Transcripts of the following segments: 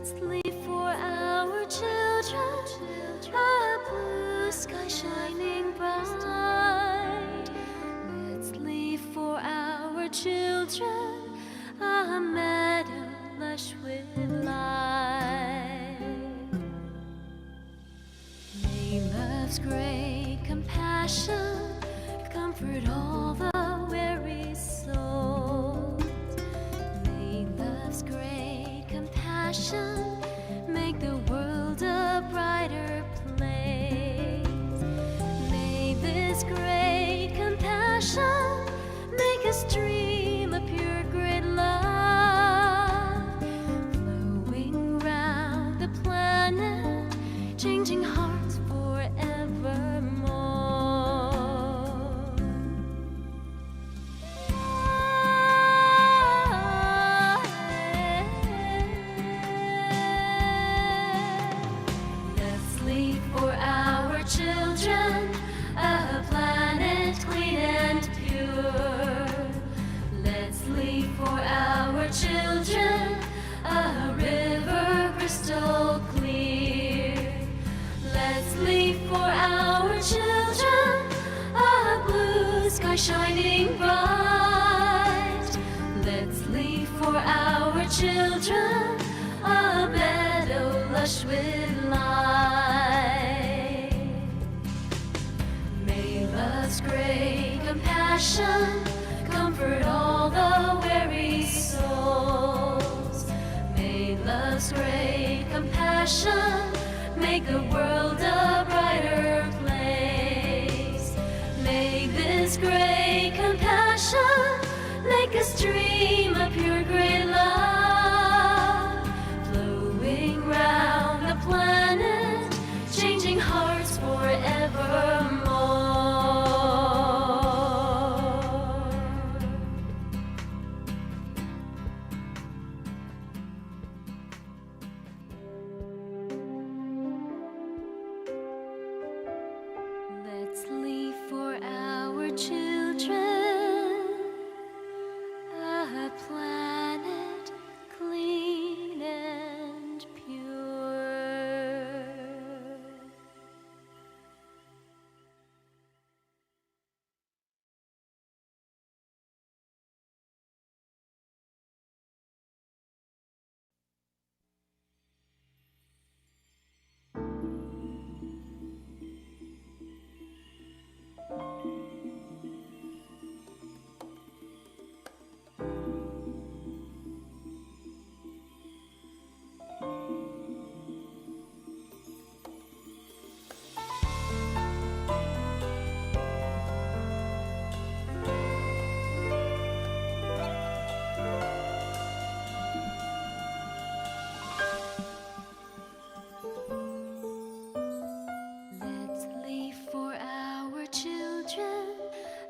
Let's leave for our children a blue sky shining bright. Let's leave for our children a meadow lush with light. May love's great compassion comfort all the weary souls. May love's great compassion make the world a brighter place. May this great compassion make us dream of pure great love, flowing round the planet, changing hearts forevermore. Let's leave for our children a planet clean and pure. Let's leave for our children a river crystal clear. Let's leave for our children a blue sky shining bright. Let's leave for our children a meadow lush with light. May love's great compassion comfort all the weary souls. May love's great compassion make the world a brighter place. May this great compassion make us dream of pure great love, flowing round the planet, changing hearts forevermore. Let's leave for our children a planet clean and pure. Let's leave for our children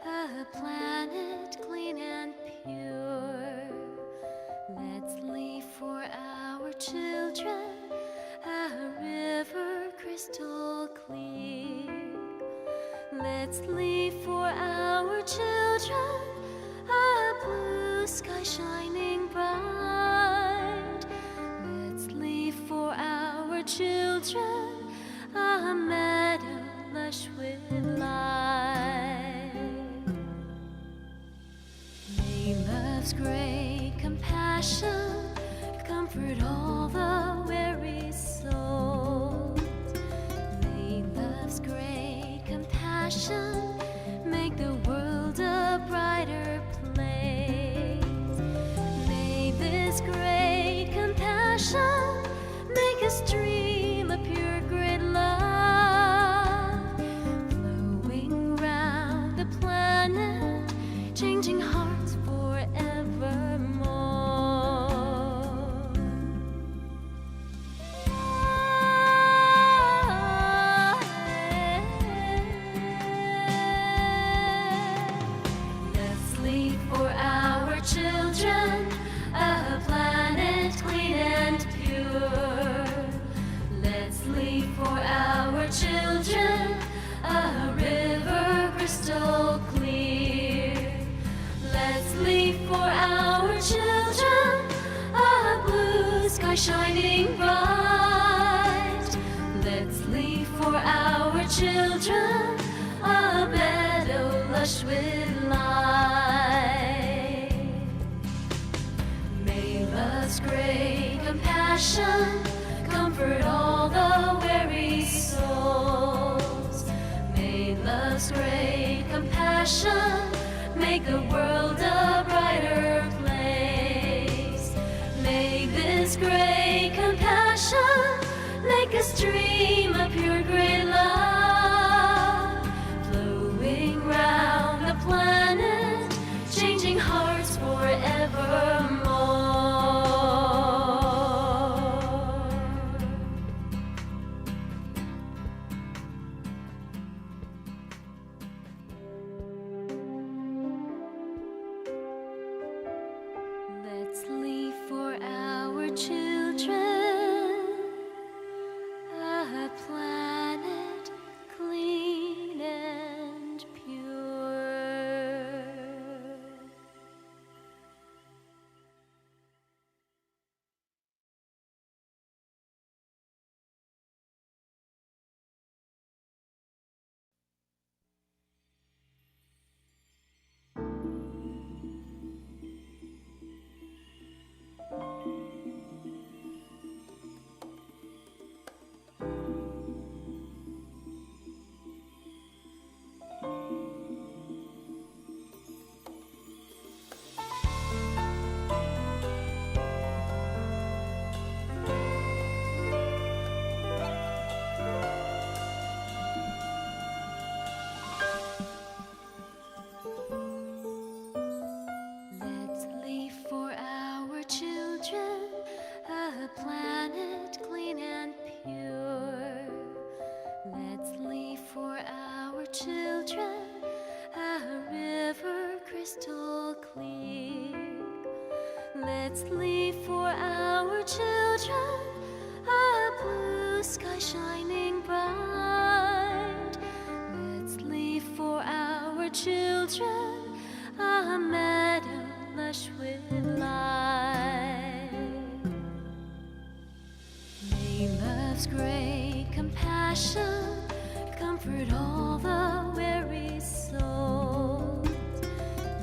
a planet clean and pure. Let's leave for our children a river crystal clear. Let's leave for our children a blue sky shining bright. Let's leave for our children a meadow lush with light. May love's great compassion comfort all the weary souls. May love's great compassion make the world a brighter place. May this great compassion make us dream of pure great love, flowing round the planet, changing hearts forevermore. Let's leave for our children a planet clean and pure. Let's leave for our children a river crystal clear. Let's leave for our children a blue sky shining bright. Let's leave for our children a meadow lush with light. May love's great compassion comfort all the weary souls. May love's great compassion make the world a brighter place. May this great compassion make us dream of pure great love, flowing round the planet, changing hearts forevermore. Let's leave for our children a planet clean and pure. Let's leave for our children a planet clean and pure. Let's leave for our children a river crystal clear. Let's leave for our children a blue sky shining bright. Let's leave for our children a meadow lush with light. May love's great compassion comfort all the weary souls.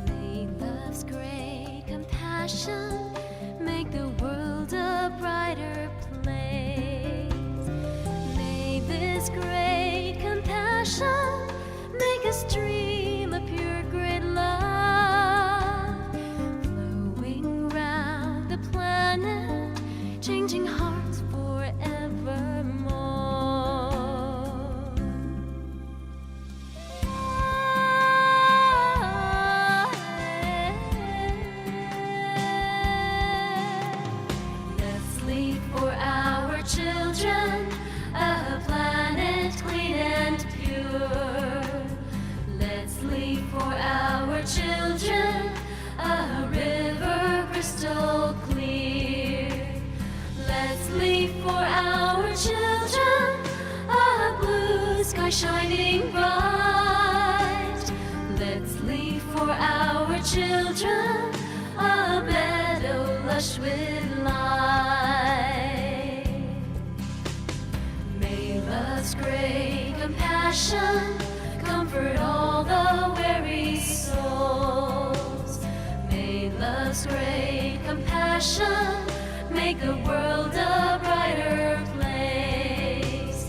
May love's great compassion make the world a brighter place. May this great compassion make us dream of pure great love, flowing round the planet, changing hearts forevermore. Let's leave for our children a planet clean and pure. Let's leave for our children a river crystal clear. Let's leave for our children a blue sky shining bright. Let's leave for our children a meadow lush with light. May love's great compassion comfort all the weary souls. May love's great compassion make the world a brighter place.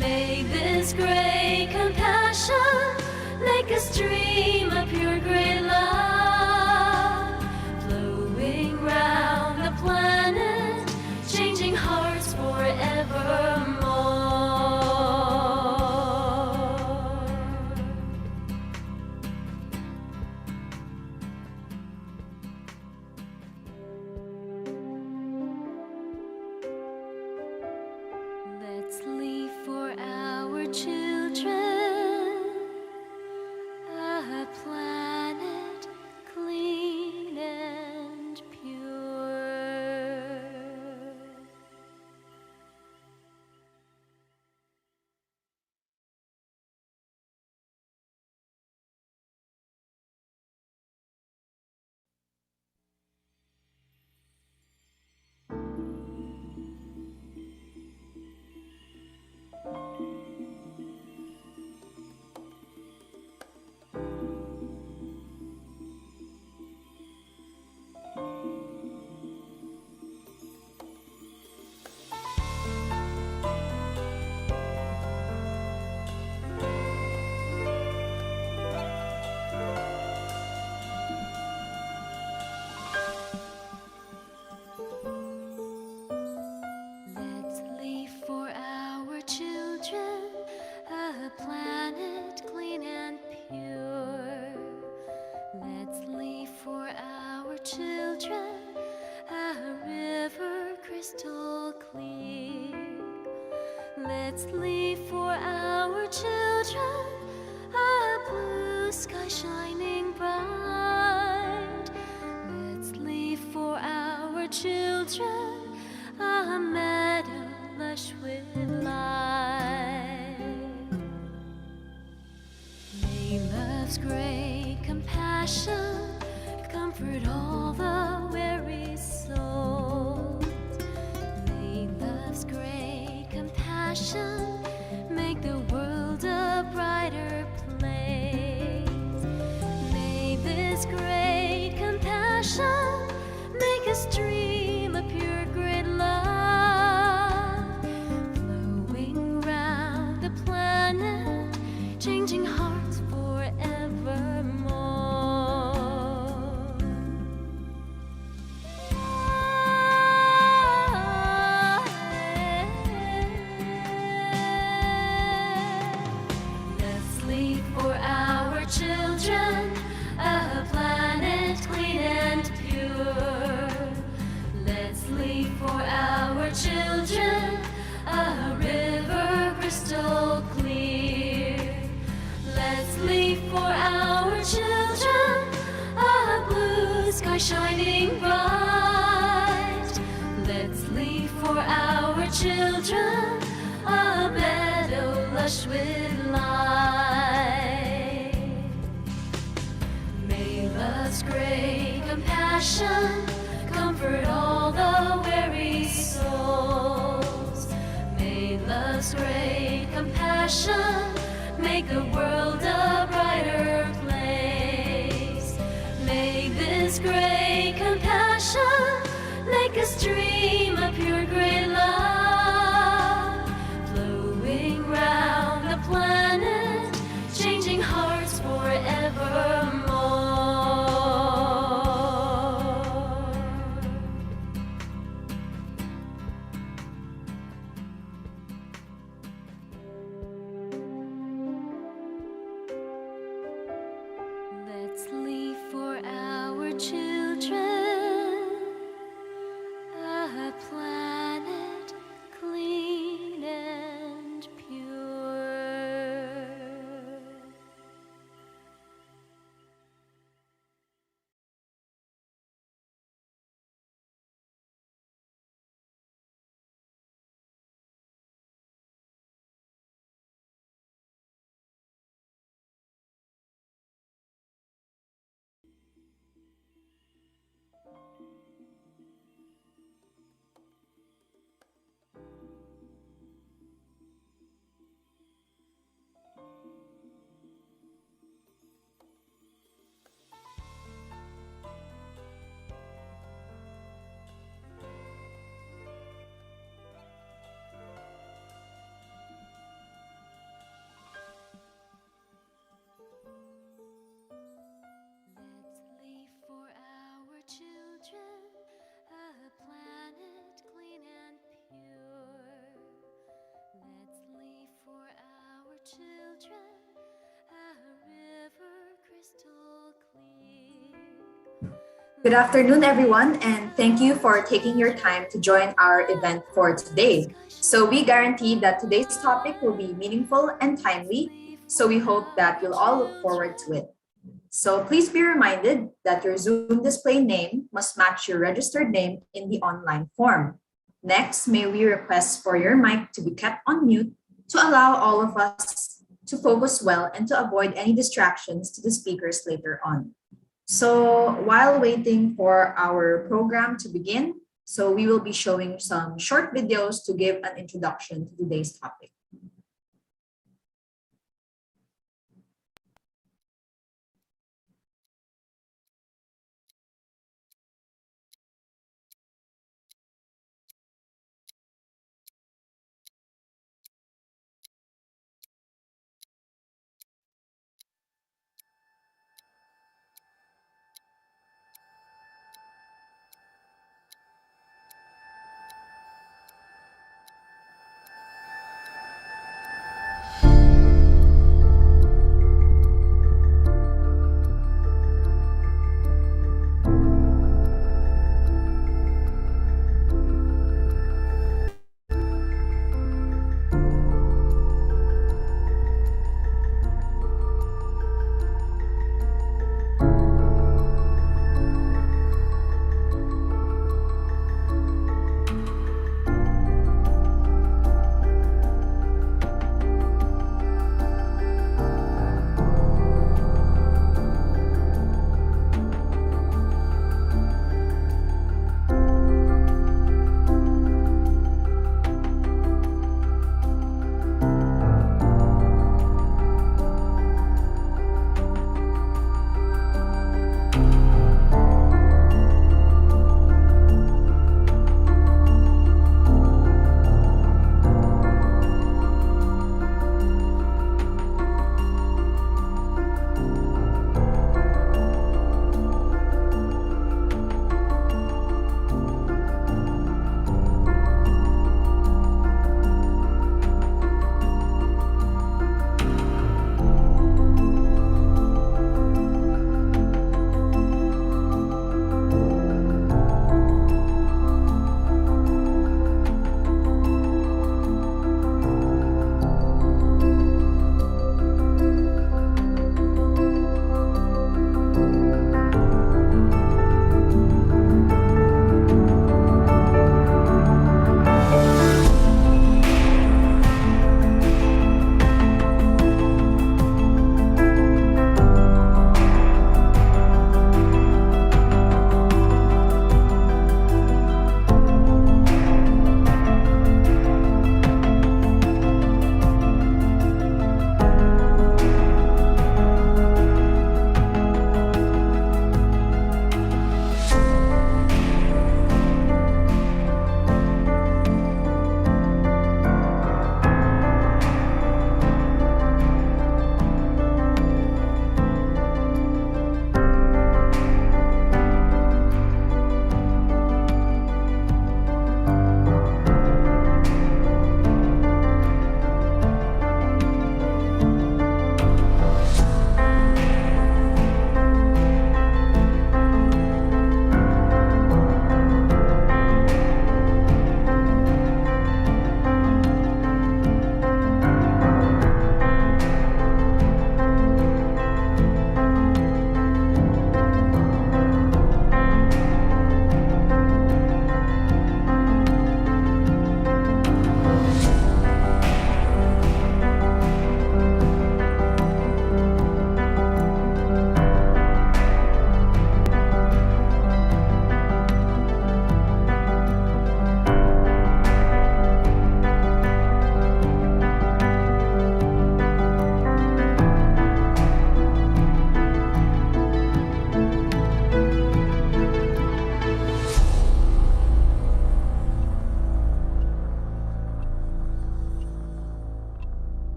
May this great compassion make us dream of pure great love, flowing round the planet, changing hearts forevermore. Let's leave for our children a planet Let's leave for our children a blue sky shining bright. Let's leave for our children a meadow lush with light. May love's great compassion comfort all the weary souls. May love's great compassion make the world a brighter place. May this great compassion make us dream a pure great love, flowing round the planet, changing hearts forevermore. Let's leave for our children a planet clean and pure. Let's leave for our children a river crystal clear. Let's leave for our children a blue sky shining bright. Let's leave for our children a meadow lush with light. May love's great compassion comfort all the weary souls. May love's great compassion make the world a brighter place. May this great compassion make us dream a pure great love, flowing round the planet, changing hearts forevermore. Let's leave for our children a planet clean and pure. Let's leave for our children a planet clean and pure. Let's leave for our children a river crystal clear. Good afternoon, everyone, and thank you for taking your time to join our event for today. So, we guarantee that today's topic will be meaningful and timely, so we hope that you'll all look forward to it. So, please be reminded that your Zoom display name must match your registered name in the online form. Next, may we request for your mic to be kept on mute to allow all of us to focus well and to avoid any distractions to the speakers later on. So while waiting for our program to begin, so we will be showing some short videos to give an introduction to today's topic.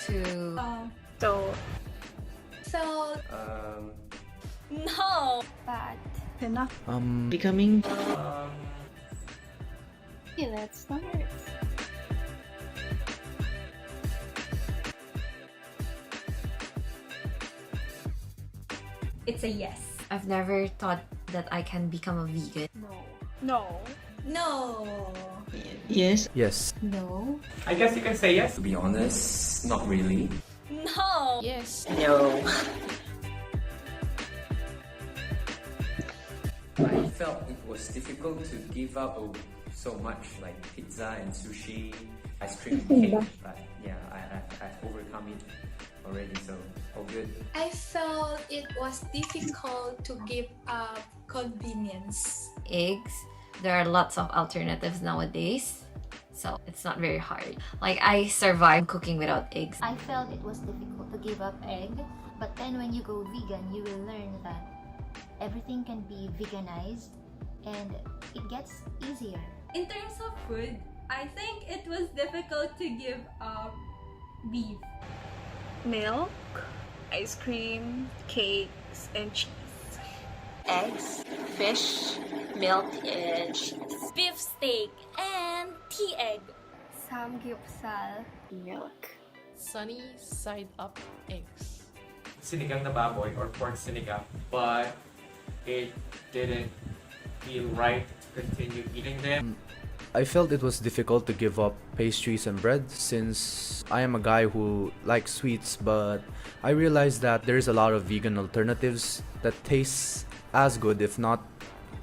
to So So no, bad. enough. Becoming Okay, let's start. It's a yes. I've never thought that I can become a vegan. No. No. yes. Yes. No. I guess you can say yes. To be honest, not really. No. Yes. No. I felt it was difficult to give up so much like pizza and sushi, ice cream, cake. But yeah, I've overcome it already, so all good. I felt it was difficult to give up convenience. Eggs. There are lots of alternatives nowadays, so it's not very hard. Like, I survived cooking without eggs. I felt it was difficult to give up egg, but then when you go vegan, you will learn that everything can be veganized and it gets easier. In terms of food, I think it was difficult to give up beef. Milk, ice cream, cakes, and cheese. Eggs, fish, milk, and cheese. Beef steak and tea egg. Samgyeopsal. Milk. Sunny side up eggs. Sinigang na baboy or pork sinigang, but it didn't feel right to continue eating them. I felt it was difficult to give up pastries and bread since I am a guy who likes sweets, but I realized that there's a lot of vegan alternatives that taste as good, if not,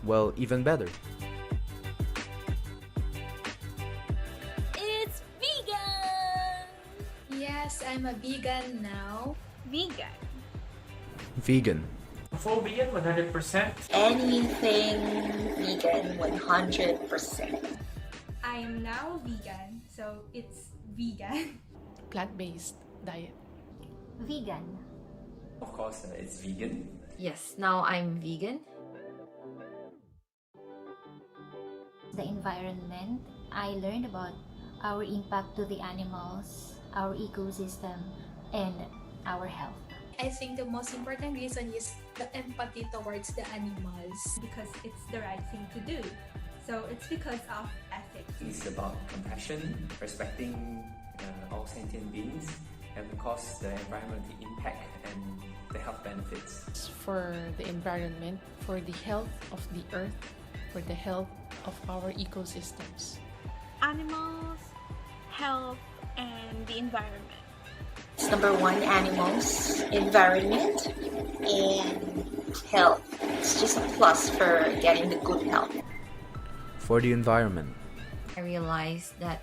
well, even better. It's vegan! Yes, I'm a vegan now. Vegan. Vegan. Full vegan, 100%. Anything vegan 100%. I am now vegan, so it's vegan. Plant-based diet. Vegan. Of course, it's vegan. Yes, now I'm vegan. The environment, I learned about our impact to the animals, our ecosystem, and our health. I think the most important reason is the empathy towards the animals. Because it's the right thing to do. So it's because of ethics. It's about compassion, respecting all sentient beings, and of course the environmental impact and the health benefits. For the environment, for the health of the earth, for the health of our ecosystems. Animals, health, and the environment. It's number one, animals, environment, and health. It's just a plus for getting the good health. For the environment. I realized that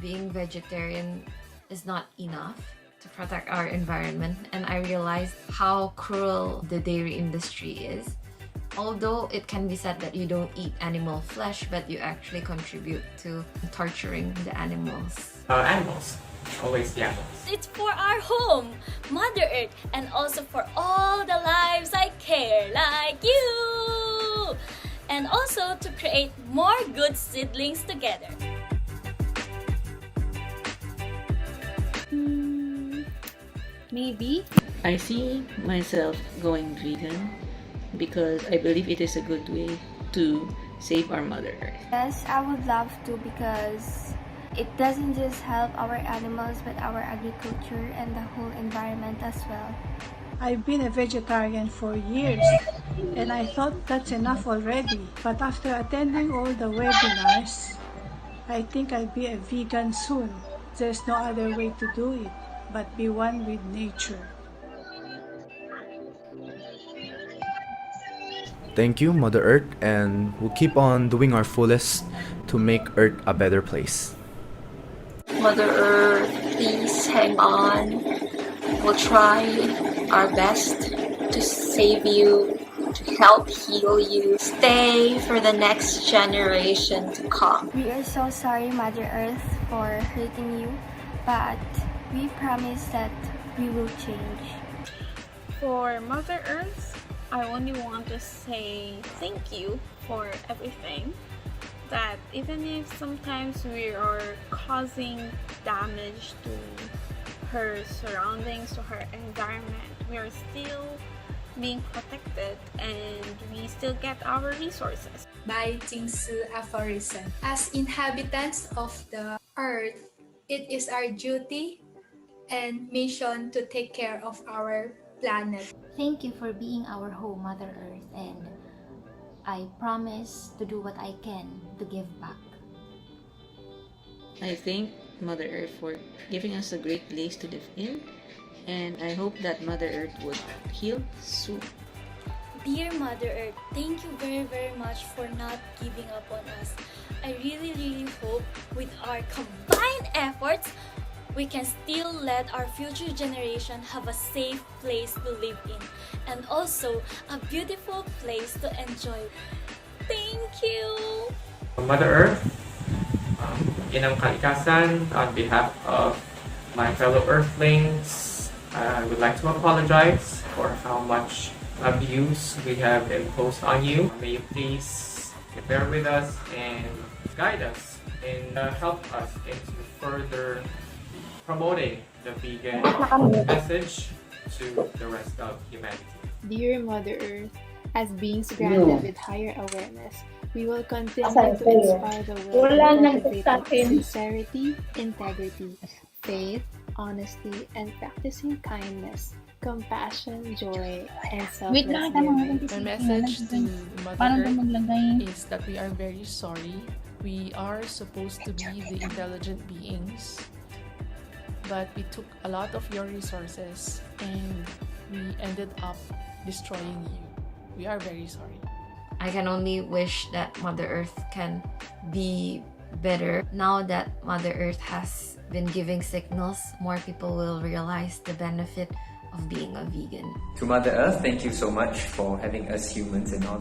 being vegetarian is not enough to protect our environment, and I realized how cruel the dairy industry is. Although it can be said that you don't eat animal flesh, but you actually contribute to torturing the animals. Animals. Always the animals. It's for our home, Mother Earth, and also for all the lives I care, like you! And also to create more good seedlings together. Maybe I see myself going vegan because I believe it is a good way to save our Mother Earth. Yes, I would love to because it doesn't just help our animals but our agriculture and the whole environment as well. I've been a vegetarian for years and I thought that's enough already. But after attending all the webinars, I think I'll be a vegan soon. There's no other way to do it but be one with nature. Thank you, Mother Earth, and we'll keep on doing our fullest to make Earth a better place. Mother Earth, please hang on. We'll try our best to save you, to help heal you. Stay for the next generation to come. We are so sorry, Mother Earth, for hurting you, but we promise that we will change. For Mother Earth, I only want to say thank you for everything. That even if sometimes we are causing damage to her surroundings, to her environment, we are still being protected and we still get our resources. By Tzu aphorism. As inhabitants of the earth, it is our duty and mission to take care of our planet. Thank you for being our home, Mother Earth, and I promise to do what I can to give back. I thank Mother Earth for giving us a great place to live in, and I hope that Mother Earth would heal soon. Dear Mother Earth, thank you very, very much for not giving up on us. I really, really hope with our combined efforts, we can still let our future generation have a safe place to live in and also a beautiful place to enjoy. Thank you! Mother Earth, Inang Kalikasan, on behalf of my fellow Earthlings, I would like to apologize for how much abuse we have imposed on you. May you please bear with us and guide us and help us into further promoting the vegan message to the rest of humanity. Dear Mother Earth, as beings granted with higher awareness, we will continue to inspire the world with sincerity, integrity, faith, honesty, and practicing kindness, compassion, joy, and selfless living. My message to Mother Earth is that we are very sorry. We are supposed to be the intelligent beings, but we took a lot of your resources and we ended up destroying you. We are very sorry. I can only wish that Mother Earth can be better. Now that Mother Earth has been giving signals, more people will realize the benefit of being a vegan. To Mother Earth, thank you so much for having us humans and all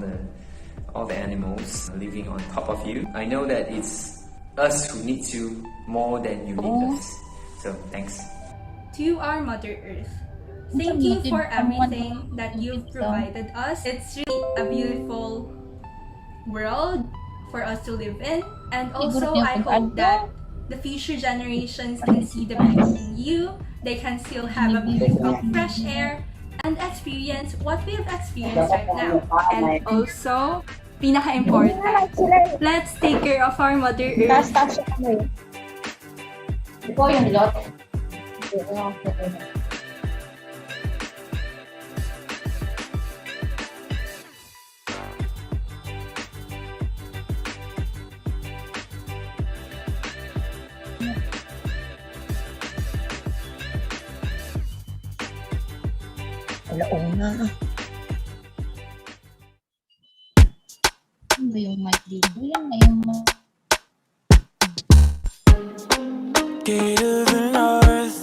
the animals living on top of you. I know that it's us who need you more than you need us. So thanks. To our Mother Earth, thank you for everything that you've provided us. It's really a beautiful world for us to live in. And also, I hope that the future generations can see the beauty in you. They can still have a beautiful fresh air and experience what we have experienced right now. And also, pinaka-important, let's take care of our Mother Earth. Alauna. Ano ba yung mic dito? Yan na yung Gate of the north,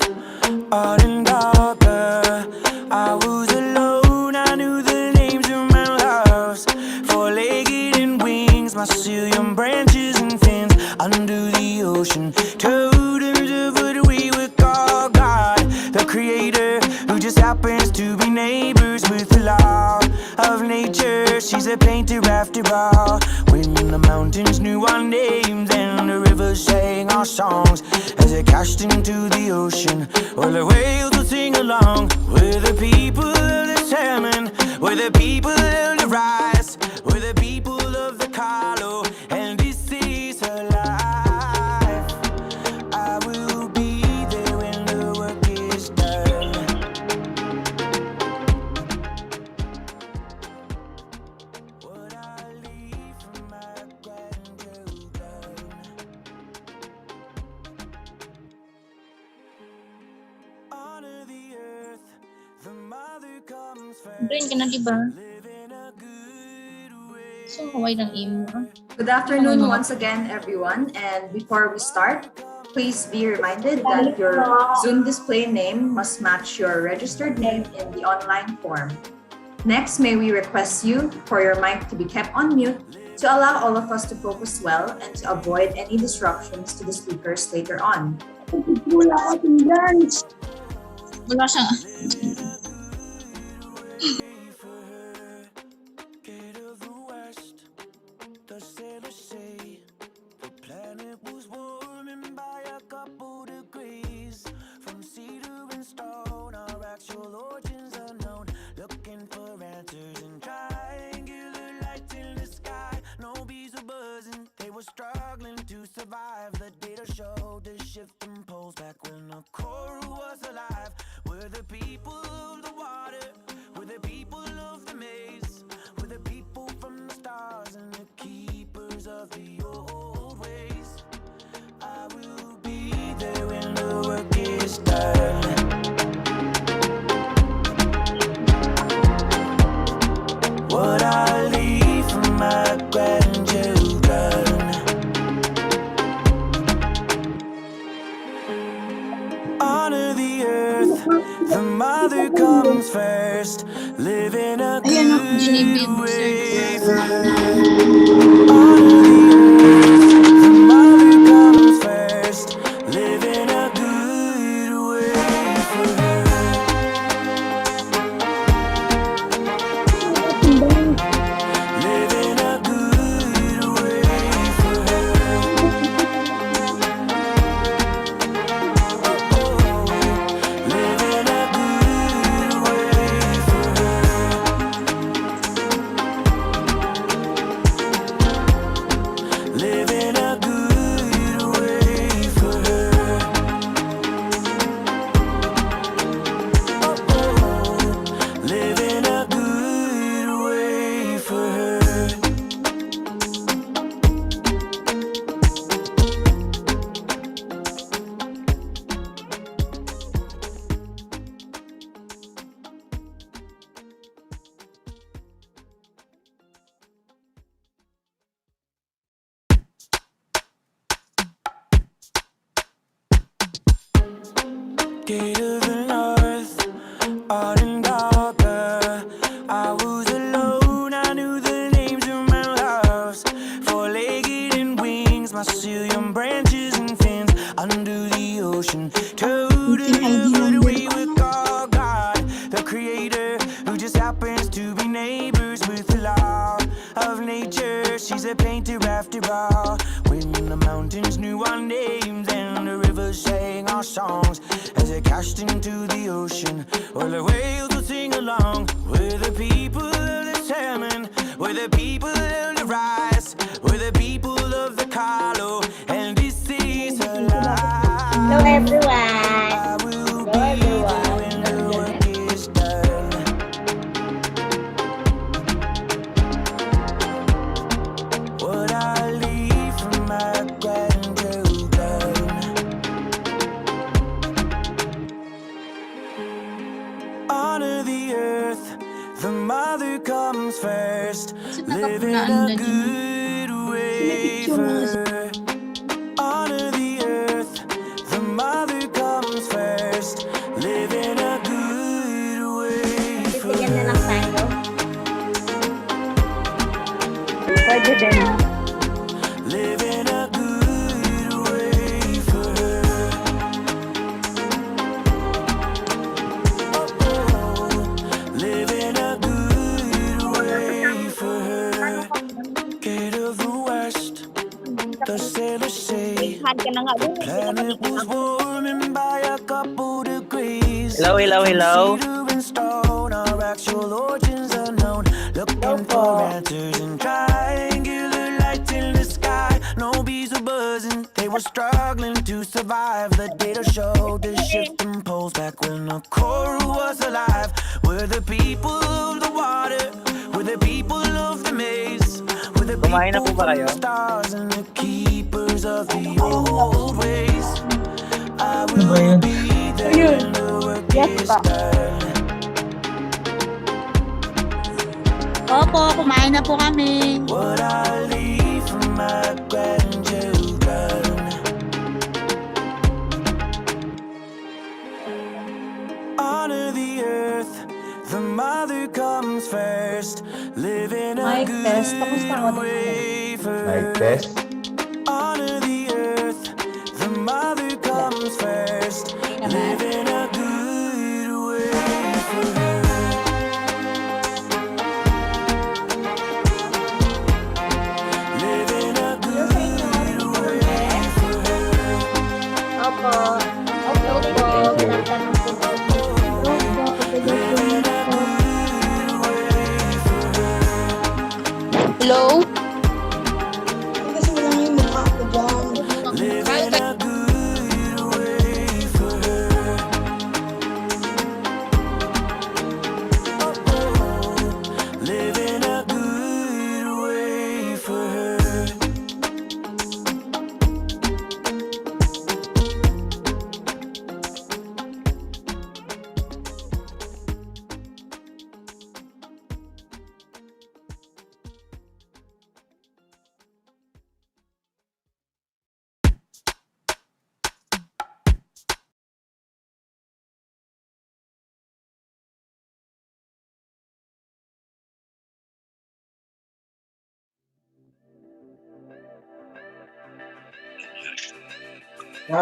out and darker. I was alone, I knew the names of my loves. Four-legged and wings, mycelium branches and fins under the ocean. Totems of what we would call God, the creator, who just happens to be neighbors with the law of nature. She's a painter after all. When the mountains knew our names and the rivers sang our songs, as it cashed into the ocean, well, the whales would sing along. We're the people of the salmon, we're the people of the rice, we're the people of the Carlo, and this is her life. I will be there when the work is done. What I leave for my grandchildren. Honor the earth, the mother comes first. Brain ka na, diba? So, kaway ng imo, Good afternoon once again, everyone. And before we start, please be reminded that your Zoom display name must match your registered name in the online form. Next, may we request you for your mic to be kept on mute to allow all of us to focus well and to avoid any disruptions to the speakers later on. Wala siya. Gate of the west, the sailors say the planet was warming by a couple degrees from sea to back when the coral was alive. We're the people of the water, we're the people of the maze, we're the people from the stars and the keepers of the old ways. I will be there when the work is done. What I leave for my grandchildren. Honor the earth, the mother comes first. Live in a good way for her. Honor the earth, the mother comes first. Live in a good way for her. Live in a good way for her. Live in a good way for her. Live in a good way for her. Live in a good way for her. Gate of the north, art and darker. I was alone, I knew the names of my loves. Four-legged and wings, mycelium branches and fins. Under the ocean, total the way we call God, the creator, who just happens to be neighbors with the law of nature. She's a painter after all. When the mountains knew our names and the rivers sang our songs, as it cashed into the ocean, all the whales will sing along. We're the people of the salmon, we're the people of the rice, we're the people of the Carlo, and this is a lie. Hello everyone. I will be there when the work is done. What I leave for my grandchildren. Honor the earth, the mother comes first. Live in a good way for her. Honor the earth, the mother comes first. Live in a good way for Bigyan na her. lang tayo. Pwede din. Live in a good way for her. Live in a good way for her. Gate of the west, the sailors say the planet was warming by a couple degrees. Hello, hello, hello. Cedar and stone, our actual origins unknown. Looking for answers in triangular lights in the sky. No bees were buzzing, they were struggling to survive. The data showed the shifting poles back when the coral was alive. We're the people of the water, we're the people of the maze, we're the Kumain na people po ba from kayo? the stars and the keepers of the old ways. I will be there when the work is done. Opo, kumain na po kami. What I leave for my grandchildren. Honor the earth, the mother comes first. Live in a good way for her. Honor the earth, the mother comes first. Live in a good way for her. Live in a good way for her. Opo. Opo, opo. Tinatanong ko po. Live in a good way for her. Hello? Live in a good way To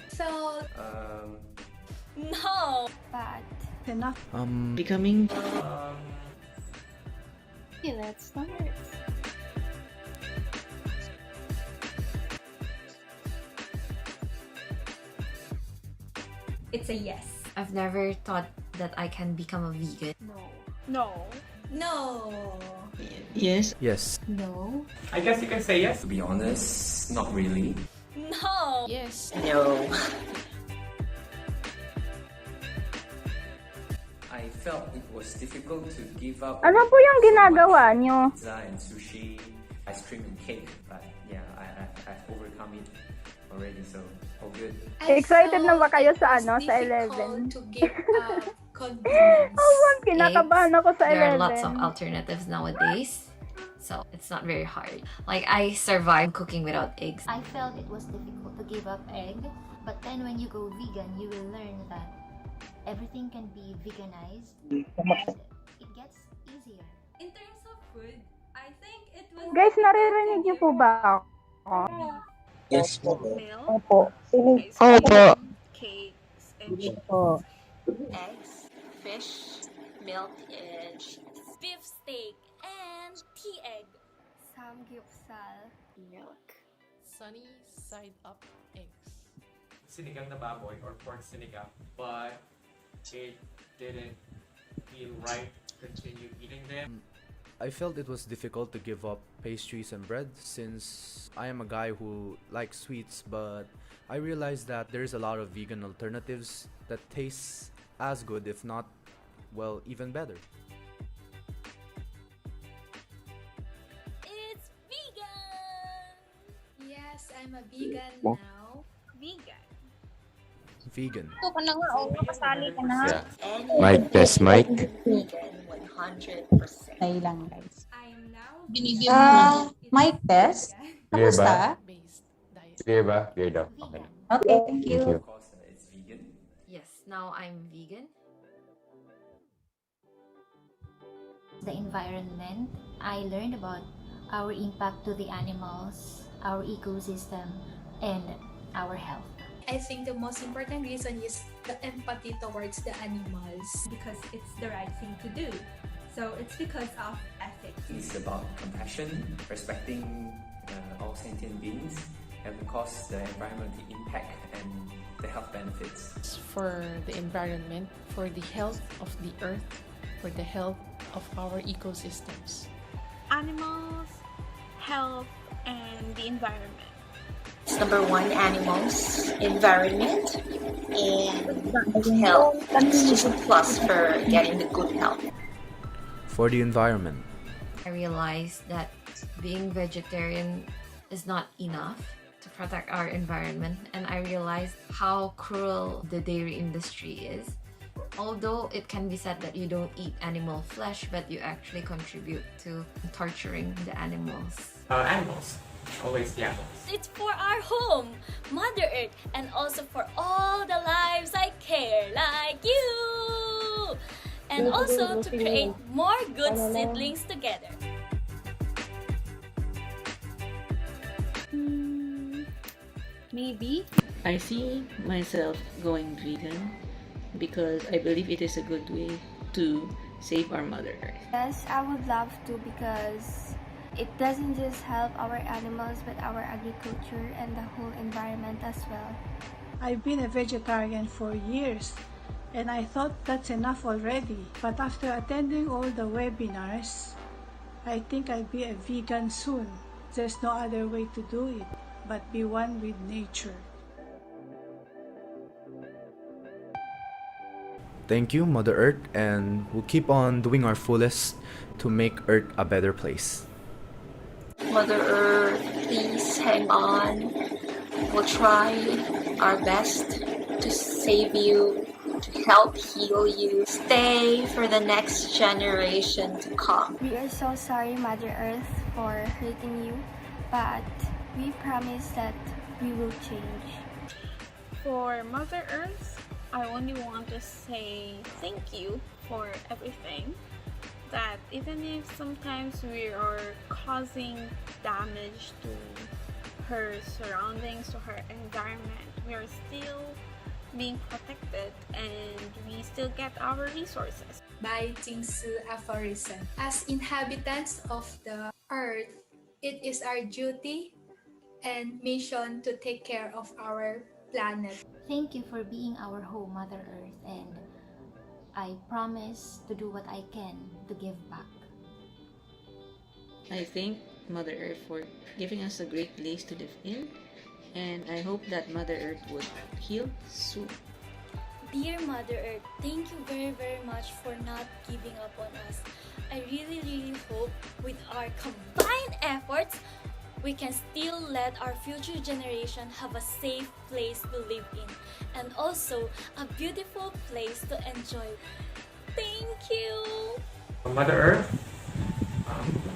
So No! But enough. Becoming Okay, let's start. It's a yes. I've never thought that I can become a vegan. no. No. yes. Yes. No. I guess you can say yes. To be honest, not really. no! Yes. No. I felt it was difficult to give up Ano po yung ginagawa nyo? pizza and sushi, ice cream and cake, but yeah, I've overcome it already, so all good. Excited na ba kayo sa It's sa difficult 11? to give up convenience. Kinakabahan ako sa 11. There are lots of alternatives nowadays, so it's not very hard. Like, I survived cooking without eggs. I felt it was difficult to give up egg, but then when you go vegan, you will learn that everything can be veganized and it gets easier. In terms of food, I think it was... Guys, naririnig niyo po ba ako? Yes po. Milk, Opo. ice cream, cakes, and cheese. Eggs, fish, milk, and cheese. Beef steak and tea egg. Samgyeopsal. Milk. Sunny side up eggs. Sinigang na baboy or pork sinigang, but it didn't feel right to continue eating them. I felt it was difficult to give up pastries and bread since I am a guy who likes sweets, but I realized that there's a lot of vegan alternatives that taste as good, if not, well, even better. It's vegan! Yes, I'm a vegan now. Vegan. Vegan. Yeah. Mic test, mic. Vegan 100%. Tayo lang, guys. I am now... Mic test. Clear ba? Kamusta? Based diet. Clear ba? Clear daw. Okay. Okay, thank you. Thank you. Of course, it's vegan. Yes, now I'm vegan. The environment, I learned about our impact to the animals, our ecosystem, and our health. I think the most important reason is the empathy towards the animals. Because it's the right thing to do. So it's because of ethics. It's about compassion, respecting all sentient beings, and of course the environmental impact and the health benefits. For the environment, for the health of the earth, for the health of our ecosystems. Animals, health, and the environment. It's number one, animals, environment, and health. It's just a plus for getting the good health. For the environment. I realized that being vegetarian is not enough to protect our environment, and I realized how cruel the dairy industry is. Although it can be said that you don't eat animal flesh, but you actually contribute to torturing the animals. Animals. Always the animals. It's for our home, Mother Earth, and also for all the lives I care, like you! And also to create more good seedlings together. Maybe. I see myself going vegan because I believe it is a good way to save our Mother Earth. Yes, I would love to because it doesn't just help our animals but our agriculture and the whole environment as well. I've been a vegetarian for years and I thought that's enough already. But after attending all the webinars, I think I'll be a vegan soon. There's no other way to do it but be one with nature. Thank you, Mother Earth, and we'll keep on doing our fullest to make Earth a better place. Mother Earth, please hang on. We'll try our best to save you, to help heal you. Stay for the next generation to come. We are so sorry, Mother Earth, for hurting you, but we promise that we will change. For Mother Earth, I only want to say thank you for everything. That even if sometimes we are causing damage to her surroundings, to her environment, we are still being protected and we still get our resources. By Tzu aphorism. As inhabitants of the earth, it is our duty and mission to take care of our planet. Thank you for being our home, Mother Earth, and I promise to do what I can to give back. I thank Mother Earth for giving us a great place to live in, and I hope that Mother Earth would heal soon. Dear Mother Earth, thank you very, very much for not giving up on us. I really, really hope with our combined efforts, we can still let our future generation have a safe place to live in and also a beautiful place to enjoy. Thank you! Mother Earth,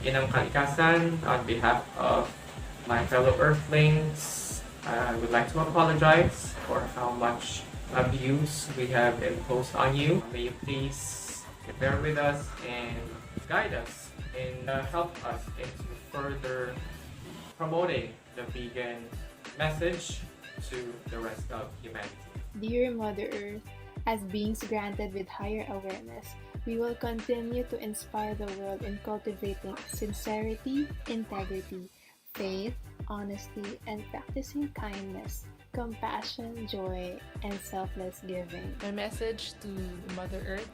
Inang Kalikasan, on behalf of my fellow Earthlings, I would like to apologize for how much abuse we have imposed on you. May you please bear with us and guide us and help us into further promoting the vegan message to the rest of humanity. Dear Mother Earth, as beings granted with higher awareness, we will continue to inspire the world in cultivating sincerity, integrity, faith, honesty, and practicing kindness, compassion, joy, and selfless giving. My message to Mother Earth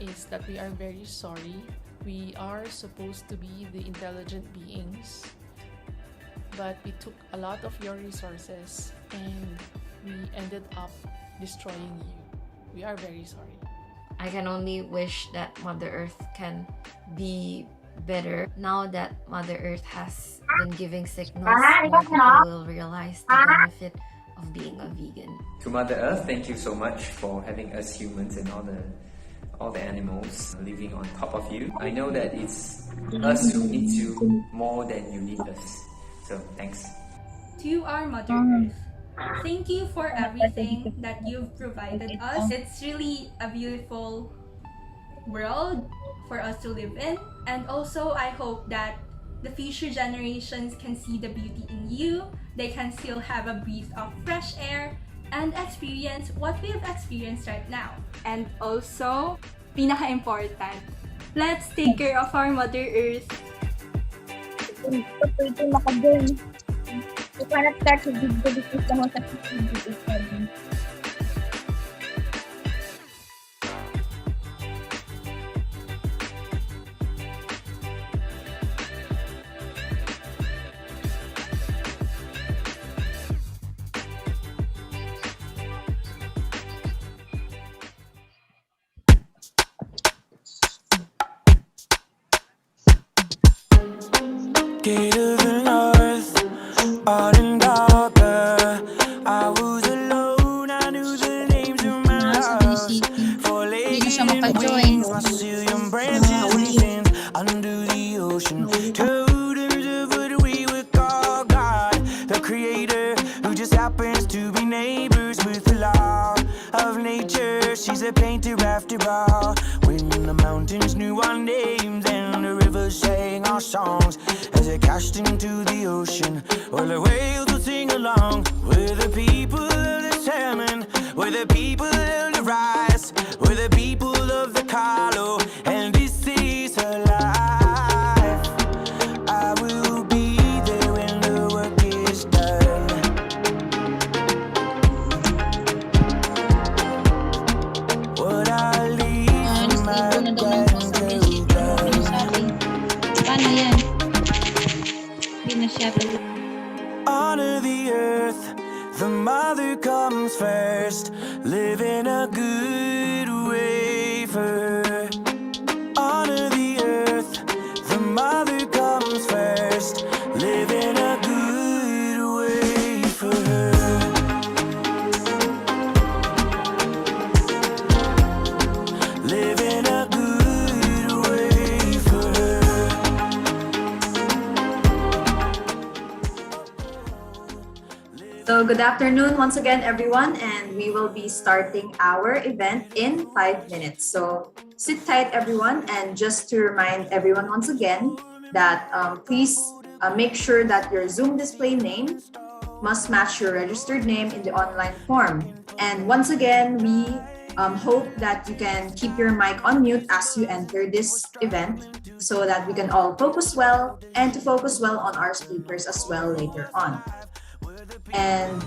is that we are very sorry. We are supposed to be the intelligent beings, but we took a lot of your resources and we ended up destroying you. We are very sorry. I can only wish that Mother Earth can be better. Now that Mother Earth has been giving signals, more people will realize the benefit of being a vegan. To Mother Earth, thank you so much for having us humans and all the animals living on top of you. I know that it's us who need you more than you need us. So thanks. To our Mother Earth, thank you for everything that you've provided us. It's really a beautiful world for us to live in. And also, I hope that the future generations can see the beauty in you. They can still have a breath of fresh air and experience what we have experienced right now. And also, pinaka-important, let's take care of our Mother Earth. You cannot catch a big because the most active is heavy. Gate of the north, out and darker. I was alone, I knew the names of my house. Four-legged wings, Brazilian branches and under the ocean. Totems of what we would call God, the creator, who just happens to be neighbors with the law of nature. She's a painter after all. When the mountains knew our names and the rivers sang our songs, as it crashed into the ocean, well, the whales will sing along. We're the people of the salmon, we're the people of the rice, we're the people of the Carlo, and this is her life. I will be there when the work is done. What I leave for my grandchildren. Paano yan? Hindi na siya Honor the earth, the mother comes first. Live in a good way for her. Honor the earth, the mother comes first. Live in a good way for her. Live in a good way for her. So good afternoon once again, everyone, and we will be starting our event in 5 minutes. So sit tight, everyone. And just to remind everyone once again that please make sure that your Zoom display name must match your registered name in the online form. And once again, we hope that you can keep your mic on mute as you enter this event so that we can all focus well and to focus well on our speakers as well later on. And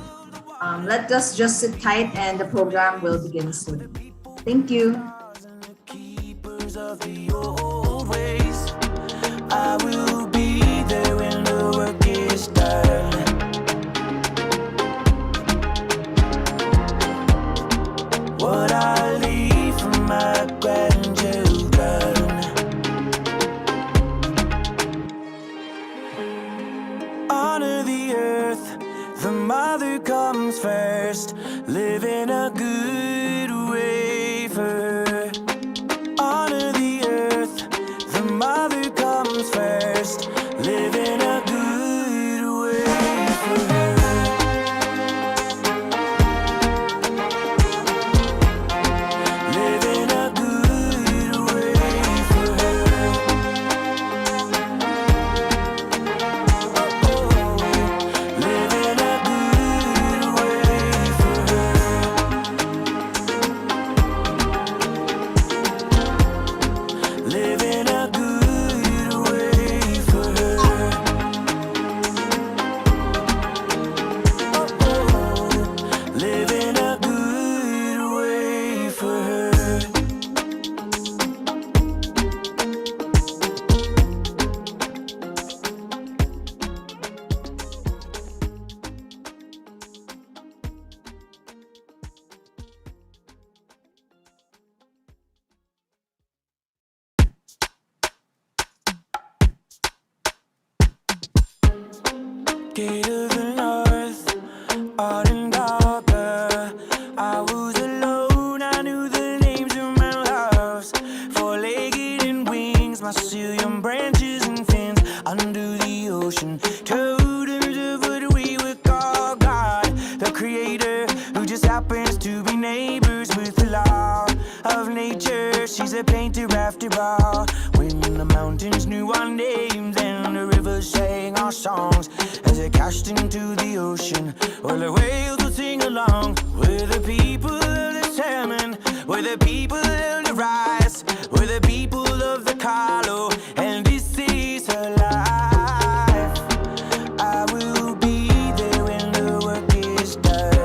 let us just sit tight and the program will begin soon. Thank you. I will be there when the work is done. What I leave for my grandchildren. Honor the earth, the mother comes first. Live in a good way for her. Honor the earth, the mother comes first. Live in a good way for her. Live in a good way for her. Live in a good way for her. Live in a good way for her. Live in a good way for her. Gate of the north, art and darker. I was alone, I knew the names of my loves. Four-legged and wings, mycelium branches and fins. Under the ocean, totems of what we would call God. The creator, who just happens to be neighbors with the law of nature. She's a painter after all. When the mountains knew our names and the rivers sang our songs as it cashed into the ocean, well, the whales will sing along. We're the people of the salmon, we're the people of the rice, we're the people of the Carlo, and this is her life. I will be there when the work is done.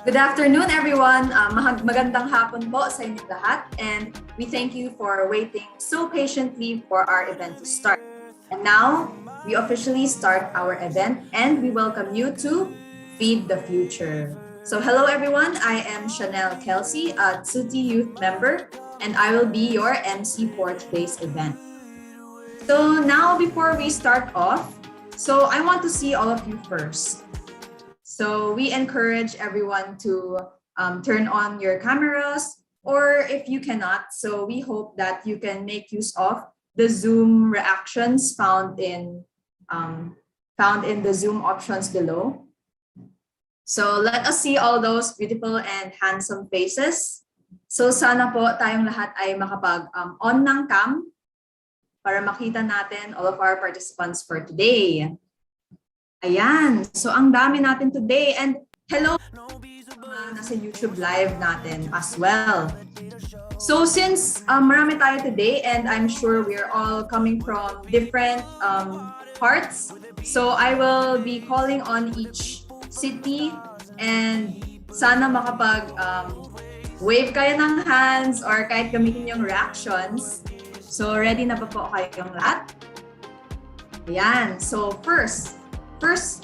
Good afternoon, everyone. Magandang hapon po sa inyong lahat. And we thank you for waiting so patiently for our event to start. And now, we officially start our event and we welcome you to Feed the Future. So hello, everyone. I am Chanel Kelsey, a Tzu Chi youth member, and I will be your MC for today's event. So now, before we start off, so I want to see all of you first. So we encourage everyone to turn on your cameras, or if you cannot, so we hope that you can make use of the Zoom reactions found in the Zoom options below. So let us see all those beautiful and handsome faces. So sana po tayong lahat ay makapag-on ng cam para makita natin all of our participants for today. Ayan, so ang dami natin today, and hello nasa YouTube live natin as well. So since marami tayo today and I'm sure we're all coming from different parts, so I will be calling on each city and sana makapag wave kayo ng hands or kahit gamitin yung reactions. So ready na ba po kayong lahat? Ayan, so first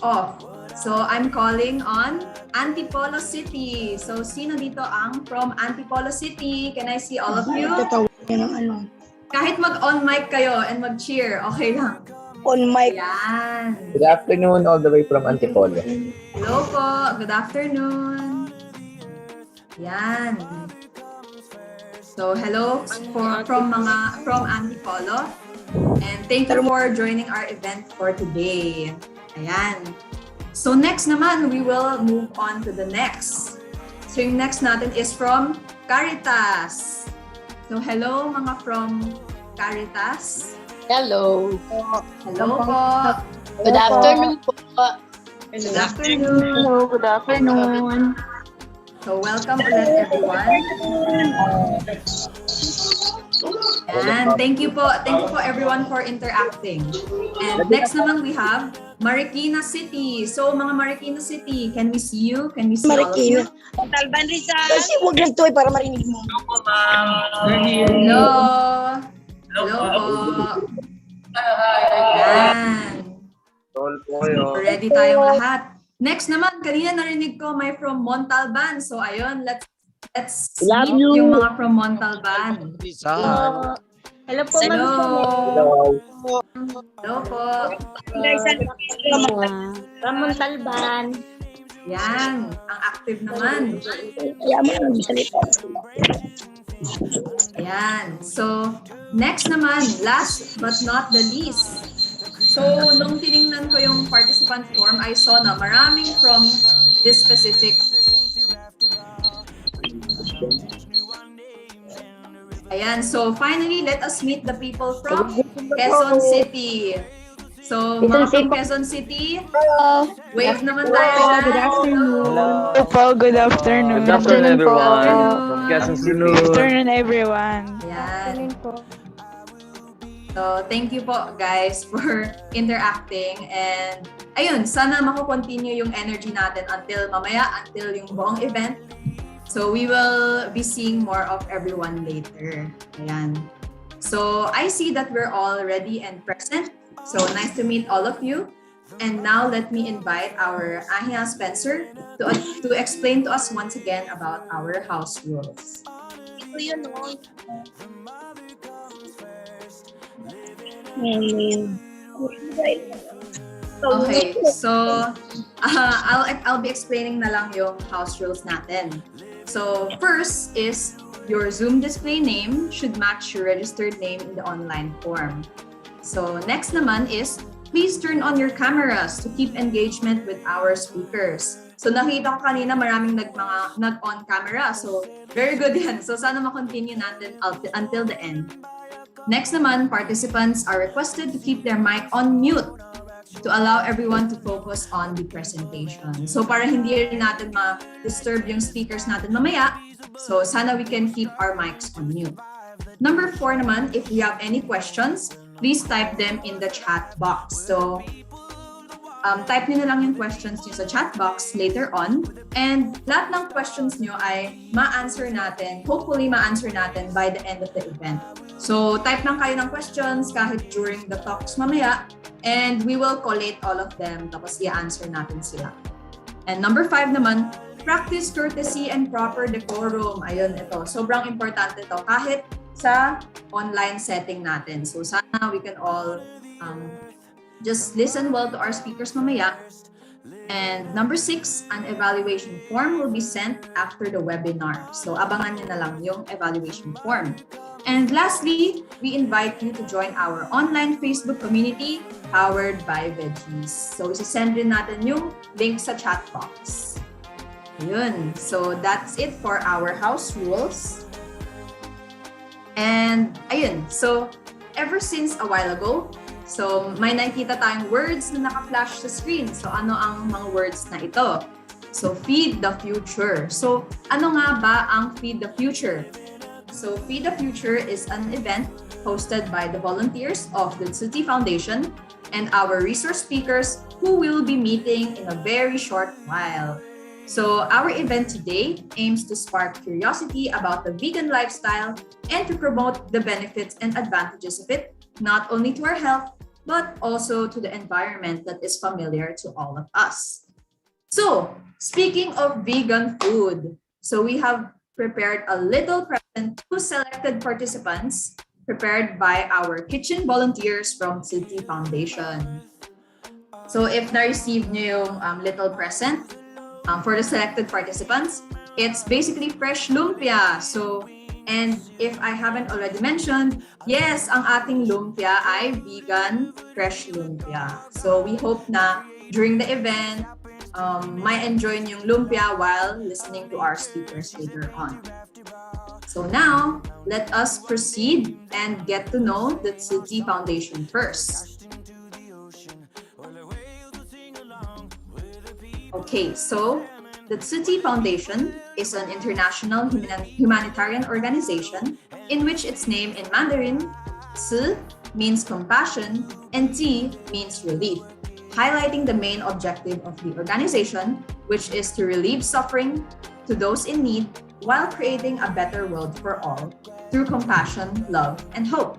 off, so I'm calling on Antipolo City. So sino dito ang from Antipolo City? Can I see all of you? Kahit mag-on mic kayo and mag-cheer, okay lang. On mic. Yan. Good afternoon all the way from Antipolo. Hello po. Good afternoon. Yan. So hello from Antipolo. And thank you for joining our event for today. Ayan. So next naman, we will move on to the next. So yung next natin is from Caritas. So hello mga from Caritas. Hello. Hello po. Good afternoon po. Good afternoon. Hello, good afternoon. So welcome ulit everyone. And thank you po everyone for interacting. And next naman we have Marikina City. So mga Marikina City, can we see you? Can we see all of you? Talban Rizal. Kasi huwag lang ito para marinig mo. Hello po, ma'am. Hello. Hello po. Ayan. Ready tayong lahat. Next naman, kanina narinig ko may from Montalban. So ayun, let's meet yung mga from Montalban. Hello po. Hello. Hello po. From Montalban. Yan, ang active naman. Ayan. So, next naman, last but not the least. So, nung tinignan ko yung participant form, I saw na maraming from this specific. Ayan. So, finally, let us meet the people from Quezon City. So, mga from Quezon City, wave naman tayo. Good afternoon. Hello po, good afternoon. Good afternoon, everyone. From Quezon City. Good afternoon, everyone. Ayan. So, thank you po guys for interacting. And ayun, sana mako-continue yung energy natin until mamaya, until yung buong event. So, we will be seeing more of everyone later. Ayan. So, I see that we're all ready and present. So, nice to meet all of you. And now, let me invite our Ahia Spencer to explain to us once again about our house rules. Okay, so I'll be explaining na lang yung house rules natin. So, first is your Zoom display name should match your registered name in the online form. So, next naman is, please turn on your cameras to keep engagement with our speakers. So, nakita ko kanina maraming nag-on camera. So, very good yan. So, sana ma-continue natin until the end. Next naman, participants are requested to keep their mic on mute to allow everyone to focus on the presentation. So, para hindi rin natin ma-disturb yung speakers natin mamaya, so sana we can keep our mics on mute. Number 4 naman, if you have any questions, please type them in the chat box. So, type nyo na lang yung questions nyo sa chat box later on. And lahat ng questions nyo ay ma-answer natin, hopefully ma-answer natin by the end of the event. So, type lang kayo ng questions kahit during the talks mamaya. And we will collate all of them, tapos i-answer natin sila. And number 5 naman, practice courtesy and proper decorum. Ayun, ito. Sobrang importante to kahit sa online setting natin. So sana we can all just listen well to our speakers mamaya. And number 6, an evaluation form will be sent after the webinar. So abangan nyo na lang yung evaluation form. And lastly, we invite you to join our online Facebook community powered by Veggies. So isasend rin natin yung link sa chat box. Yun. So that's it for our house rules. And ayun, so ever since a while ago, so may nakikita tayong words na naka-flash sa screen. So ano ang mga words na ito? So feed the future. So ano nga ba ang feed the future? So Feed the Future is an event hosted by the volunteers of the Tzu Chi Foundation and our resource speakers who will be meeting in a very short while. So our event today aims to spark curiosity about the vegan lifestyle and to promote the benefits and advantages of it, not only to our health, but also to the environment that is familiar to all of us. So, speaking of vegan food, so we have prepared a little present to selected participants prepared by our kitchen volunteers from Tzu Chi Foundation. So if na-receive nyo yung little present, for the selected participants, it's basically fresh lumpia. So, and if I haven't already mentioned, yes, ang ating lumpia ay vegan fresh lumpia. So we hope na during the event, might enjoy yung lumpia while listening to our speakers later on. So now, let us proceed and get to know the Tzu Chi Foundation first. Okay, so the Tzu Chi Foundation is an international humanitarian organization in which its name in Mandarin, Tzu means compassion and Chi means relief, highlighting the main objective of the organization, which is to relieve suffering to those in need while creating a better world for all through compassion, love, and hope.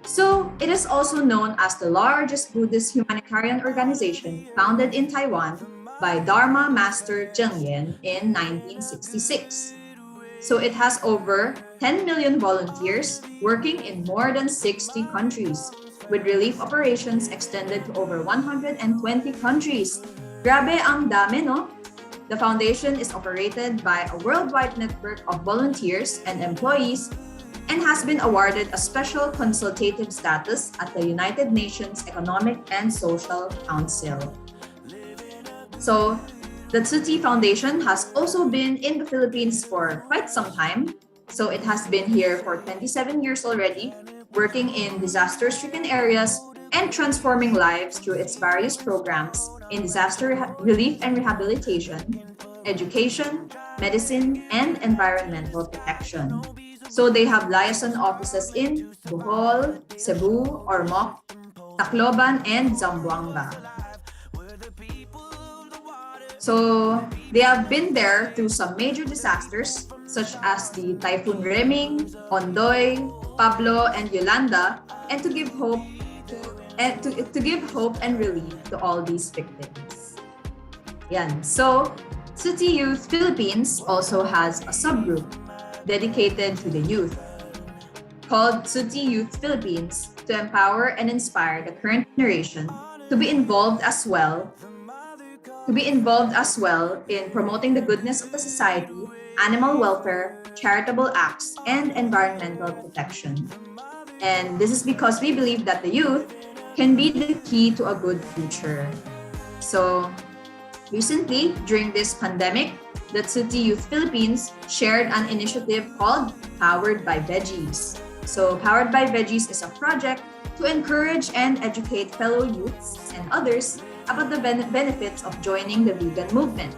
So, it is also known as the largest Buddhist humanitarian organization founded in Taiwan by Dharma Master Zheng Yan in 1966. So, it has over 10 million volunteers working in more than 60 countries, with relief operations extended to over 120 countries. Grabe ang dami, no? The foundation is operated by a worldwide network of volunteers and employees and has been awarded a special consultative status at the United Nations Economic and Social Council. So, the Tzu Chi Foundation has also been in the Philippines for quite some time. So, it has been here for 27 years already, working in disaster-stricken areas and transforming lives through its various programs in disaster relief and rehabilitation, education, medicine, and environmental protection. So they have liaison offices in Bohol, Cebu, Ormoc, Tacloban, and Zamboanga. So they have been there through some major disasters such as the Typhoon Reming, Ondoy, Pablo, and Yolanda, and to give hope and relief to all these victims. Yan. So, Tzu Chi Youth Philippines also has a subgroup dedicated to the youth called Tzu Chi Youth Philippines to empower and inspire the current generation to be involved as well in promoting the goodness of the society, animal welfare, charitable acts, and environmental protection. And this is because we believe that the youth can be the key to a good future. So, recently, during this pandemic, the Tzu Chi Youth Philippines shared an initiative called Powered by Veggies. So, Powered by Veggies is a project to encourage and educate fellow youths and others about the benefits of joining the vegan movement.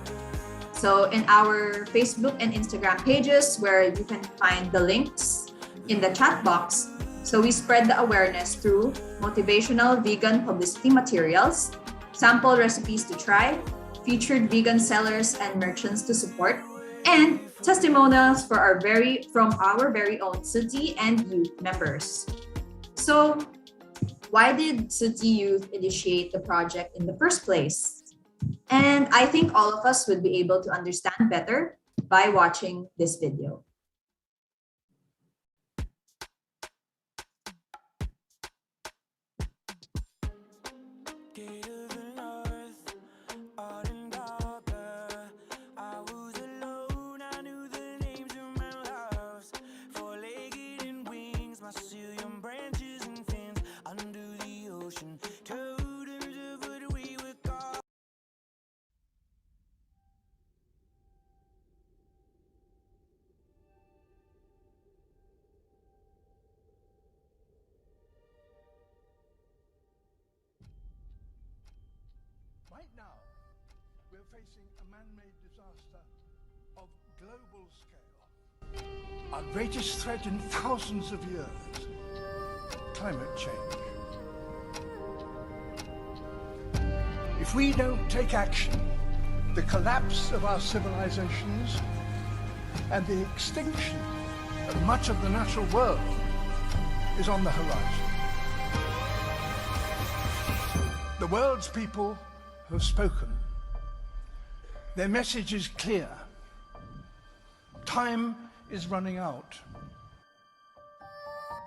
So, in our Facebook and Instagram pages, where you can find the links in the chat box, so we spread the awareness through motivational vegan publicity materials, sample recipes to try, featured vegan sellers and merchants to support, and testimonials from our very own Tzu Chi and youth members. So, why did Tzu Chi Youth initiate the project in the first place? And I think all of us would be able to understand better by watching this video. Right now, we're facing a man-made disaster of global scale. Our greatest threat in thousands of years, climate change. If we don't take action, the collapse of our civilizations and the extinction of much of the natural world is on the horizon. The world's people have spoken. Their message is clear. Time is running out.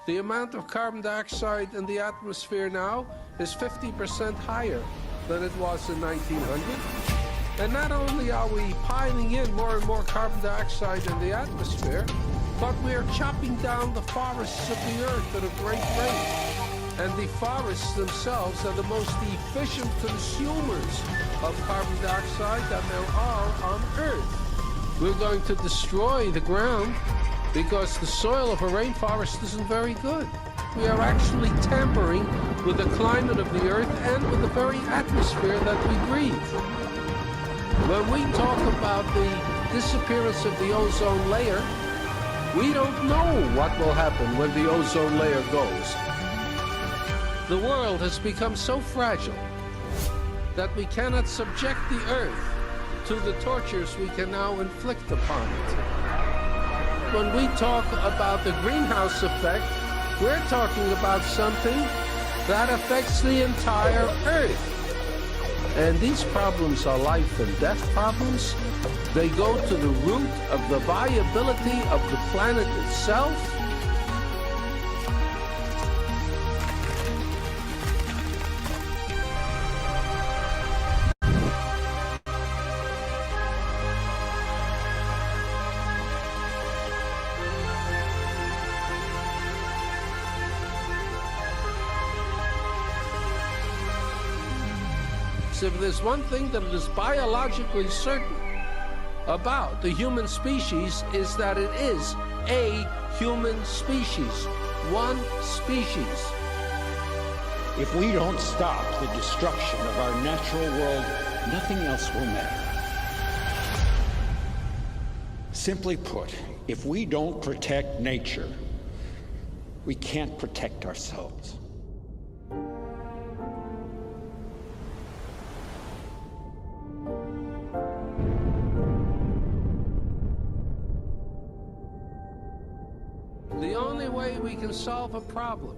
The amount of carbon dioxide in the atmosphere now is 50% higher than it was in 1900. And not only are we piling in more and more carbon dioxide in the atmosphere, but we are chopping down the forests of the earth at a great rate. And the forests themselves are the most efficient consumers of carbon dioxide that there are on Earth. We're going to destroy the ground because the soil of a rainforest isn't very good. We are actually tampering with the climate of the Earth and with the very atmosphere that we breathe. When we talk about the disappearance of the ozone layer, we don't know what will happen when the ozone layer goes. The world has become so fragile that we cannot subject the Earth to the tortures we can now inflict upon it. When we talk about the greenhouse effect, we're talking about something that affects the entire Earth. And these problems are life and death problems. They go to the root of the viability of the planet itself. If there's one thing that is biologically certain about the human species, is that it is a human species, one species. If we don't stop the destruction of our natural world, nothing else will matter. Simply put, if we don't protect nature, we can't protect ourselves. The only way we can solve a problem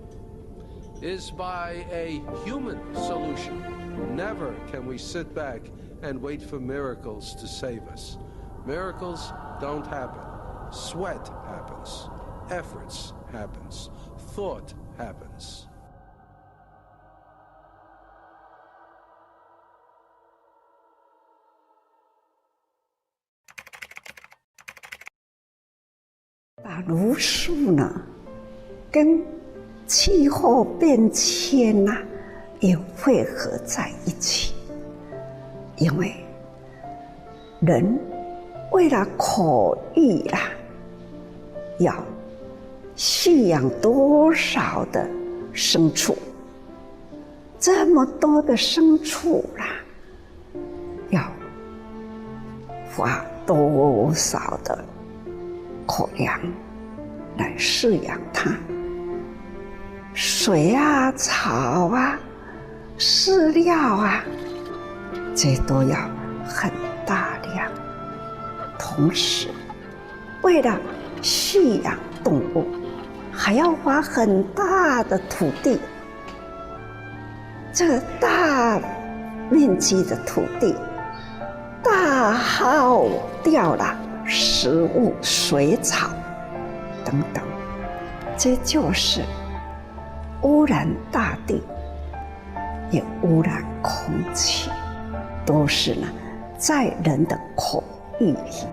is by a human solution. Never can we sit back and wait for miracles to save us. Miracles don't happen. Sweat happens. Efforts happens. Thought happens. 把茹素呢，跟气候变迁呐，也汇合在一起。因为人为了口欲啦，要饲养多少的牲畜，这么多的牲畜啦，要花多少的口粮来饲养它，水啊、草啊、饲料啊，这都要很大量。同时，为了饲养动物，还要花很大的土地。这个大面积的土地，大耗掉了食物、水草等等，这就是污染大地，也污染空气，都是呢在人的口欲里。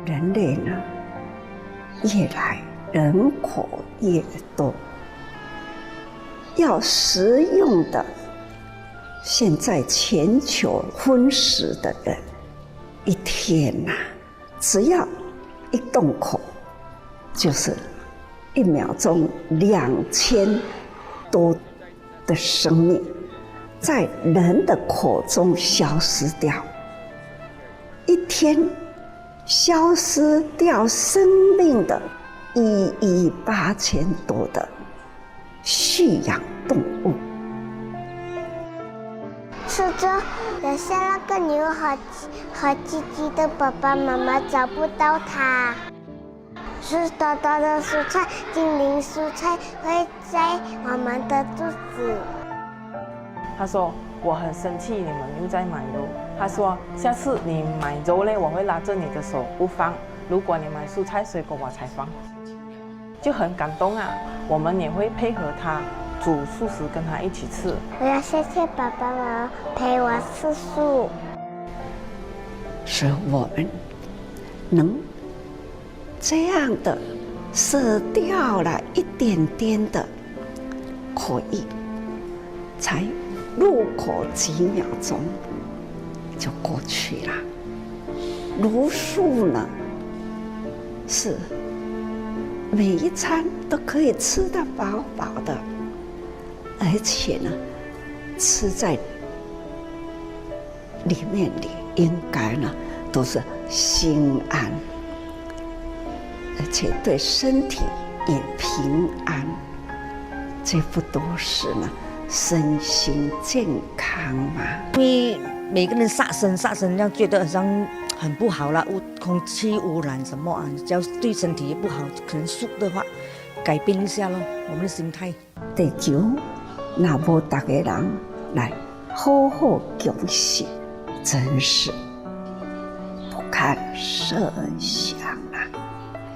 人类呢越来人口越多，要食用的，现在全球荤食的人一天呐，只要一动口，就是1秒钟2000多的生命在人的口中消失掉，一天消失掉生命的18000多的驯养动物。苏州留下那个牛和鸡鸡的爸爸妈妈找不到它。是多多的蔬菜，精灵蔬菜会在我们的肚子。他说我很生气，你们又在买肉。他说下次你买肉嘞，我会拉着你的手不放。如果你买蔬菜水果，我才放。就很感动啊！我们也会配合他煮素食，跟他一起吃。我要谢谢爸爸妈妈陪我吃素。所以我们能这样的舍掉了一点点的口欲，才入口几秒钟就过去了。茹素呢，是每一餐都可以吃得饱饱的，而且呢，吃在里面应该呢都是心安，而且对身体也平安，这不都是呢身心健康吗？因为每个人杀生，要觉得好像很不好啦，空气污染什么啊，只要对身体也不好，可能素的话，改变一下咯，我们的心态。地球若无大家人来好好恭喜，真是不堪设想啊！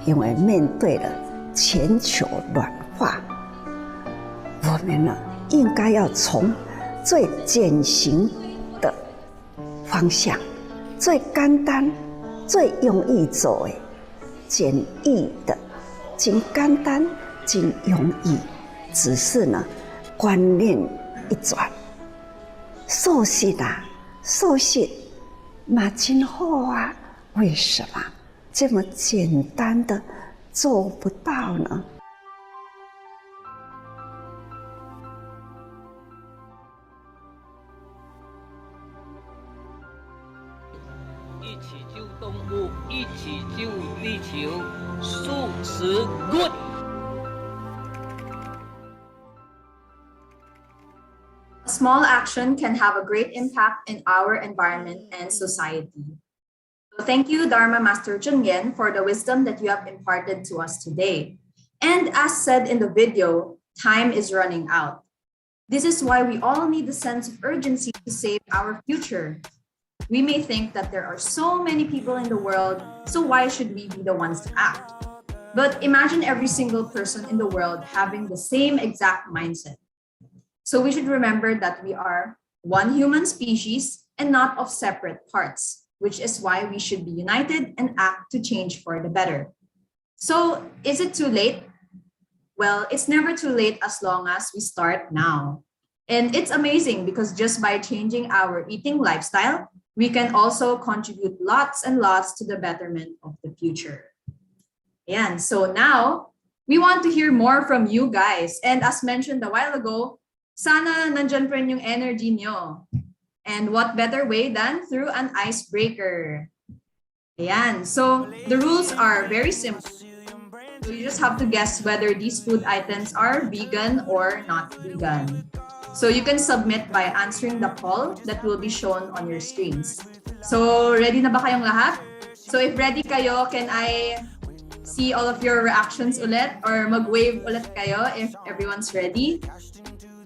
因为面对了全球暖化，我们呢应该要从最简型的方向、最简单、最容易做的、简易的、真简单、真容易，只是呢观念一转，素食啊，素食嘛真好啊，为什么这么简单的做不到呢？一起救动物，一起救地球，素食 good。A small action can have a great impact in our environment and society. So thank you, Dharma Master Chungyen, for the wisdom that you have imparted to us today. And as said in the video, time is running out. This is why we all need a sense of urgency to save our future. We may think that there are so many people in the world, so why should we be the ones to act? But imagine every single person in the world having the same exact mindset. So we should remember that we are one human species and not of separate parts, which is why we should be united and act to change for the better. So is it too late? Well, it's never too late as long as we start now. And it's amazing because just by changing our eating lifestyle, we can also contribute lots and lots to the betterment of the future. And so now we want to hear more from you guys. And as mentioned a while ago, sana nandyan pa rin yung energy nyo. And what better way than through an icebreaker? Ayan. So the rules are very simple. So you just have to guess whether these food items are vegan or not vegan. So you can submit by answering the poll that will be shown on your screens. So ready na ba kayong lahat? So if ready kayo, can I see all of your reactions ulit? Or mag-wave ulit kayo if everyone's ready?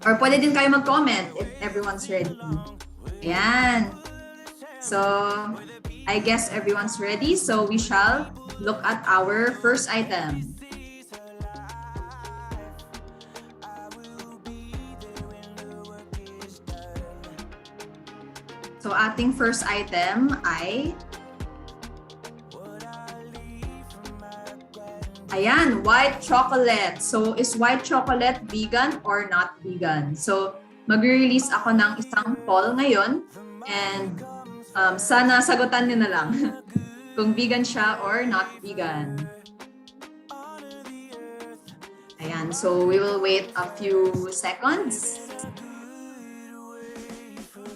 Or pwede din kayo mag-comment if everyone's ready. Ayan. So I guess everyone's ready. So we shall look at our first item. So ating first item ay ayan, white chocolate. So is white chocolate vegan or not vegan? So mag-release ako ng isang poll ngayon and sana sagutan niyo na lang kung vegan siya or not vegan. Ayan, so we will wait a few seconds.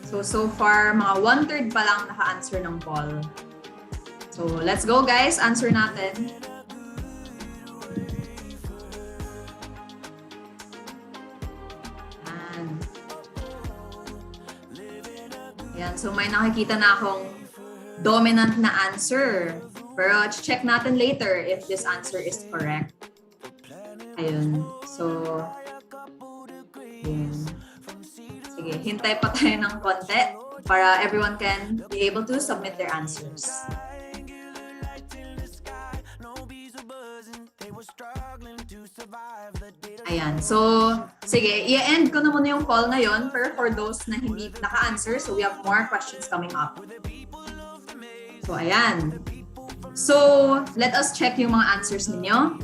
So far, mga 1/3 pa lang naka-answer ng poll. So let's go guys, answer natin. Ayan, so may nakikita na akong dominant na answer. Pero check natin later if this answer is correct. Ayun. So, ayun. Sige, hintay pa tayo ng konti para everyone can be able to submit their answers. Ayan. So, sige, i-end ko na muna yung poll ngayon for those na hindi naka-answer. So, we have more questions coming up. So, ayan. So, let us check yung mga answers ninyo.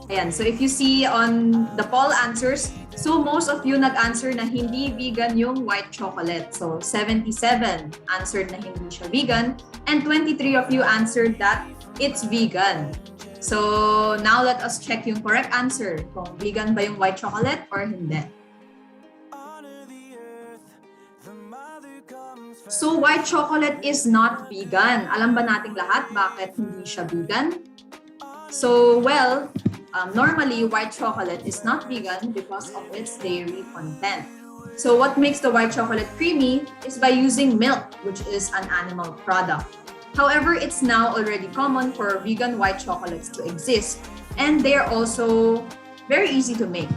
Ayan. So, if you see on the poll answers, So most of you nag-answer na hindi vegan yung white chocolate. So 77 answered na hindi siya vegan, and 23 of you answered that it's vegan. So now let us check yung correct answer, kung vegan ba yung white chocolate or hindi. So white chocolate is not vegan. Alam ba nating lahat bakit hindi siya vegan? So well, normally white chocolate is not vegan because of its dairy content. So what makes the white chocolate creamy is by using milk, which is an animal product. However, it's now already common for vegan white chocolates to exist, and they are also very easy to make.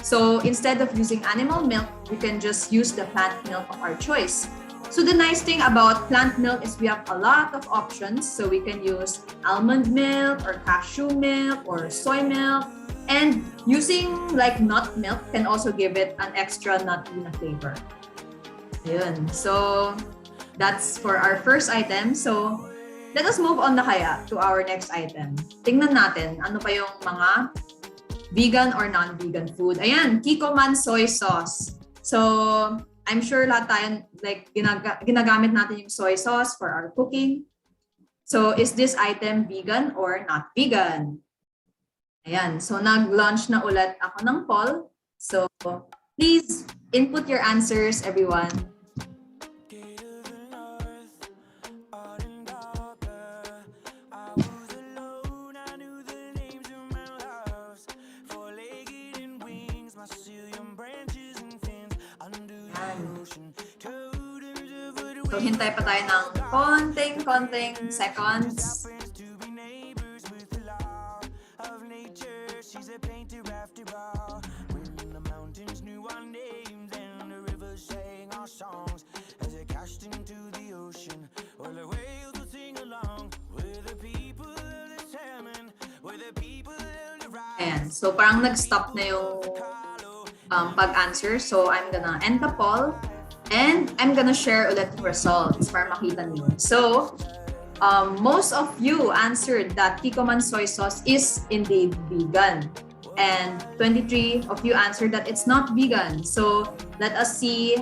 So instead of using animal milk, we can just use the plant milk of our choice. So the nice thing about plant milk is we have a lot of options. So we can use almond milk or cashew milk or soy milk. And using like nut milk can also give it an extra nutty flavor. Yun. So that's for our first item. So let us move on na kaya to our next item. Tingnan natin ano pa yung mga vegan or non-vegan food. Ayan, Kikkoman soy sauce. So I'm sure lahat tayo like ginagamit natin yung soy sauce for our cooking. So is this item vegan or not vegan? Ayan, so nag-launch na ulit ako ng poll. So please input your answers, everyone. So, hintay pa tayo ng konting seconds. Ayan. So, parang nag-stop na yung pag-answer. So, I'm gonna end the poll. And I'm gonna share ulit the results para makita niyo. So, most of you answered that Kikkoman soy sauce is indeed vegan. And 23 of you answered that it's not vegan. So, let us see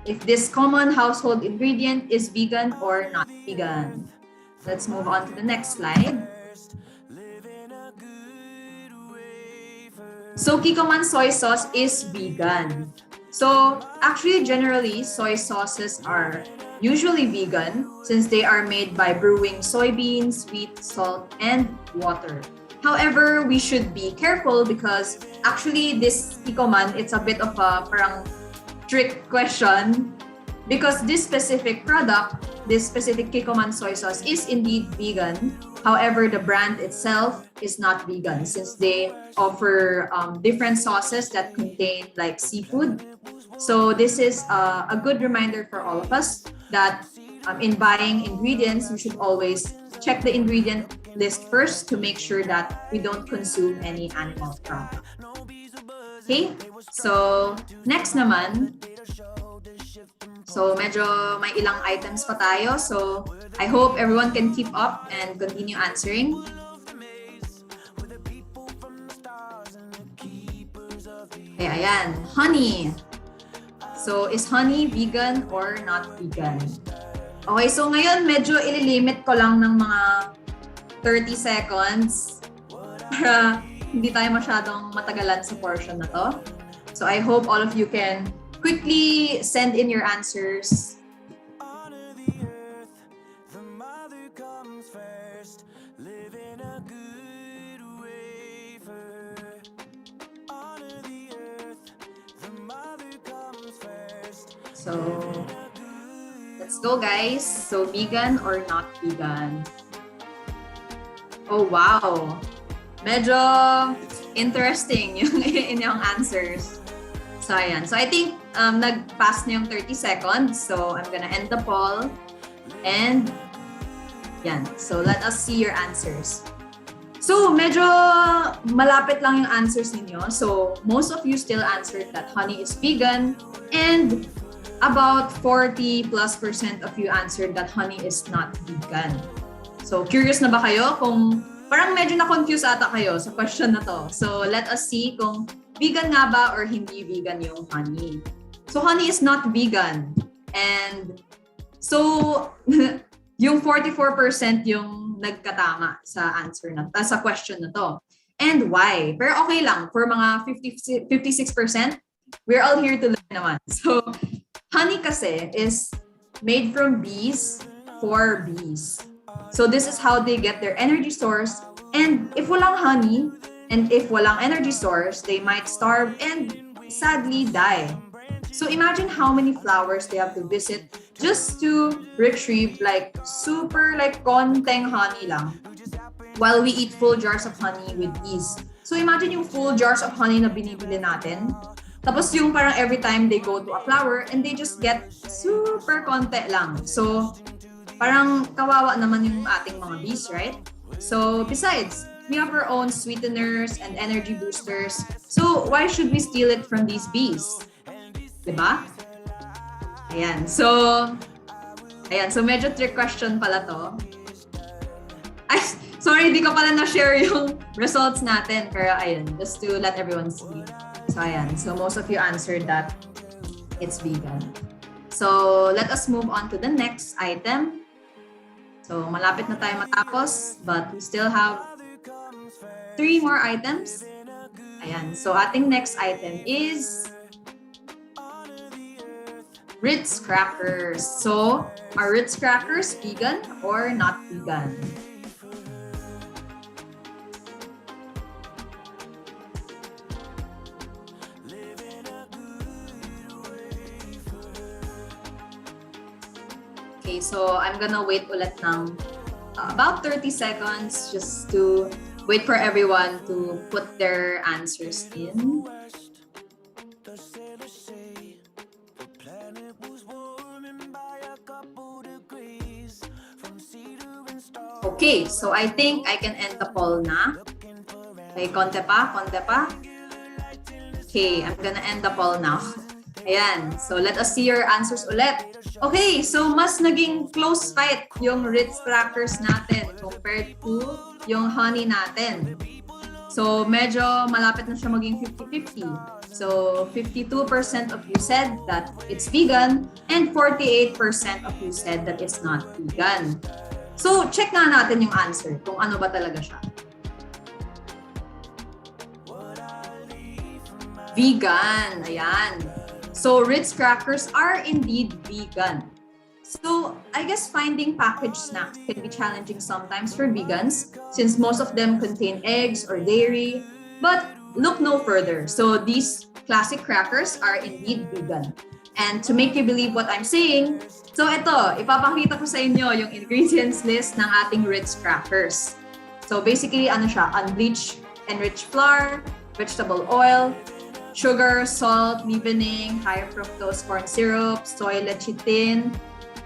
if this common household ingredient is vegan or not vegan. Let's move on to the next slide. So, Kikkoman soy sauce is vegan. So, actually, generally, soy sauces are usually vegan since they are made by brewing soybeans, wheat, salt, and water. However, we should be careful because actually this Kikkoman, it's a bit of a parang trick question because this specific product, this specific Kikkoman soy sauce is indeed vegan. However, the brand itself is not vegan since they offer different sauces that contain like seafood. So this is a good reminder for all of us that in buying ingredients, we should always check the ingredient list first to make sure that we don't consume any animal product. Okay, so next naman. So medyo may ilang items pa tayo. So I hope everyone can keep up and continue answering. Okay, ayan. Honey. So, is honey vegan or not vegan? Okay, so ngayon medyo ililimit ko lang ng mga 30 seconds para hindi tayo masyadong matagalan sa portion na to. So, I hope all of you can quickly send in your answers. So, let's go guys. So, vegan or not vegan? Oh, wow. Medyo interesting yung inyong answers. So, ayan. So, I think nag-pass na yung 30 seconds. So, I'm gonna end the poll. And, yan. So, let us see your answers. So, medyo malapit lang yung answers ninyo. So, most of you still answered that honey is vegan. And about 40+% of you answered that honey is not vegan. So, curious na ba kayo kung parang medyo na-confuse ata kayo sa question na to? So, let us see kung vegan nga ba or hindi vegan yung honey? So honey is not vegan. And so yung 44% yung nagkatama sa answer na sa question na to. And why? Pero okay lang for mga 56%, we're all here to learn naman. So honey kasi is made from bees for bees. So this is how they get their energy source. And if walang honey, and if walang energy source, they might starve and sadly die. So imagine how many flowers they have to visit just to retrieve like super like konteng honey lang, while we eat full jars of honey with ease. So imagine yung full jars of honey na binibili natin. Tapos yung parang every time they go to a flower and they just get super konti lang. So parang kawawa naman yung ating mga bees, right? So besides, we have our own sweeteners and energy boosters. So why should we steal it from these bees? Diba? Ayan. So medyo trick question pala to. Ay, sorry, di ko pala na-share yung results natin. Pero ayun, just to let everyone see. So ayan. So most of you answered that it's vegan. So let us move on to the next item. So malapit na tayo matapos, but we still have 3 more items. Ayan. So ating next item is Ritz crackers. So are Ritz crackers vegan or not vegan? Okay, so I'm gonna wait ulit ng about 30 seconds just to wait for everyone to put their answers in. Okay, so I think I can end the poll na. Okay, konti pa. Okay, I'm gonna end the poll now. Ayan, so let us see your answers ulit. Okay, so mas naging close fight yung Ritz crackers natin compared to yung honey natin. So medyo malapit na siya maging 50-50. So 52% of you said that it's vegan and 48% of you said that it's not vegan. So check nga natin yung answer kung ano ba talaga siya. Vegan, ayan. So Ritz crackers are indeed vegan. So I guess finding packaged snacks can be challenging sometimes for vegans since most of them contain eggs or dairy. But look no further. So these classic crackers are indeed vegan. And to make you believe what I'm saying, so ito, ipapakita ko sa inyo yung ingredients list ng ating Ritz crackers. So basically, ano siya? Unbleached enriched flour, vegetable oil, sugar, salt, leavening, high fructose corn syrup, soy lecithin,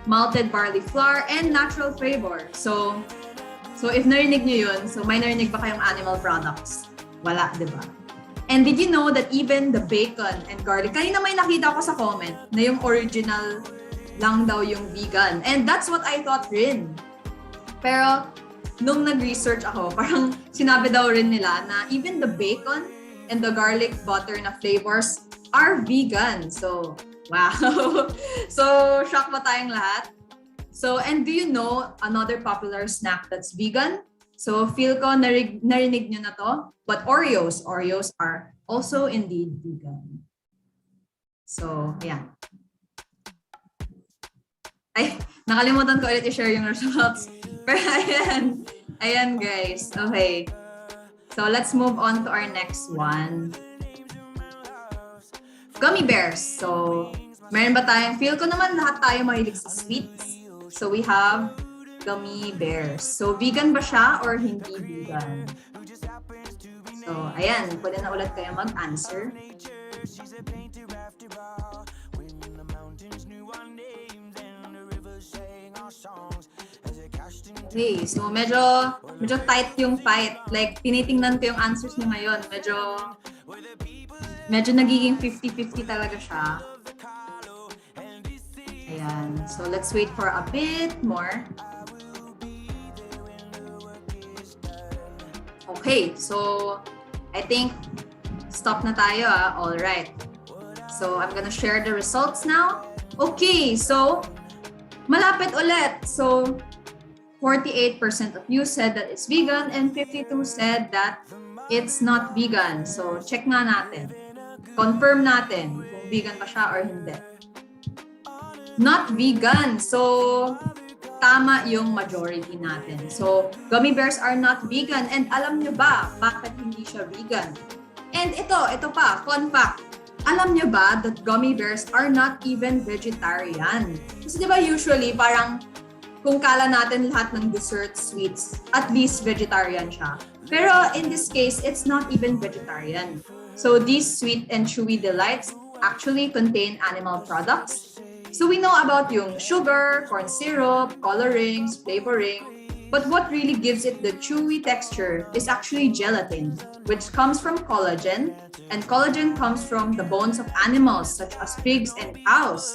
malted barley flour, and natural flavor. So if narinig nyo yun, so may narinig ba kayong animal products? Wala, di ba? And did you know that even the bacon and garlic, kanina may nakita ko sa comment na yung original lang daw yung vegan. And that's what I thought rin. Pero nung nag-research ako, parang sinabi daw rin nila na even the bacon and the garlic butter na flavors are vegan. So, wow. So, shock ba tayong lahat? So, and do you know another popular snack that's vegan? So, feel ko narinig nyo na to. But Oreos are also indeed vegan. So, yeah. Ay, nakalimutan ko ulit i-share yung results. Pero ayan guys. Okay. So, let's move on to our next one. Gummy bears. So, meron ba tayong, feel ko naman lahat tayo mahilig sa sweets. So, we have gummy bears. So, vegan ba siya or hindi vegan? So, ayan. Pwede na ulit kayo mag-answer. Okay, so medyo tight yung fight. Like, tinitingnan ko yung answers niyo ngayon. Medyo nagiging 50-50 talaga siya. Ayan. So, let's wait for a bit more. Okay, so I think stop na tayo All right. So I'm gonna share the results now. Okay, so malapit ulit. So 48% of you said that it's vegan and 52 said that it's not vegan. So check nga natin. Confirm natin kung vegan ba siya or hindi. Not vegan. So tama yung majority natin. So gummy bears are not vegan. And alam nyo ba bakit hindi siya vegan? And ito pa, fun fact. Alam nyo ba that gummy bears are not even vegetarian? Kasi di ba usually parang kung kala natin lahat ng desserts, sweets, at least vegetarian siya. Pero in this case, it's not even vegetarian. So these sweet and chewy delights actually contain animal products. So we know about yung sugar, corn syrup, colorings, flavoring. But what really gives it the chewy texture is actually gelatin, which comes from collagen. And collagen comes from the bones of animals such as pigs and cows.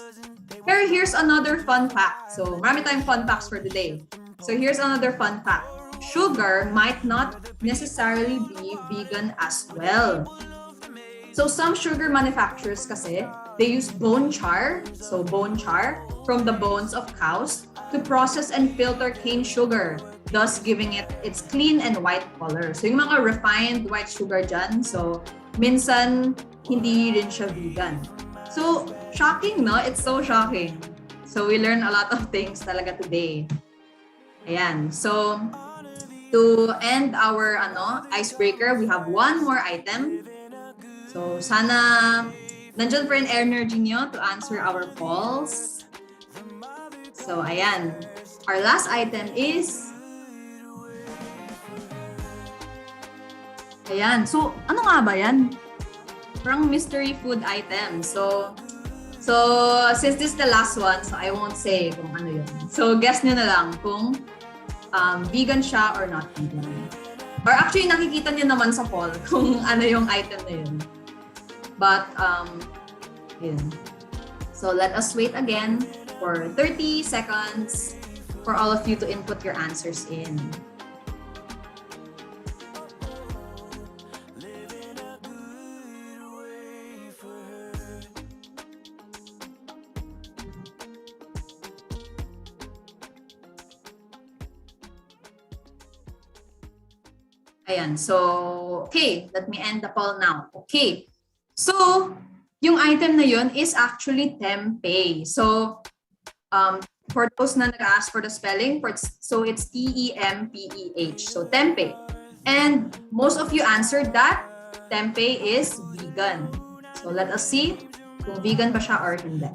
Pero here's another fun fact. So, marami tayong fun facts for today. So, here's another fun fact. Sugar might not necessarily be vegan as well. So, some sugar manufacturers kasi, they use bone char, so bone char, from the bones of cows to process and filter cane sugar, thus giving it its clean and white color. So, yung mga refined white sugar dyan, so, minsan, hindi rin siya vegan. So, shocking, no? It's so shocking. So, we learn a lot of things talaga today. Ayan. So, to end our icebreaker, we have one more item. So, sana nandyan pa rin energy nyo to answer our polls. So, ayan. Our last item is... Ayan. So, ano nga ba yan? Parang mystery food item. So since this is the last one, so I won't say kung ano yun. So guess nyo na lang kung vegan siya or not vegan. Or actually, nakikita nyo naman sa poll kung ano yung item na yun. But, yun. So let us wait again for 30 seconds for all of you to input your answers in. Ayan, so, okay, let me end the poll now. Okay, so, yung item na yun is actually tempeh. So, for those na nag-ask for the spelling, so it's T-E-M-P-E-H, so tempeh. And most of you answered that tempeh is vegan. So, let us see kung vegan ba siya or hindi.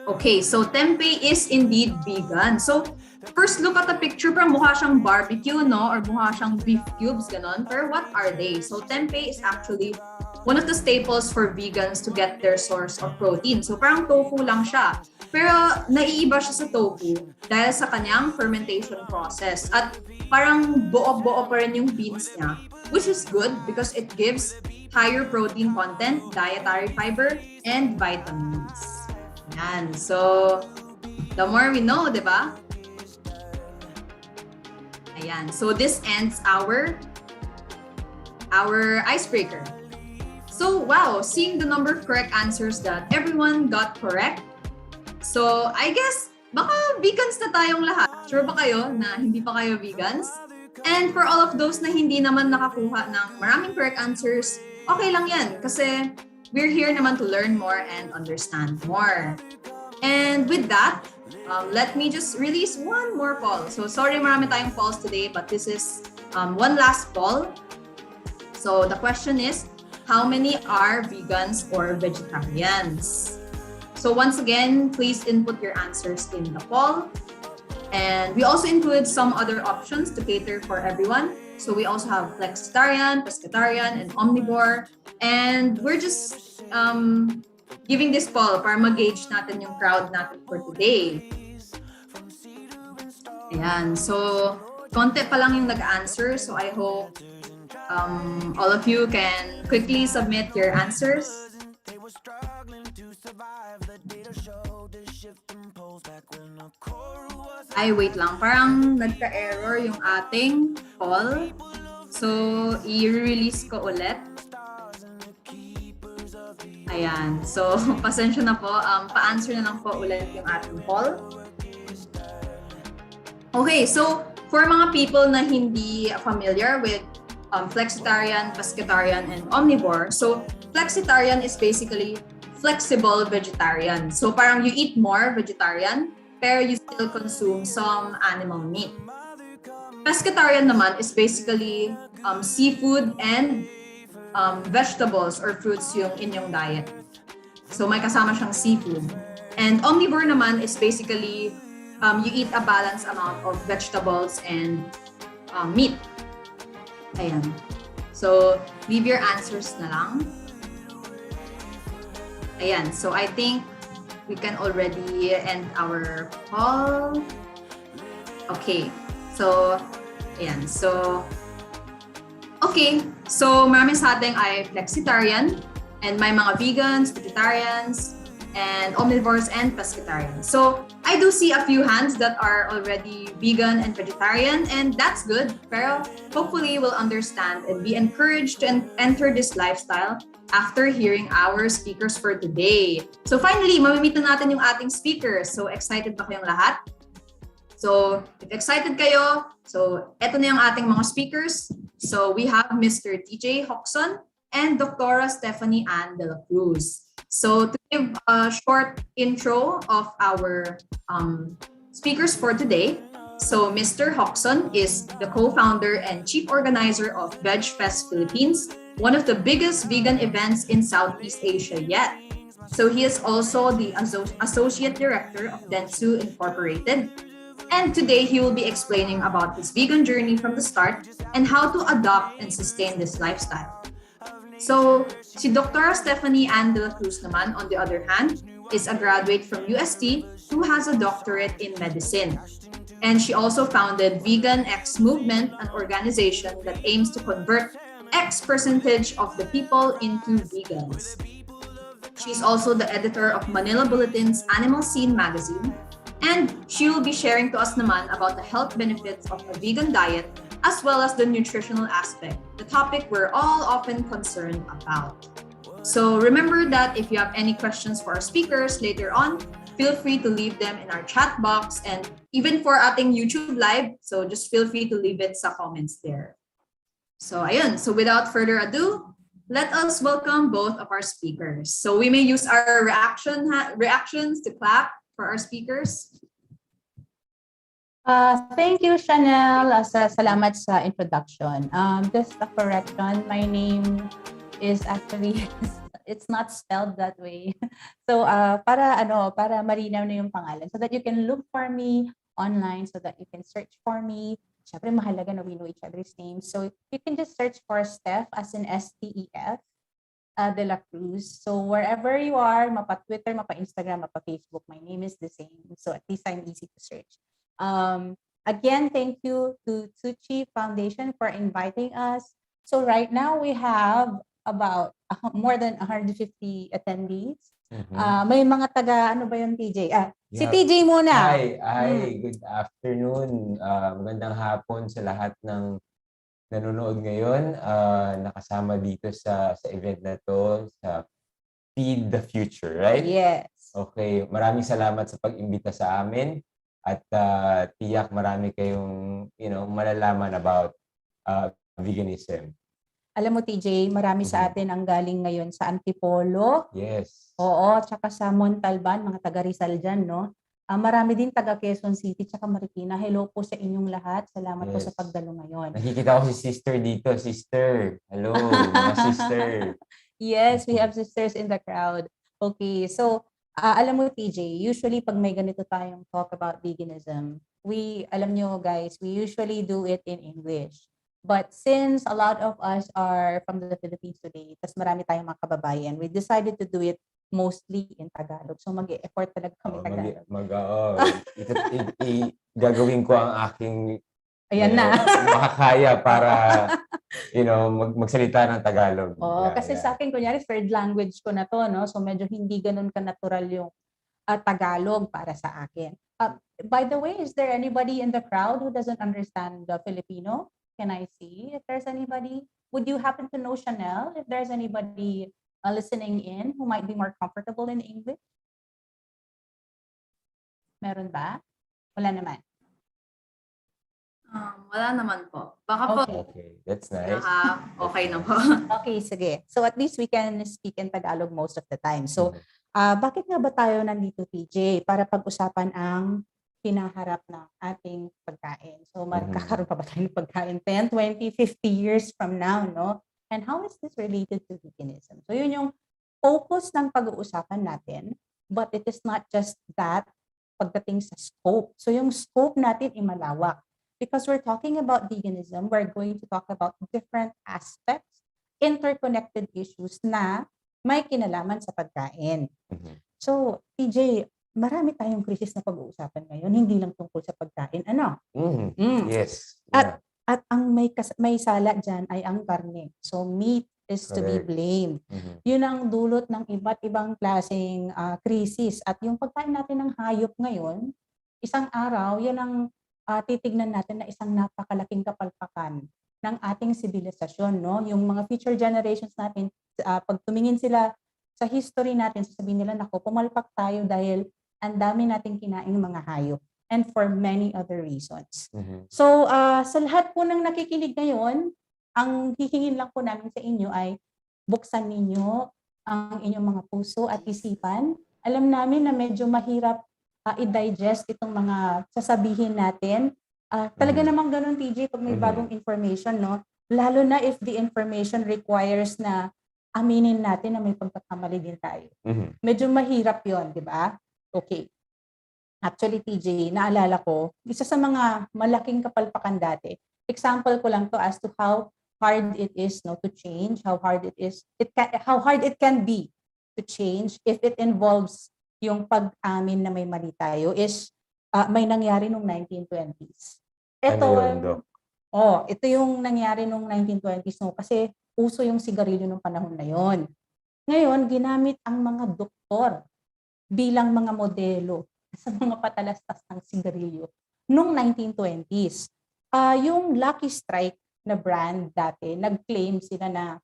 Okay, so tempeh is indeed vegan. So, first look at the picture, parang mukha siyang barbecue, no? Or mukha siyang beef cubes, ganon. Pero what are they? So, tempeh is actually one of the staples for vegans to get their source of protein. So, parang tofu lang siya. Pero, naiiba siya sa tofu dahil sa kanyang fermentation process. At parang buo-buo pa rin yung beans niya, which is good because it gives higher protein content, dietary fiber, and vitamins. Yan. So, the more we know, di ba? Ayan. So, this ends our icebreaker. So, wow. Seeing the number of correct answers that everyone got correct. So, I guess, baka vegans na tayong lahat. Sure ba kayo na hindi pa kayo vegans? And for all of those na hindi naman nakakuha ng maraming correct answers, okay lang yan. Kasi, we're here naman to learn more and understand more. And with that, let me just release one more poll. So sorry marami tayong polls today, but this is one last poll. So the question is, how many are vegans or vegetarians? So once again, please input your answers in the poll. And we also include some other options to cater for everyone. So we also have flexitarian, pescatarian, and omnivore. And we're just giving this poll para mag-gauge natin yung crowd natin for today. Ayan. So, konti pa lang yung nag-answer. So I hope all of you can quickly submit your answers. Ay, wait lang. Parang nagka-error yung ating call. So, i-release ko ulit. Ayan. So, pasensya na po. Pa-answer na lang po ulit yung ating call. Okay, so for mga people na hindi familiar with flexitarian, pescatarian, and omnivore, so flexitarian is basically flexible vegetarian. So parang you eat more vegetarian, pero you still consume some animal meat. Pescatarian naman is basically seafood and vegetables or fruits yung inyong diet. So may kasama siyang seafood. And omnivore naman is basically you eat a balanced amount of vegetables and meat. Ayan. So leave your answers na lang. Ayan. So I think we can already end our call. Okay. So, ayan. So, okay. So, marami sa ating ay flexitarian and may mga vegans, vegetarians, and omnivores and pescatarians. So, I do see a few hands that are already vegan and vegetarian, and that's good. Pero hopefully will understand and be encouraged to enter this lifestyle after hearing our speakers for today. So finally, mamimit na natin yung ating speakers. So excited ba kayong lahat? So if excited kayo, so eto na yung ating mga speakers. So we have Mr. TJ Hoxon and Dr. Stephanie Ann de la Cruz. So to give a short intro of our speakers for today, so Mr. Hoxon is the co-founder and chief organizer of Veg Fest Philippines, one of the biggest vegan events in Southeast Asia yet. So he is also the associate director of Dentsu Incorporated. And today he will be explaining about his vegan journey from the start and how to adopt and sustain this lifestyle. So, si Dr. Stephanie Ann de la Cruz naman, on the other hand, is a graduate from UST who has a doctorate in medicine. And she also founded Vegan X Movement, an organization that aims to convert X percentage of the people into vegans. She's also the editor of Manila Bulletin's Animal Scene magazine, and she will be sharing to us naman about the health benefits of a vegan diet as well as the nutritional aspect, the topic we're all often concerned about. So remember that if you have any questions for our speakers later on, feel free to leave them in our chat box and even for ating YouTube live, so just feel free to leave it sa comments there. So ayun, so without further ado, let us welcome both of our speakers. So we may use our reactions to clap for our speakers. Thank you, Chanel. Salamat sa introduction. Just a correction, my name is actually, it's not spelled that way. So para malinaw na yung pangalan so that you can look for me online, so that you can search for me. Syempre mahalaga na we know each other's names. So you can just search for Steph as in STEF de la Cruz. So wherever you are, mapa-Twitter, mapa-Instagram, mapa-Facebook, my name is the same. So at least I'm easy to search. Again, thank you to Tzu Chi Foundation for inviting us. So right now we have about more than 150 attendees. May mga taga, ano ba yung TJ? Si TJ muna. Hi, good afternoon. Magandang hapon sa lahat ng nanonood ngayon. Nakasama dito sa event na to, sa Feed the Future, right? Yes. Okay, maraming salamat sa pag-imbita sa amin. At tiyak marami kayong malalaman about veganism. Alam mo TJ, marami sa atin ang galing ngayon sa Antipolo. Yes. Oo, tsaka sa Montalban, mga taga Rizal dyan, no? Marami din taga Quezon City, tsaka Marikina. Hello po sa inyong lahat. Salamat po sa pagdalo ngayon. Nakikita ko si sister dito. Sister. Hello, mga sister. Yes, we have sisters in the crowd. Okay, so alam mo TJ, usually pag may ganito tayong talk about veganism, alam nyo guys, we usually do it in English. But since a lot of us are from the Philippines today, tas marami tayong mga kababayan, we decided to do it mostly in Tagalog. So mag-e-effort talaga kami Tagalog. Gagawin ko ang aking makakaya para magsalita ng Tagalog. Oo, kasi sa akin, kunyari, third language ko na to, no? So medyo hindi ganun ka-natural yung Tagalog para sa akin. By the way, is there anybody in the crowd who doesn't understand the Filipino? Can I see if there's anybody? Would you happen to know, Chanel, if there's anybody listening in who might be more comfortable in English? Meron ba? Wala naman. Wala naman po. Baka po. Okay, that's nice. Okay na po. Okay, sige. So at least we can speak in Tagalog most of the time. So bakit nga ba tayo nandito, TJ? Para pag-usapan ang hinaharap ng ating pagkain. So magkakaroon pa ba tayo ng pagkain 10, 20, 50 years from now, no? And how is this related to veganism? So yun yung focus ng pag-uusapan natin, but it is not just that pagdating sa scope. So yung scope natin ay malawak. Because we're talking about veganism, we're going to talk about different aspects, interconnected issues na may kinalaman sa pagkain. So, TJ, marami tayong krisis na pag-uusapan ngayon, hindi lang tungkol sa pagkain. Ano? Yes. At ang may sala dyan ay ang karne. So, meat is to be blamed. Yun ang dulot ng iba't ibang klaseng krisis. At yung pagkain natin ng hayop ngayon, isang araw, yan ang titignan natin na isang napakalaking kapalpakan ng ating sibilisasyon, no? Yung mga future generations natin, pag tumingin sila sa history natin, sasabihin nila, nako, pumalpak tayo dahil ang dami nating kinaing mga hayop, and for many other reasons. So, sa lahat po ng nakikinig ngayon, ang hihingin lang po namin sa inyo ay buksan ninyo ang inyong mga puso at isipan. Alam namin na medyo mahirap i-digest itong mga sasabihin natin. Talaga namang ganun, TJ, pag may bagong information, no? Lalo na if the information requires na aminin natin na may pagkakamali din tayo. Medyo mahirap yon, di ba? Okay. Actually, TJ, naalala ko, isa sa mga malaking kapalpakan dati, example ko lang to as to how hard it is, no, to change, how hard it can be to change if it involves yung pag-amin na may mali tayo is may nangyari nung 1920s. Ito yung nangyari nung 1920s, no, kasi uso yung sigarilyo nung panahon na yon. Ngayon, ginamit ang mga doktor bilang mga modelo sa mga patalastas ng sigarilyo nung 1920s. Yung Lucky Strike na brand dati, nag-claim sila na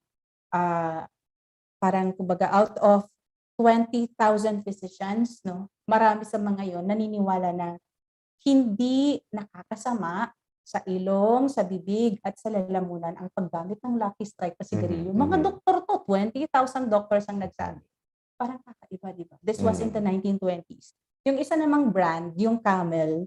parang kumbaga out of 20,000 physicians, no, marami sa mga yon naniniwala na hindi nakakasama sa ilong, sa bibig, at sa lalamunan ang paggamit ng Lucky Strike na sigarilyo. Mga doktor to, 20,000 doctors ang nagsabi. Parang kakaiba, di ba? This was in the 1920s. Yung isa namang brand, yung Camel,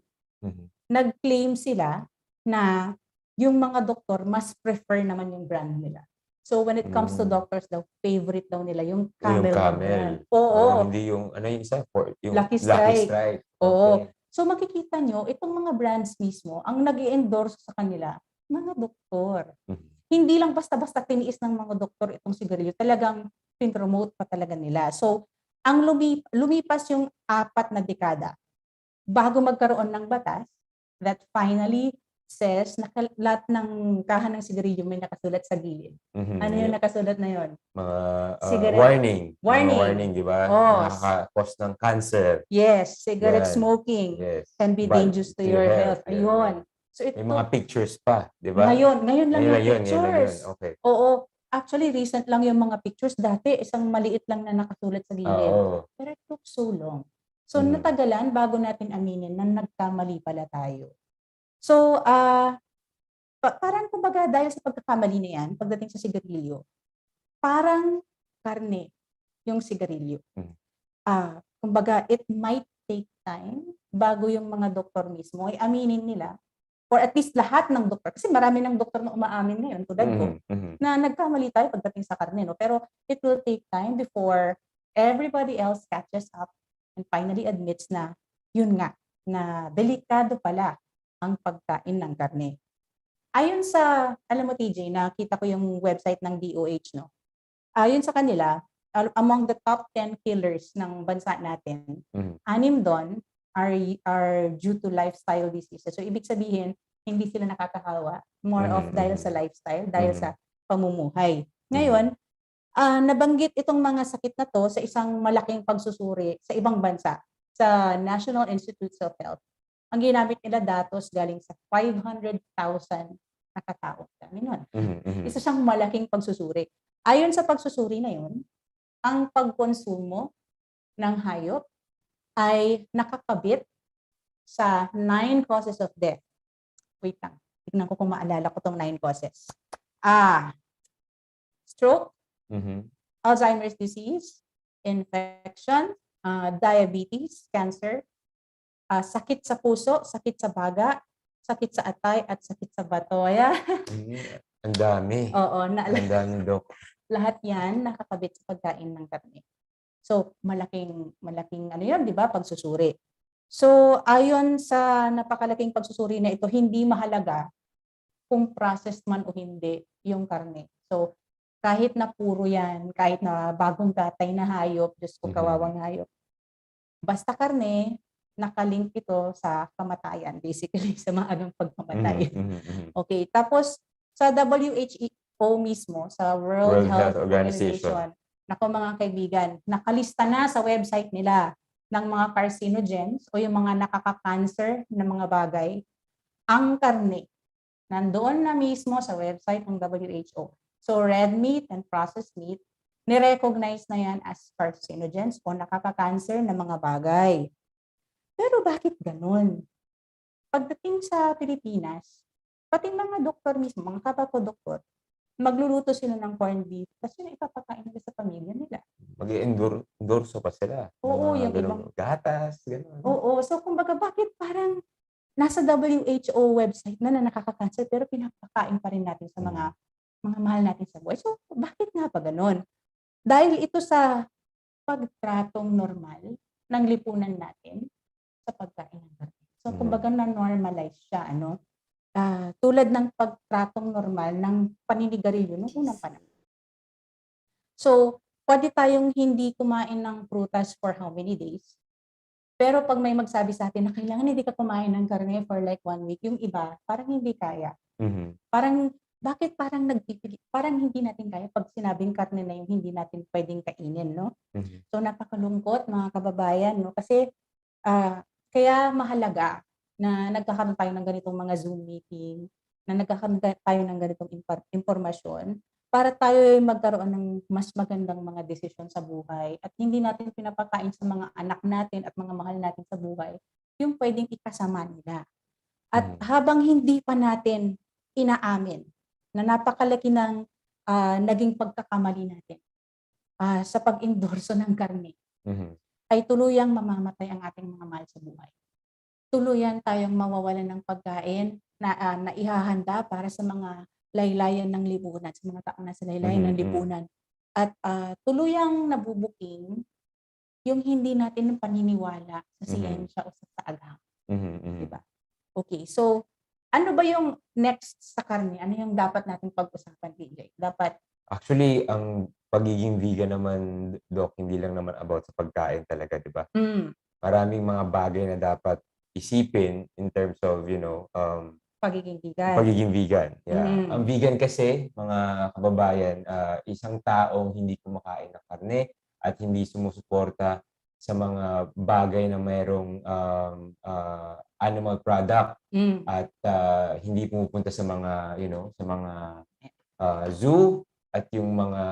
nag-claim sila na yung mga doktor mas prefer naman yung brand nila. So when it comes to doctors daw, favorite daw nila yung Camel. Yung Camel. Oo. Hindi yung, ano yung isa? Yung Lucky Strike. Okay. Oo. So makikita nyo, itong mga brands mismo, ang nag-i-endorse sa kanila, mga doktor. Hindi lang basta-basta tiniis ng mga doktor itong sigarilyo. Talagang pin-promote pa talaga nila. So ang lumipas yung 4 na dekada bago magkaroon ng batas that finally says na lahat ng kahan ng sigarilyo may nakasulat sa gilid. Ano yung nakasulat na yon? Mga warning. Mga warning, di ba? Nakaka-cause ng cancer. Yes, cigarette smoking can be dangerous to your health. Ayun. So may mga pictures pa, di ba? Ngayon lang yung pictures. Okay. Oo. Actually, recent lang yung mga pictures. Dati, isang maliit lang na nakasulat sa gilid. Pero it took so long. So, natagalan bago natin aminin na nagkamali pala tayo. So, parang kumbaga dahil sa pagkakamali na yan, pagdating sa sigarilyo, parang karne yung sigarilyo. Kumbaga, it might take time bago yung mga doktor mismo ay aminin nila, or at least lahat ng doktor, kasi marami ng doktor na umaamin ngayon, tulad ko, na nagkamali tayo pagdating sa karne. No? Pero it will take time before everybody else catches up and finally admits na, yun nga, na delikado pala ang pagkain ng karne. Ayon sa, alam mo TJ, nakita ko yung website ng DOH, no? Ayon sa kanila, among the top 10 killers ng bansa natin, 6 doon are due to lifestyle diseases. So ibig sabihin, hindi sila nakakahawa, more of dahil sa lifestyle, dahil sa pamumuhay. Ngayon, nabanggit itong mga sakit na to sa isang malaking pagsusuri sa ibang bansa. sa National Institutes of Health, ang ginamit nila datos galing sa 500,000 na katao. Dami nun. Isa siyang malaking pagsusuri. Ayon sa pagsusuri na yun, ang pagkonsumo ng hayop ay nakakabit sa 9 causes of death. Wait lang. Tignan ko kung maalala ko tong 9 causes. Stroke, Alzheimer's disease, infection, diabetes, cancer, sakit sa puso, sakit sa baga, sakit sa atay, at sakit sa bato. Ang dami. Oo, Ang dami, Doc. lahat yan nakakabit sa pagkain ng karne. So, malaking ano yan, di ba? Pagsusuri. So, ayon sa napakalaking pagsusuri na ito, hindi mahalaga kung processed man o hindi yung karne. So, kahit na puro yan, kahit na bagong gatay na hayop, Diyos ko, kawawang hayop. Basta karne, nakalink ito sa kamatayan, basically, sa maagang pagkamatay. Okay, tapos sa WHO mismo, sa World Health Organization, nako mga kaibigan, nakalista na sa website nila ng mga carcinogens o yung mga nakaka-cancer na mga bagay, ang karne. Nandoon na mismo sa website ng WHO. So red meat and processed meat, nirecognize na yan as carcinogens o nakaka-cancer na mga bagay. Pero bakit ganun? Pagdating sa Pilipinas, pati mga doktor mismo, mga kapako-doktor, magluluto sila ng corned beef kasi ipapakain nila sa pamilya nila. Mag-endorso pa sila. Oo, yung ibang gatas, gano'n. Oo, so kumbaga bakit parang nasa WHO website na nakaka-cancer pero pinapakain pa rin natin sa mga mahal natin sa buhay. So bakit nga pa ganun? Dahil ito sa pagtratong normal ng lipunan natin sa pagkain ng karne. So kumbaga na-normalize siya, ano? Tulad ng pagtratong normal ng paninigarilyo noong unang panahon. So, pwede tayong hindi kumain ng prutas for how many days? Pero pag may magsabi sa atin na kailangan hindi ka kumain ng karne for like 1 week, yung iba, parang hindi kaya. Parang, bakit parang nagpipilit? Parang hindi natin kaya pag sinabing karne na yung hindi natin pwedeng kainin, no? So, napakalungkot, mga kababayan, no? Kasi, kaya mahalaga na nagkakaroon tayo ng ganitong mga Zoom meeting, na nagkakaroon tayo ng ganitong impormasyon para tayo ay magkaroon ng mas magandang mga desisyon sa buhay at hindi natin pinapakain sa mga anak natin at mga mahal natin sa buhay yung pwedeng ikasama nila. At habang hindi pa natin inaamin na napakalaki ng naging pagkakamali natin sa pag-endorso ng karne, ay tuluyang mamamatay ang ating mga mahal sa buhay. Tuluyan tayong mawawalan ng pagkain na ihahanda para sa mga laylayan ng lipunan, sa mga taong nasa laylayan ng lipunan. At tuluyang nabubuking yung hindi natin paniniwala sa siyensya o sa agham. Diba? Okay, so ano ba yung next sa karne? Ano yung dapat natin pag-usapan, DJ? Dapat Actually, ang pagiging vegan naman, Doc, hindi lang naman about sa pagkain talaga, di ba? Maraming mga bagay na dapat isipin in terms of, pagiging vegan. Pagiging vegan. Yeah. Ang vegan kasi, mga kababayan, isang taong hindi kumakain ng karne at hindi sumusuporta sa mga bagay na mayroong animal product at hindi pumupunta sa mga, sa mga zoo at yung mga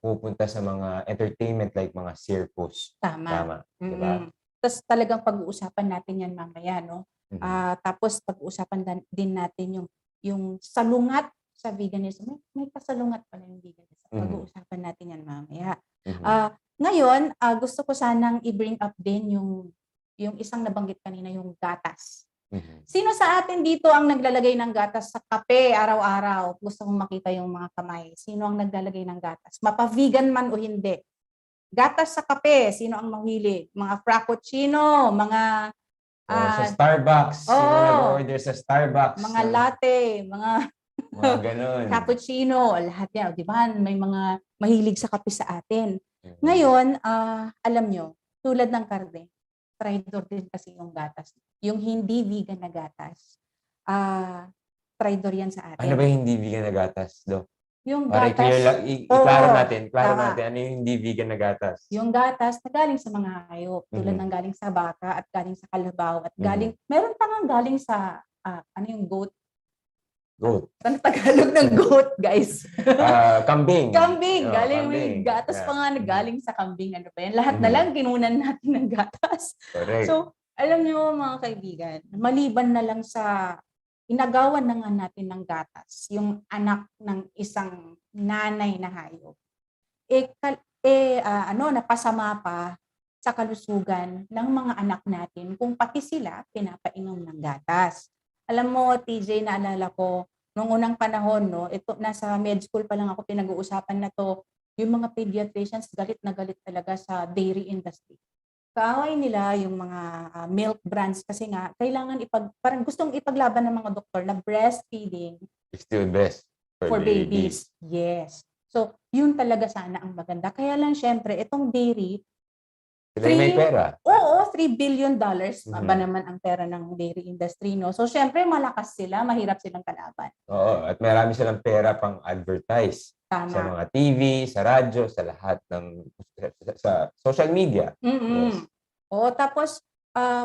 pupunta sa mga entertainment like mga circus. Tama. Diba? Tapos talagang pag-uusapan natin yan mamaya, no? Tapos pag-uusapan din natin yung salungat sa veganism. May kasalungat pala yung veganism. Pag-uusapan natin yan mamaya. Ngayon, gusto ko sanang i-bring up din yung isang nabanggit kanina, yung gatas. Sino sa atin dito ang naglalagay ng gatas sa kape araw-araw? Gusto kong makita yung mga kamay. Sino ang naglalagay ng gatas? Mapa-vegan man o hindi? Gatas sa kape, sino ang mahilig? Mga frappuccino, mga sa Starbucks. Sino nag-order sa Starbucks? Mga latte, mga ganun. cappuccino, lahat yan. Di ba? May mga mahilig sa kape sa atin. Ngayon, alam nyo, tulad ng karne, traidor din kasi yung gatas. Yung hindi vegan na gatas, traidor yan sa atin. Ano ba yung hindi vegan na gatas, Doc? Yung Para i-clear gatas, lang, klaro natin, ano yung hindi vegan na gatas? yung gatas na galing sa mga hayop, tulad Mhm. ng galing sa baka at galing sa kalabaw at galing, meron pa nga galing sa, ano yung goat? Goat. Ano Tagalog ng goat, guys? Kambing. Kambing. Oh, Galing, kambing. may gatas pa nga na galing sa kambing. Ano ba yan? Lahat na Mhm. lang kinunan natin ng gatas. Correct. So, alam niyo mga kaibigan, maliban na lang sa inagawan na nga natin ng gatas, yung anak ng isang nanay na hayop, napasama pa sa kalusugan ng mga anak natin kung pati sila pinapainom ng gatas. Alam mo, TJ, naalala ko, nung unang panahon, no, ito, nasa med school pa lang ako, pinag-uusapan na to, yung mga pediatricians galit na galit talaga sa dairy industry. Kaaway nila yung mga milk brands kasi nga, kailangan parang gustong ipaglaban ng mga doktor na breastfeeding It's still best for babies. Yes. So, yun talaga sana ang maganda. Kaya lang, syempre, itong dairy, Sila yung may pera. Oo, $3 billion ba naman ang pera ng dairy industry, no? So, syempre, malakas sila, mahirap silang kalaban. Oo, at marami silang pera pang advertise. Tama. Sa mga TV, sa radyo, sa lahat ng sa social media. Yes. Oo, tapos,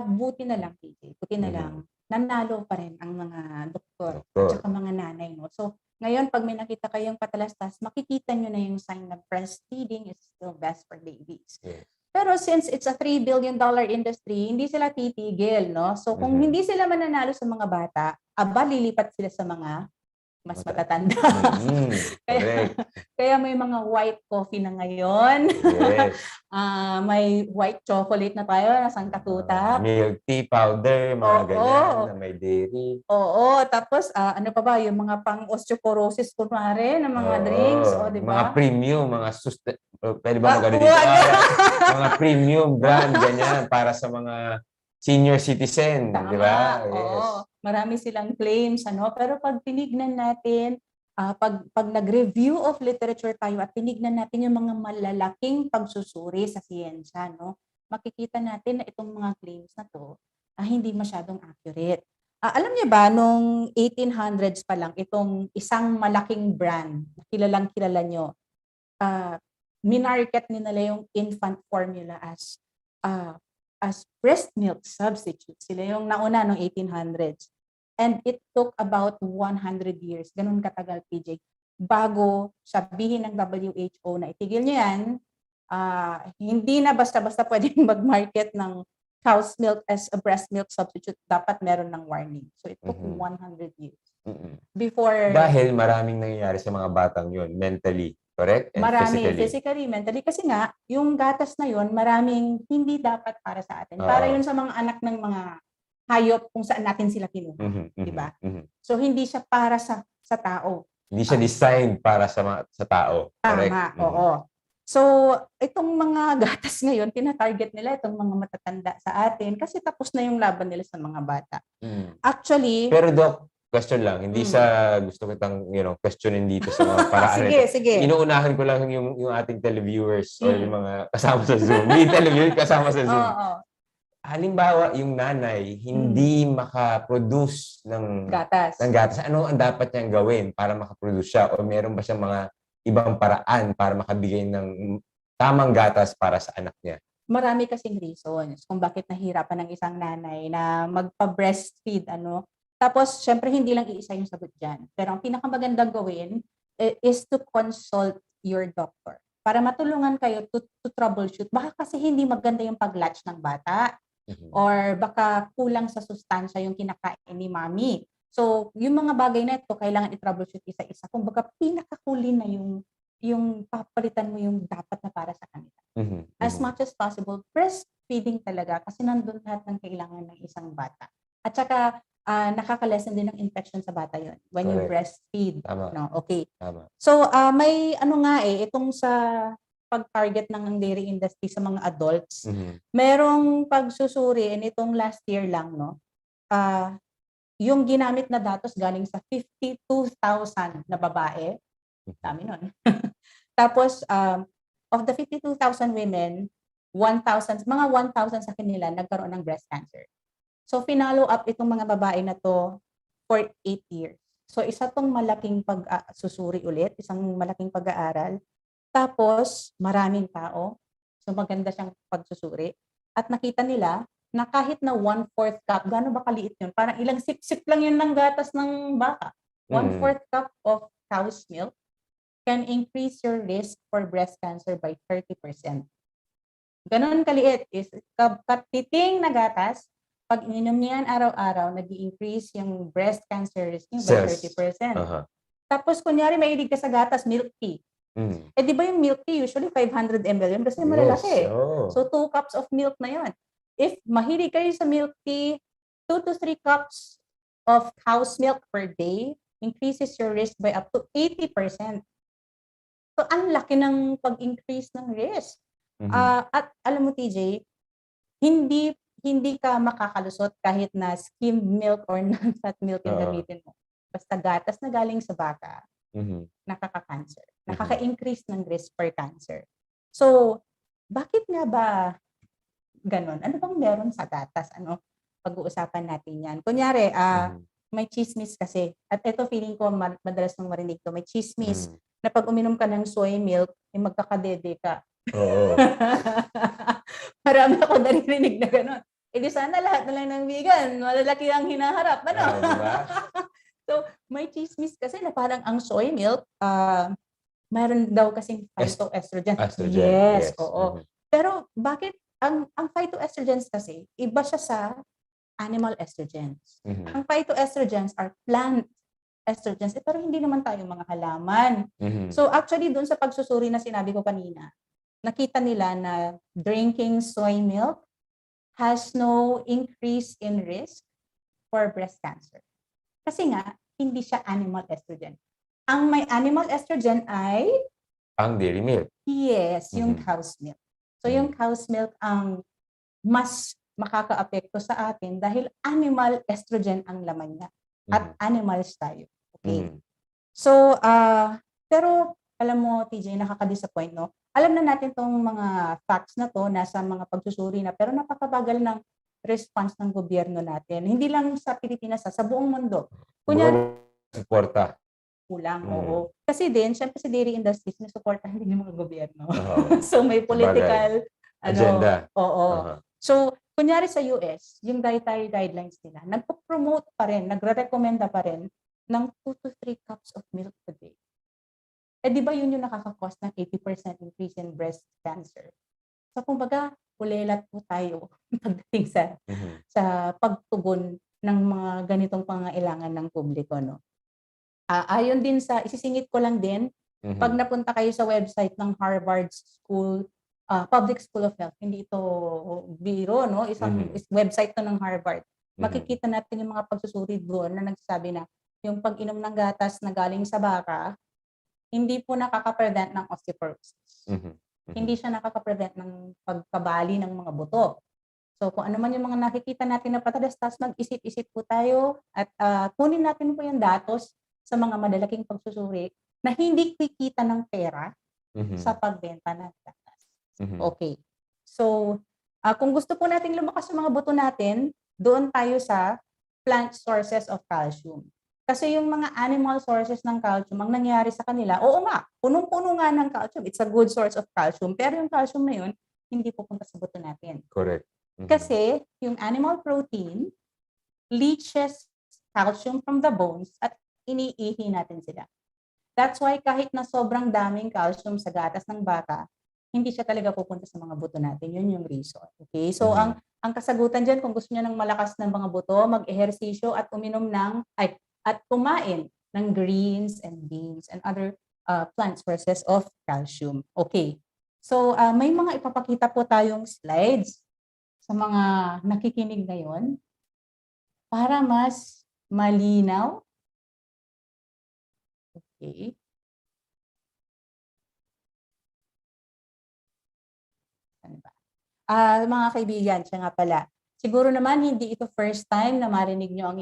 buti na lang, PJ, buti na lang, nanalo pa rin ang mga doktor at saka mga nanay, no? So, ngayon, pag may nakita kayong patalastas, makikita nyo na yung sign na breastfeeding is still best for babies. Yes. Pero since it's a $3 billion industry, hindi sila titigil, no? So kung hindi sila mananalo sa mga bata, lilipat sila sa mga mas matatanda. Kaya may mga white coffee na ngayon. Yes. May white chocolate na tayo na sangkatutak. Milk tea powder, mga ganyan, na may dairy. Oo, tapos ano pa ba, yung mga pang osteoporosis kunwari na mga drinks, di ba? Mga premium, mga pwede ba magano dito? Mga premium brand, ganyan, para sa mga senior citizen, di ba? Yes. Marami silang claims, ano? Pero pag tinignan natin, pag nag-review of literature tayo at tinignan natin yung mga malalaking pagsusuri sa siyensya, no? Makikita natin na itong mga claims na to hindi masyadong accurate. Alam niyo ba, nung 1800s pa lang, itong isang malaking brand, kilalang kilala nyo, minarket nila yung infant formula as breast milk substitute. Sila yung nauna noong 1800s. And it took about 100 years, ganun katagal, PJ, bago sabihin ng WHO na itigil nyo yan, hindi na basta-basta pwedeng mag-market ng cow's milk as a breast milk substitute. Dapat meron ng warning. So it took 100 years. Before... Dahil maraming nangyayari sa mga batang yun, mentally. Correct? And marami, physically, mentally. Kasi nga, yung gatas na yun, maraming hindi dapat para sa atin. Para yun sa mga anak ng mga hayop kung saan natin sila kinuha. Diba? So, hindi siya para sa tao. Hindi siya designed para sa tao. Correct? Tama, oo. So, itong mga gatas ngayon, tina-target nila itong mga matatanda sa atin kasi tapos na yung laban nila sa mga bata. Actually... Pero Doc, question lang, hindi sa gusto kitang questionin dito sa mga paraan. Sige. Inuunahan ko lang yung ating televiewers or yung mga kasama sa Zoom. Hindi televiewers, kasama sa Zoom. Halimbawa, yung nanay hindi makaproduce ng gatas. Ano ang dapat niyang gawin para makaproduce siya? O meron ba siyang mga ibang paraan para makabigay ng tamang gatas para sa anak niya? Marami kasing reasons kung bakit nahirapan ng isang nanay na magpa-breastfeed, Tapos, syempre, hindi lang iisa yung sagot dyan. Pero ang pinakamagandang gawin is to consult your doctor para matulungan kayo to troubleshoot. Baka kasi hindi maganda yung pag-latch ng bata or baka kulang sa sustansya yung kinakain ni mami. So, yung mga bagay na ito, kailangan i-troubleshoot isa-isa. Kung baka pinakahuli na yung papalitan mo yung dapat na para sa kanila. As much as possible, breastfeeding talaga kasi nandun lahat ng kailangan ng isang bata. At saka, nakaka-lessen din ng infection sa bata yon when you breastfeed. Tama. No? Okay. Tama. So, may itong sa pag-target ng dairy industry sa mga adults, merong pagsusuri, and itong last year lang, yung ginamit na datos galing sa 52,000 na babae. Dami nun. Tapos, of the 52,000 women, mga 1,000 sa kanila nagkaroon ng breast cancer. So, finalo up itong mga babae na to for 8 years. So isa tong malaking susuri ulit, isang malaking pag-aaral. Tapos maraming tao. So maganda siyang pagsusuri. At nakita nila na kahit na 1/4 cup, gaano ba kaliit yun? Parang ilang sip-sip lang yun ng gatas ng baka. 1/4 cup of cow's milk can increase your risk for breast cancer by 30%. Ganon kaliit is katiting na gatas, pag ininom niyan araw-araw, nag-i-increase yung breast cancer risk niyo by 30%. Tapos kunyari mahilig ka sa gatas, milk tea. Eh di ba yung milk tea usually 500 ml yun kasi malalaki. So 2 cups of milk na yun. If mahilig kayo sa milk tea, 2 to 3 cups of cow's milk per day increases your risk by up to 80%. So ang laki ng pag-increase ng risk. At alam mo TJ, hindi ka makakalusot kahit na skimmed milk or non-fat milk yung gamitin mo. Basta gatas na galing sa baka, nakaka-cancer. Nakaka-increase ng risk for cancer. So, bakit nga ba ganon? Ano bang meron sa gatas? Ano? Pag-uusapan natin yan. Kunyari, may chismis kasi. At ito feeling ko madalas nang marinig to. May chismis na pag uminom ka ng soy milk, ay magkakadede ka. Marami ako naririnig na gano'n. Eh di sana lahat na lang ng vegan, malalaki ang hinaharap. Ano? Diba? So, may chismis kasi na parang ang soy milk, mayroon daw kasing phytoestrogen. Yes, oo. Pero bakit ang phytoestrogens kasi, iba siya sa animal estrogens. Ang phytoestrogens are plant estrogens, pero hindi naman tayo mga halaman. So actually, doon sa pagsusuri na sinabi ko kanina, nakita nila na drinking soy milk has no increase in risk for breast cancer. Kasi nga, hindi siya animal estrogen. Ang may animal estrogen ay ang dairy milk. Yes, yung cow's milk. So yung cow's milk ang mas makakaapekto sa atin dahil animal estrogen ang laman niya. At animals tayo. Okay. So, pero alam mo, TJ, nakaka-disappoint, no? Alam na natin tong mga facts na to, nasa mga pagsusuri na, pero napakabagal ng response ng gobyerno natin. Hindi lang sa Pilipinas, sa buong mundo. Kunyari, suporta. Kulang, oo. Kasi din, syempre sa dairy industry, sinusuportahan din yung mga gobyerno. So may political agenda. Oo. So, kunyari sa US, yung dietary guidelines nila, nagpo-promote pa rin, nagre-recommenda pa rin ng 2 to 3 cups of milk a day. Eh di ba yun yung nakaka-cause ng 80% increase in breast cancer? So kumbaga, ulelat po tayo pagdating sa pagtugon ng mga ganitong pangailangan ng publiko, no? Ayon din sa, isisingit ko lang din, pag napunta kayo sa website ng Harvard School, Public School of Health, hindi ito biro, no? Isang website to ng Harvard. Makikita natin yung mga pagsusuri doon na nagsasabi na yung pag-inom ng gatas na galing sa baka, hindi po nakaka-prevent ng osteoporosis. Hindi siya nakaka-prevent ng pagkabali ng mga buto. So kung ano man yung mga nakikita natin na patalastas, mag-isip-isip po tayo at kunin natin po yung datos sa mga madalaking pagsusuri na hindi kikita ng pera sa pagbenta ng gatas. Okay. So kung gusto po natin lumakas yung mga buto natin, doon tayo sa plant sources of calcium. Kasi yung mga animal sources ng calcium, ang nangyari sa kanila, oo nga, punong-puno nga ng calcium. It's a good source of calcium. Pero yung calcium na yun, hindi pupunta sa buto natin. Correct. Kasi yung animal protein leaches calcium from the bones at iniihi natin sila. That's why kahit na sobrang daming calcium sa gatas ng baka, hindi siya talaga pupunta sa mga buto natin. Yun yung reason. Okay? So ang kasagutan dyan, kung gusto niyo ng malakas ng mga buto, mag-ehersisyo at uminom ng, at kumain ng greens and beans and other plant sources of calcium. Okay. So, may mga ipapakita po tayong slides sa mga nakikinig ngayon para mas malinaw. Okay. Ano ba? Mga kaibigan, siya nga pala. Siguro naman hindi ito first time na marinig nyo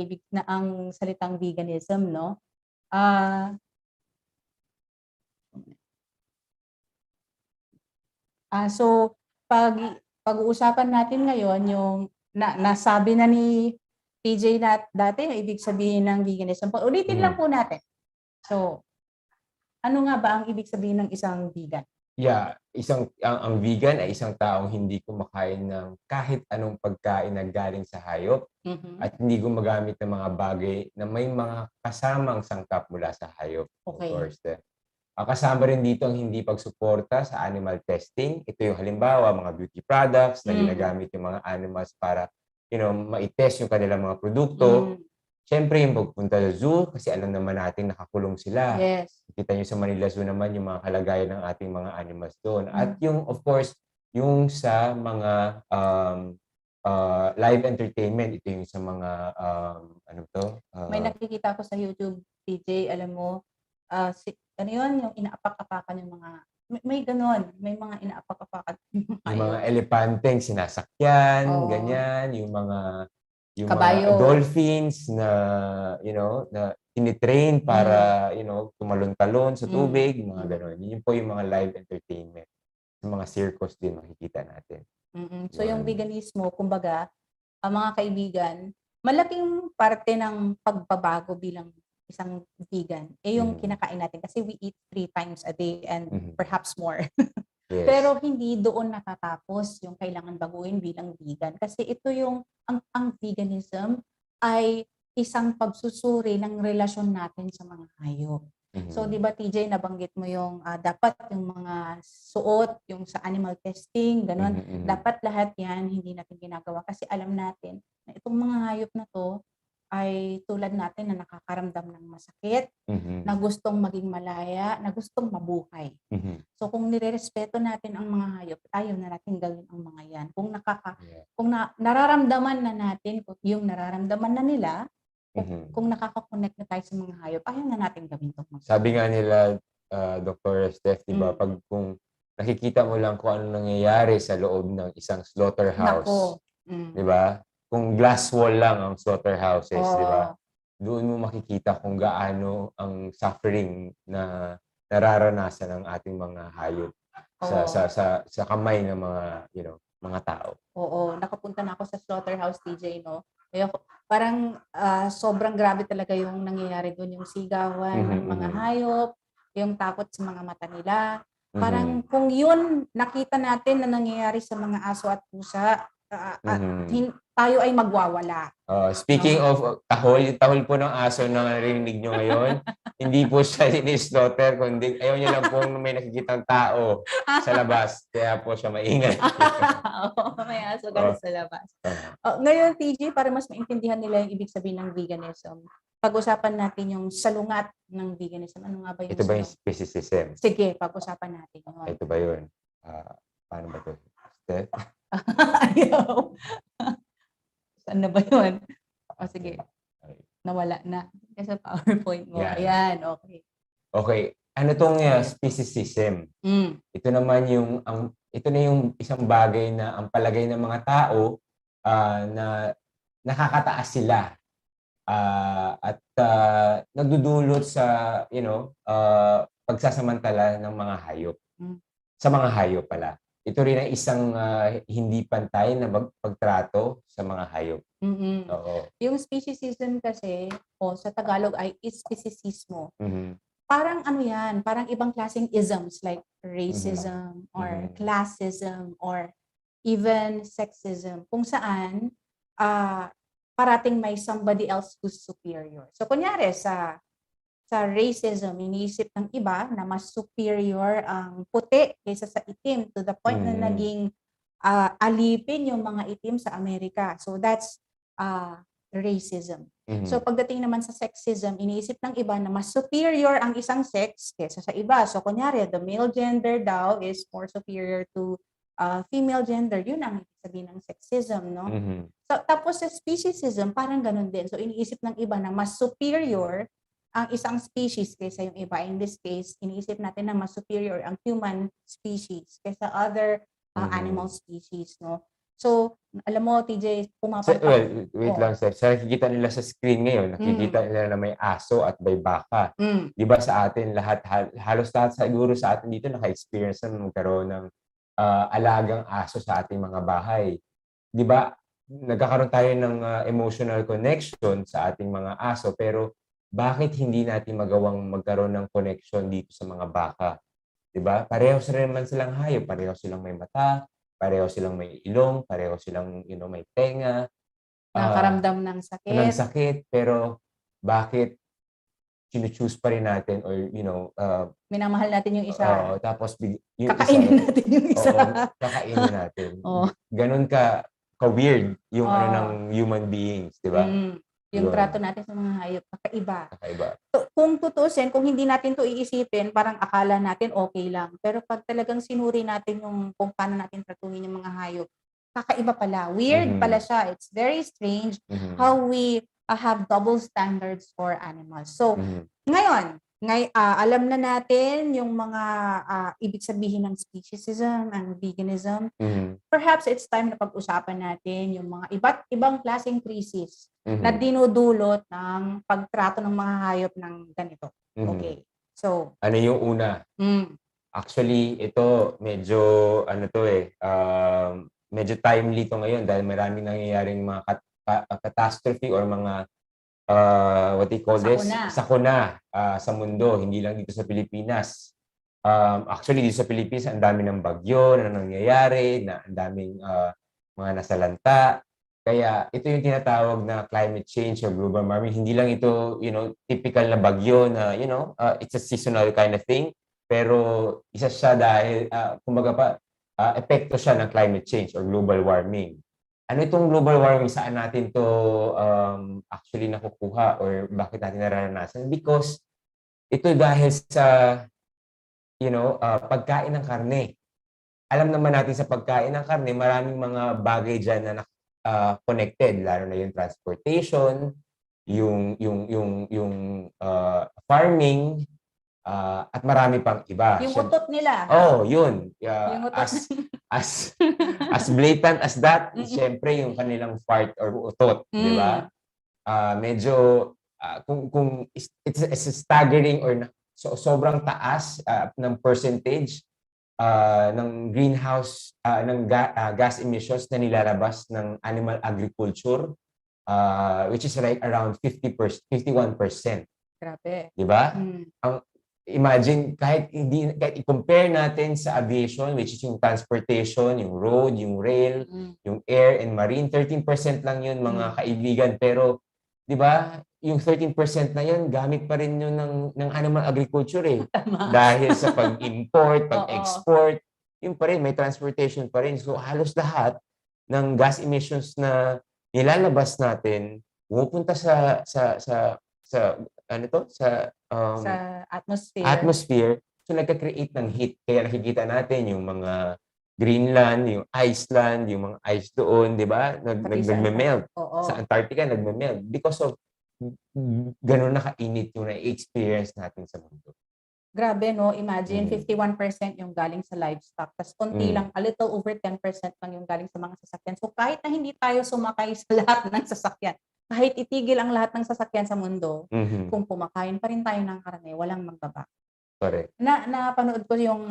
ang salitang veganism, no? So pag-uusapan natin ngayon yung nasabi na ni PJ, dati yung ibig sabihin ng veganism. Ulitin lang po natin. So, ano nga ba ang ibig sabihin ng isang vegan? Yeah, ang vegan ay isang taong hindi kumakain ng kahit anong pagkain na galing sa hayop at hindi gumagamit ng mga bagay na may mga kasamang sangkap mula sa hayop. Okay. Of course. Kasama rin dito ang hindi pagsuporta sa animal testing. Ito yung halimbawa, mga beauty products na ginagamit yung mga animals para ma-test yung kanilang mga produkto. Siyempre, yung pagpunta sa zoo, kasi alam naman natin nakakulong sila. Yes. Kita nyo sa Manila Zoo naman yung mga kalagayan ng ating mga animals doon. At yung, of course, yung sa mga live entertainment, ito yung sa mga, may nakikita ko sa YouTube, PJ, alam mo, ano yun, yung inaapak-apakan yung mga, may ganon, may mga inaapak-apakan. Yung mga elepanteng sinasakyan, ganyan, yung mga kabayo, dolphins na na tinitrain para tumalon-talon sa tubig, mga gano'n. Yun po yung mga live entertainment. Yung mga circus din makikita natin. So yung veganismo, kumbaga, mga kaibigan, malaking parte ng pagbabago bilang isang vegan yung kinakain natin kasi we eat 3 times a day and perhaps more. Yes. Pero hindi doon natatapos yung kailangan baguhin bilang vegan. Kasi ito yung, ang veganism ay isang pagsusuri ng relasyon natin sa mga hayop. So, di ba TJ, nabanggit mo yung dapat yung mga suot, yung sa animal testing, gano'n. Dapat lahat yan hindi natin ginagawa kasi alam natin na itong mga hayop na to ay tulad natin na nakakaramdam ng masakit, na gustong maging malaya, na gustong mabuhay. So kung nirerespeto natin ang mga hayop, ayaw na natin gawin ang mga yan. Kung nararamdaman na natin yung nararamdaman na nila, kung nakaka-connect na tayo sa mga hayop, ayaw na natin gawin ito. Sabi nga nila, Dr. Steph, di ba, kung nakikita mo lang kung ano nangyayari sa loob ng isang slaughterhouse, di ba? Kung glass wall lang ang slaughterhouses, di ba? Doon mo makikita kung gaano ang suffering na nararanasan ng ating mga hayop sa kamay ng mga mga tao. Oo, nakapunta na ako sa slaughterhouse, TJ, no? Parang sobrang grabe talaga yung nangyayari doon, yung sigawan ng mga hayop, yung takot sa mga mata nila. Parang kung yun nakita natin na nangyayari sa mga aso at pusa, tayo ay magwawala. Speaking of tahol, yung tahol po ng aso na narinig nyo ngayon, hindi po siya in-slaughter, kundi ayaw niya lang po may nakikitang tao sa labas. Kaya po siya maingay. May aso galing sa labas. Ngayon, TJ, para mas maintindihan nila yung ibig sabihin ng veganism, pag-usapan natin yung salungat ng veganism. Ano nga ba yung ito ba yung speciesism? Sige, pag-usapan natin yun. Ito ba yun? Paano ba ito? Steph? Ayaw. Saan na ba yun? Sige. Nawala na. Kasi sa PowerPoint mo. Ayan, okay. Okay. Ano tong speciesism? Ito naman ito na yung isang bagay na ang palagay ng mga tao na nakakataas sila at nagdudulot sa pagsasamantala ng mga hayop. Sa mga hayop pala. Ito rin ay isang hindi pantay na pagtrato sa mga hayop. Oo. Yung speciesism kasi, sa Tagalog ay speciesismo. Parang ano yan, parang ibang klaseng isms like racism or classism or even sexism. Kung saan, parating may somebody else who's superior. So kunyari sa racism, iniisip ng iba na mas superior ang puti kaysa sa itim to the point na naging alipin yung mga itim sa Amerika. So that's racism. So pagdating naman sa sexism, iniisip ng iba na mas superior ang isang sex kaysa sa iba. So kunyari, the male gender daw is more superior to female gender. Yun ang sabihin ng sexism, no? So tapos sa speciesism, parang ganun din. So iniisip ng iba na mas superior ang isang species kaysa yung iba. In this case, iniisip natin na mas superior ang human species kaysa other animal species, no? So, alam mo, TJ, pumapatak. Wait lang, sir. Sa nakikita nila sa screen ngayon, nakikita nila na may aso at may baka. Di ba sa atin, halos lahat siguro sa atin dito naka-experience na magkaroon ng alagang aso sa ating mga bahay. Di ba? nagkakaroon tayo ng emotional connection sa ating mga aso, pero bakit hindi natin magawang magkaroon ng connection dito sa mga baka? 'Di ba? Pareho rin naman silang hayop, pareho silang may mata, pareho silang may ilong, pareho silang, may tenga, Nakakaramdam ng ng sakit. sakit, pero bakit chino-choose pa rin natin or Minamahal natin yung isa. oo, tapos yung Kakainin natin yung isa. oo, kakainin natin. Oo. Gano'n ka-weird yung ng human beings, 'di ba? Yung Yun. trato natin sa mga hayop, kakaiba. Kakaiba. Kung tutusin, kung hindi natin to iisipin, parang akala natin okay lang. Pero pag talagang sinuri natin yung kung paano natin tratuhin yung mga hayop, kakaiba pala. Weird pala siya. It's very strange how we have double standards for animals. So, ngayon, alam na natin yung mga ibig sabihin ng speciesism and veganism. Perhaps it's time na pag-usapan natin yung mga iba't ibang klaseng krisis na dinudulot ng pagtrato ng mga hayop ng ganito. Okay. So, ano yung una? Actually, ito medyo medyo timely to ngayon dahil maraming nangyayaring mga catastrophe or mga what they call this? Sakuna sa mundo, hindi lang dito sa Pilipinas. Actually, dito sa Pilipinas, ang dami ng bagyo na nangyayari, na ang daming mga nasalanta. Kaya ito yung tinatawag na climate change or global warming. Hindi lang ito, typical na bagyo na, it's a seasonal kind of thing. Pero isa siya dahil, epekto siya ng climate change or global warming. Ano itong global warming? Saan natin to actually nakukuha or bakit natin nararanasan? Because ito dahil sa pagkain ng karne. Alam naman natin sa pagkain ng karne, maraming mga bagay dyan na connected, lalo na yung transportation, yung farming, at marami pang iba. Yung utot nila. Yun. Yung utot. As blatant as that, siyempre yung kanilang fart or utot, di ba? Medyo, kung it's staggering or sobrang taas ng percentage ng greenhouse, ng gas emissions na nilalabas ng animal agriculture, which is like around 51%. Grabe. Di ba? Imagine, kahit i-compare natin sa aviation, which is yung transportation, yung road, yung rail, yung air and marine, 13% lang yun mga kaibigan. Pero, di ba, yung 13% na yun, gamit pa rin yun ng animal agriculture eh. Dahil sa pag-import, pag-export, yun pa rin, may transportation pa rin. So, halos lahat ng gas emissions na nilalabas natin, pumupunta sa atmosphere. So nagka-create ng heat. Kaya nakikita natin yung mga Greenland, yung Iceland, yung mga ice doon, di ba? Nagme-melt. Sa Antarctica, nagme-melt. Because of ganun na kainit yung na-experience natin sa mundo. Grabe, no? Imagine, 51% yung galing sa livestock. Tapos konti lang, a little over 10% lang yung galing sa mga sasakyan. So kahit na hindi tayo sumakay sa lahat ng sasakyan, kahit itigil ang lahat ng sasakyan sa mundo, kung kumakain pa rin tayo ng karne, walang magbaba. Correct. Napanood ko yung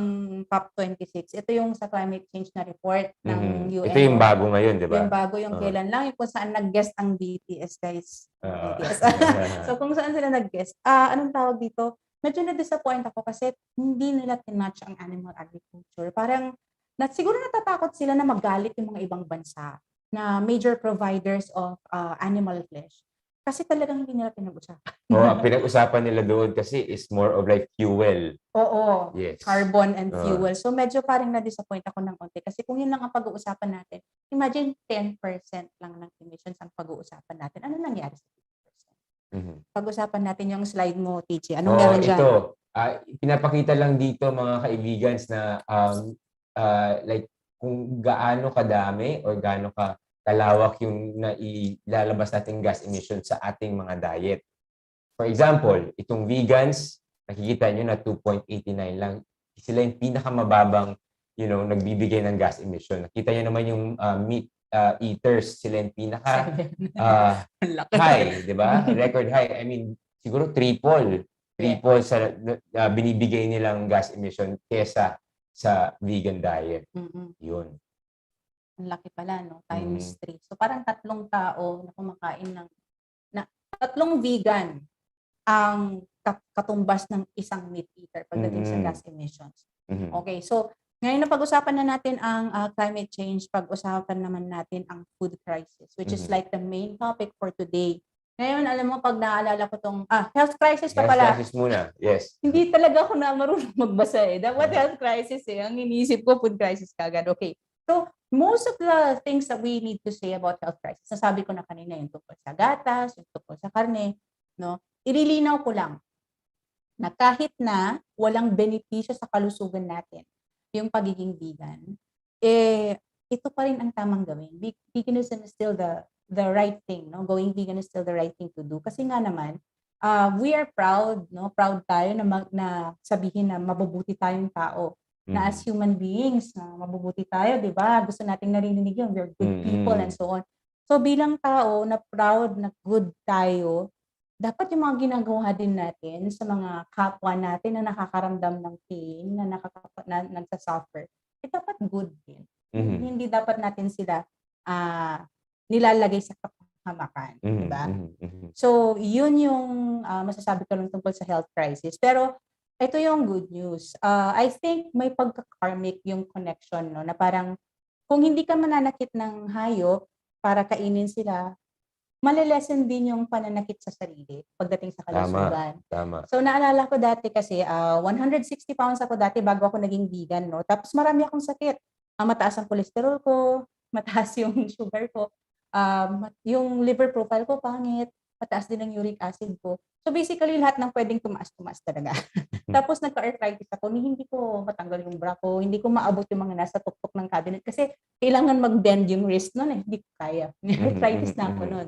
COP26. Ito yung sa climate change na report ng UN. Ito yung bago ngayon, di ba? Yung bago, yung kailan lang, yung kung saan nag-guest ang BTS, guys. BTS. So kung saan sila nag-guest. Anong tawag dito? Medyo na-disappoint ako kasi hindi nila tinatch ang animal agriculture. Parang, siguro natatakot sila na magalit yung mga ibang bansa na major providers of animal flesh. Kasi talagang hindi nila pinag-usapan. Pinag-usapan nila doon kasi is more of like fuel. Oo. Yes. Carbon and fuel. So medyo parang na-disappoint ako ng konti. Kasi kung yun lang ang pag-uusapan natin, imagine 10% lang ng emissions ang pag-uusapan natin. Ano nangyari sa 10%? Pag-usapan natin yung slide mo, Tzu Chi. Anong meron dyan? Ito. Pinapakita lang dito mga kaibigans na like kung gaano kadami or gaano kalawak yung nailalabas nating gas emissions sa ating mga diet. For example, itong vegans, nakikita nyo na 2.89 lang. Sila yung pinakamababang, nagbibigay ng gas emission. Nakita nyo naman yung meat eaters, sila yung pinaka high, di ba? Record high. I mean, siguro triple sa binibigay nilang gas emission kesa sa vegan diet. Yun. Ang laki pala, no? Times 3. So parang 3 tao na kumakain ng, 3 vegan ang katumbas ng isang meat eater pagdating sa gas emissions. Okay, so ngayon na pag-usapan na natin ang climate change, pag-usapan naman natin ang food crisis, which is like the main topic for today. Ngayon, alam mo, pag naalala ko tong, health crisis pa pala. Health crisis muna, yes. Hindi talaga ako na marunong magbasa eh. Dapat health crisis eh. Ang iniisip ko, food crisis kagad. Okay. So, most of the things that we need to say about health crisis, nasabi ko na kanina yung tungkol sa gatas, yung tungkol sa karne, no? Ililinaw ko lang na kahit na walang benepisyo sa kalusugan natin, yung pagiging vegan, ito pa rin ang tamang gawin. Veganism is still the right thing, no? Going vegan is still the right thing to do. Kasi nga naman, we are proud, no? Proud tayo na sabihin na mabubuti tayong tao. Na as human beings, na mabubuti tayo, di ba? Gusto nating narinig yun. We're good people and so on. So bilang tao na proud na good tayo, dapat yung mga ginagawa din natin sa mga kapwa natin na nakakaramdam ng pain, na nagsasuffer, dapat good din. Hindi dapat natin sila nilalagay sa kapahamakan. Diba? So, yun yung masasabi ko lang tungkol sa health crisis. Pero, ito yung good news. I think may pagka-karmic yung connection, no? Na parang, kung hindi ka mananakit ng hayop para kainin sila, malilesen din yung pananakit sa sarili pagdating sa kalusugan. Tama. So, naalala ko dati kasi, 160 pounds ako dati bago ako naging vegan, no? Tapos marami akong sakit. Mataas ang cholesterol ko, mataas yung sugar ko, yung liver profile ko pangit, mataas din ang uric acid ko. So, basically, lahat ng pwedeng tumaas talaga. Tapos, nagka-arthritis ako, hindi ko matanggal yung bra ko, hindi ko maabot yung mga nasa tuktok ng cabinet kasi kailangan mag-bend yung wrist nun eh. Hindi ko kaya. Arthritis na ako nun.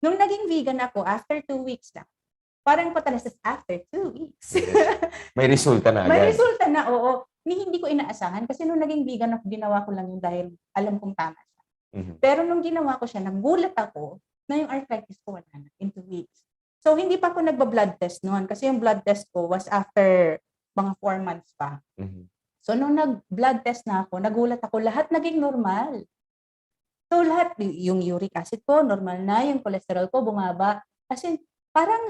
Nung naging vegan ako, after 2 weeks na, parang patalasas after 2 weeks. May resulta na agad. May resulta na, oo. Hindi ko inaasahan kasi nung naging vegan ako, ginawa ko lang yung dahil alam kong tama siya. Pero nung ginawa ko siya, nagulat ako na yung arthritis ko wala na in 2 weeks. So, hindi pa ako nagba-blood test noon kasi yung blood test ko was after mga 4 months pa. So, nung nag-blood test na ako, nagulat ako, lahat naging normal. So, lahat, yung uric acid ko, normal na, yung cholesterol ko, bumaba. Kasi, parang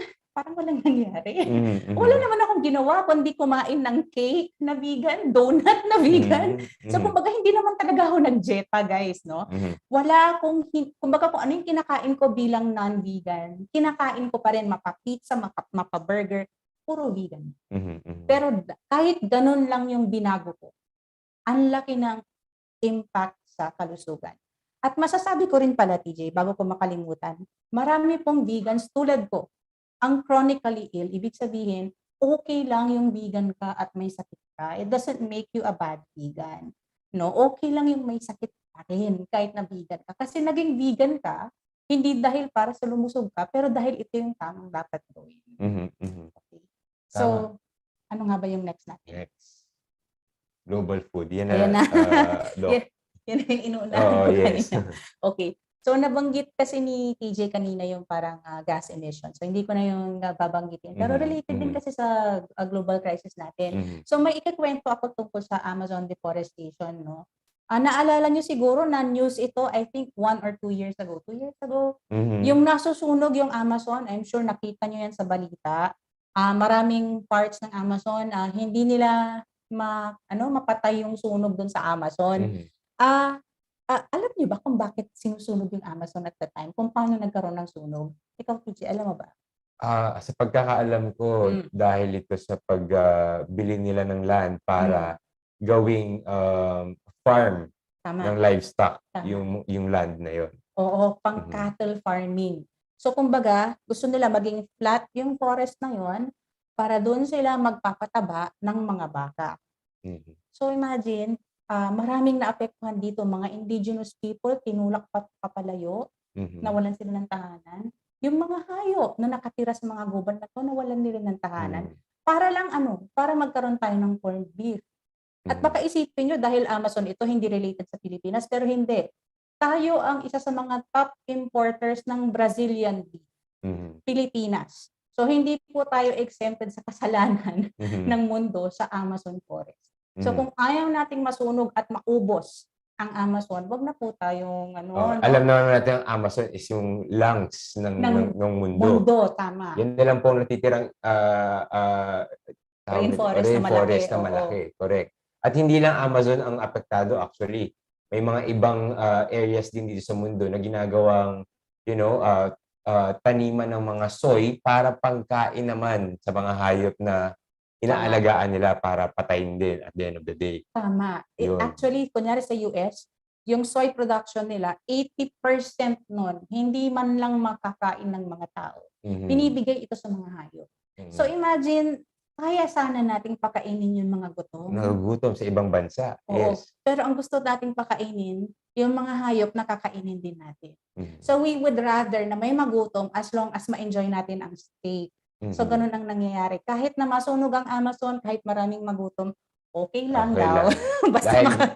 walang nangyari. Wala naman akong ginawa, kundi kumain ng cake na vegan, donut na vegan. So, kumbaga, hindi naman talaga ako nag-jeta, guys, no? Wala akong, kumbaga, kung ano yung kinakain ko bilang non-vegan, kinakain ko pa rin mapa-pizza, mapa-burger, puro vegan. Pero, kahit ganun lang yung binago ko, ang laki ng impact sa kalusugan. At masasabi ko rin pala, TJ, bago ko makalimutan, marami pong vegans tulad ko, ang chronically ill, ibig sabihin, okay lang yung vegan ka at may sakit ka. It doesn't make you a bad vegan. No, okay lang yung may sakit pa rin kahit na vegan ka. Kasi naging vegan ka, hindi dahil para sa lumusog ka, pero dahil ito yung tamang dapat gawin. Okay. So, ano nga ba yung next natin? Next. Global food. Yan na. Doc. Yan yung inuunahan ko kanina. Okay. So, nabanggit kasi ni TJ kanina yung parang gas emissions. So, hindi ko na yung babanggitin. Pero related din kasi sa global crisis natin. So, may ikakwento ako tungkol sa Amazon deforestation, no? Naalala nyo siguro na news ito, I think 1 or 2 years ago. 2 years ago. Yung nasusunog yung Amazon, I'm sure nakita nyo yan sa balita. Maraming parts ng Amazon, hindi nila mapatay yung sunog dun sa Amazon. Alam niyo ba kung bakit sinusunog yung Amazon at the time? Kung paano nagkaroon ng sunog? Ikaw, TJ, alam mo ba? Sa pagkakaalam ko, dahil ito sa pagbili nila ng land para gawing farm ng livestock, yung land na yon. Oo, pang cattle farming. So, kumbaga, gusto nila maging flat yung forest na yon para doon sila magpapataba ng mga baka. So, imagine, maraming naapektuhan dito, mga indigenous people, tinulak papalayo, nawalan sila ng tahanan. Yung mga hayop na nakatira sa mga gubat na to, nawalan nila ng tahanan. Para lang para magkaroon tayo ng corned beef. At baka isipin nyo, dahil Amazon ito, hindi related sa Pilipinas, pero hindi. Tayo ang isa sa mga top importers ng Brazilian beef, Pilipinas. So, hindi po tayo exempted sa kasalanan ng mundo sa Amazon forest. So kung ayaw nating masunog at maubos ang Amazon, wag na po tayong Alam naman natin ang Amazon is yung lungs ng mundo. Tama. Yan na lang po ang natitirang Rainforest na malaki. Correct. At hindi lang Amazon ang apektado actually. May mga ibang areas din dito sa mundo na ginagawang, taniman ng mga soy para pangkain naman sa mga hayop na inaalagaan nila para patayin din at the end of the day. Tama. Yun. Actually, kunyari sa US, yung soy production nila, 80% nun, hindi man lang makakain ng mga tao. Binibigay ito sa mga hayop. So imagine, kaya sana nating pakainin yung mga gutom. Nagugutom sa ibang bansa. Oo. Yes. Pero ang gusto nating pakainin, yung mga hayop na kakainin din natin. So we would rather na may magutom as long as ma-enjoy natin ang steak. So ganun ang nangyayari. Kahit na masunog ang Amazon, kahit maraming magutom, okay lang daw. Basta dahil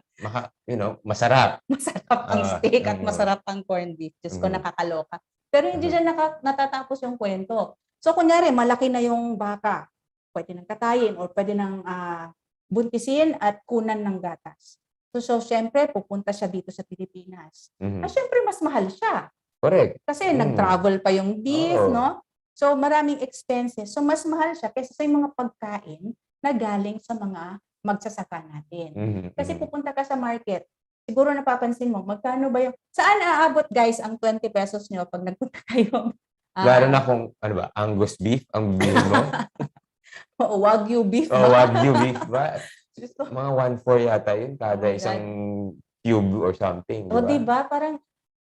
masarap. Masarap ang steak at masarap ang corned beef. Diyos ko, nakakaloka. Pero hindi dyan natatapos yung kwento. So kunyari, malaki na yung baka. Pwede nang katayin or pwede nang buntisin at kunan ng gatas. So syempre, pupunta siya dito sa Pilipinas. Syempre, mas mahal siya. Correct. Kasi nag-travel pa yung beef, no? So maraming expenses. So mas mahal siya kaysa sa mga pagkain na galing sa mga magsasaka natin. Kasi pupunta ka sa market, siguro napapansin mo, magkano ba yung, saan aabot guys ang 20 pesos nyo pag nagpunta kayo? Lalo na kung, Angus beef, ang bilhin mo. Wagyu beef. Wagyu beef ba? Mga 1.4 yata yun, kada isang cube or something. O diba? Parang,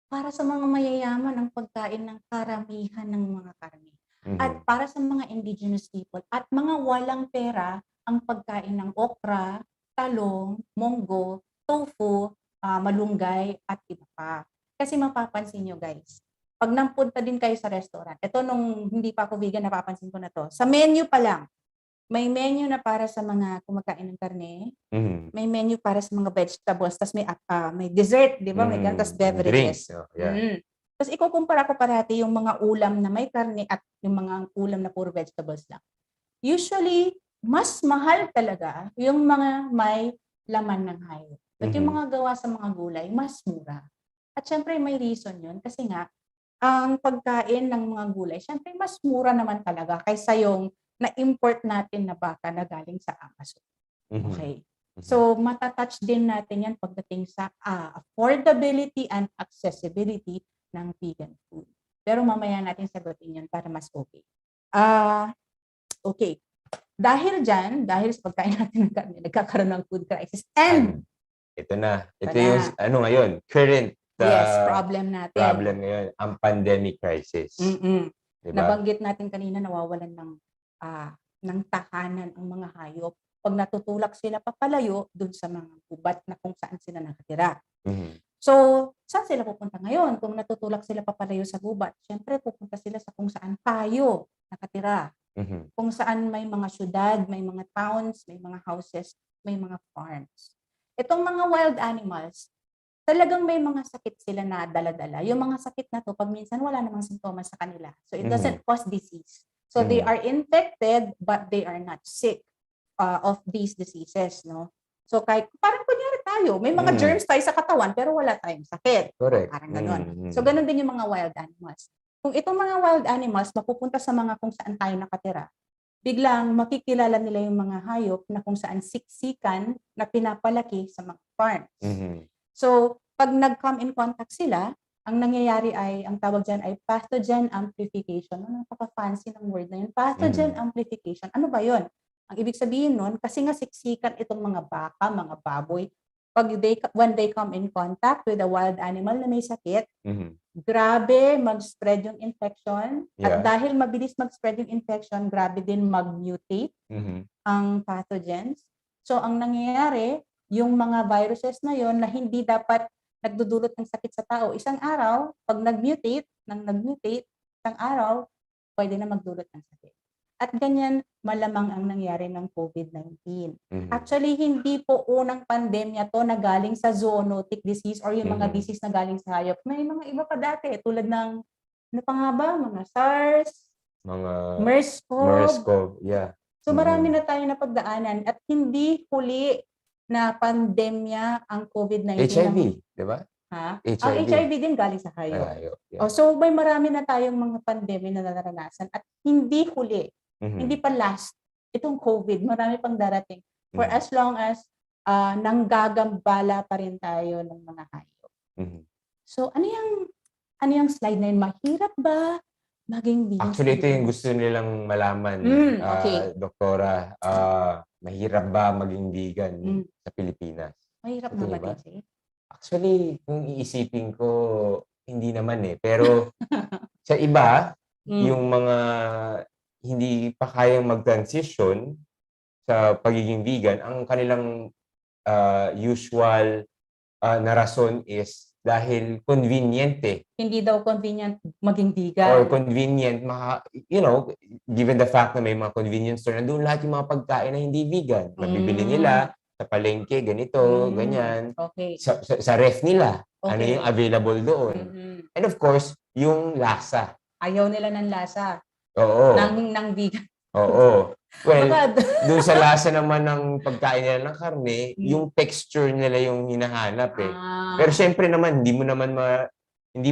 para sa mga mayayaman ang pagkain ng karamihan ng mga karne. At para sa mga indigenous people at mga walang pera, ang pagkain ng okra, talong, monggo, tofu, malunggay, at iba pa. Kasi mapapansin nyo guys, pag napunta din kayo sa restaurant, ito nung hindi pa ako vegan, napapansin ko na to. Sa menu pa lang, may menu na para sa mga kumakain ng karne, may menu para sa mga vegetables, tapos may dessert, di ba? May ganun, tapos beverages. Tapos ikukumpara ko parati yung mga ulam na may karne at yung mga ulam na puro vegetables lang. Usually, mas mahal talaga yung mga may laman ng hayop. At yung mga gawa sa mga gulay, mas mura. At syempre may reason yun kasi nga, ang pagkain ng mga gulay, syempre mas mura naman talaga kaysa yung na-import natin na baka na galing sa Amazon. Okay. So, matatouch din natin yan pagdating sa affordability and accessibility ng vegan food. Pero mamaya natin sagutin yan para mas okay. Okay. Dahil dyan, dahil sa pagkain natin ng karne, nagkakaroon ng food crisis. And ito na. Ito yung ngayon, current problem natin. Problem ngayon, ang pandemic crisis. Diba? Nabanggit natin kanina, nawawalan ng tahanan ang mga hayop. Pag natutulak sila papalayo dun sa mga gubat na kung saan sila nakatira. So, saan sila pupunta ngayon? Kung natutulak sila papalayo sa gubat, syempre pupunta sila sa kung saan tayo nakatira. Kung saan may mga syudad, may mga towns, may mga houses, may mga farms. Itong mga wild animals, talagang may mga sakit sila na dala-dala. Yung mga sakit na to, pag minsan wala namang simptomas sa kanila. So, it doesn't cause disease. So, they are infected, but they are not sick of these diseases, no? So, parang kunyari tayo, may mga germs tayo sa katawan, pero wala tayong sakit. Correct. Parang gano'n. So, gano'n din yung mga wild animals. Kung itong mga wild animals mapupunta sa mga kung saan tayo nakatira, biglang makikilala nila yung mga hayop na kung saan siksikan na pinapalaki sa mga farms. So, pag nag-come in contact sila, ang nangyayari ay, ang tawag dyan ay pathogen amplification. Ano, napaka-fancy ng word na yun? Pathogen amplification. Ano ba yun? Ang ibig sabihin nun, kasi nga siksikan itong mga baka, mga baboy, when they come in contact with a wild animal na may sakit, grabe mag-spread yung infection. At dahil mabilis mag-spread yung infection, grabe din mag-mutate ang pathogens. So, ang nangyayari, yung mga viruses na yon na hindi dapat nagdudulot ng sakit sa tao, isang araw, pag nag-mutate, isang araw, pwede na magdulot ng sakit. At ganyan, malamang ang nangyari ng COVID-19. Actually, hindi po unang pandemya to na galing sa zoonotic disease or yung mga disease na galing sa hayop. May mga iba pa dati, tulad ng, ano pa nga ba? Mga SARS, mga MERS-CoV. Yeah. So marami na tayo napagdaanan at hindi huli na pandemya ang COVID-19. HIV, di ba? Ha? HIV. Ang HIV din galing sa hayop. Yeah. So may marami na tayong mga pandemya na naranasan at hindi huli, hindi pa last. Itong COVID, marami pang darating. For as long as nanggagambala pa rin tayo ng mga hayop. So ano yung slide na yun? Mahirap ba maging vegan? Actually, ito yung gusto nilang malaman, Doktora. Mahirap ba maging vegan sa Pilipinas? Mahirap na ba, DJ? Actually, kung iisipin ko, hindi naman eh. Pero sa iba, yung mga hindi pa kayang mag-transition sa pagiging vegan, ang kanilang usual na rason is dahil convenient eh. Hindi daw convenient maging vegan. Or convenient, given the fact na may mga convenience store, nandun lahat yung mga pagkain na hindi vegan. Mabibili nila sa palengke, ganito, ganyan. Okay. Sa ref nila, ano yung available doon. And of course, yung lasa. Ayaw nila ng lasa. Oo. Ng vegan. Oo. Well, doon sa lasa naman ng pagkain nila ng karne, yung texture nila yung hinahanap eh. Pero syempre naman, hindi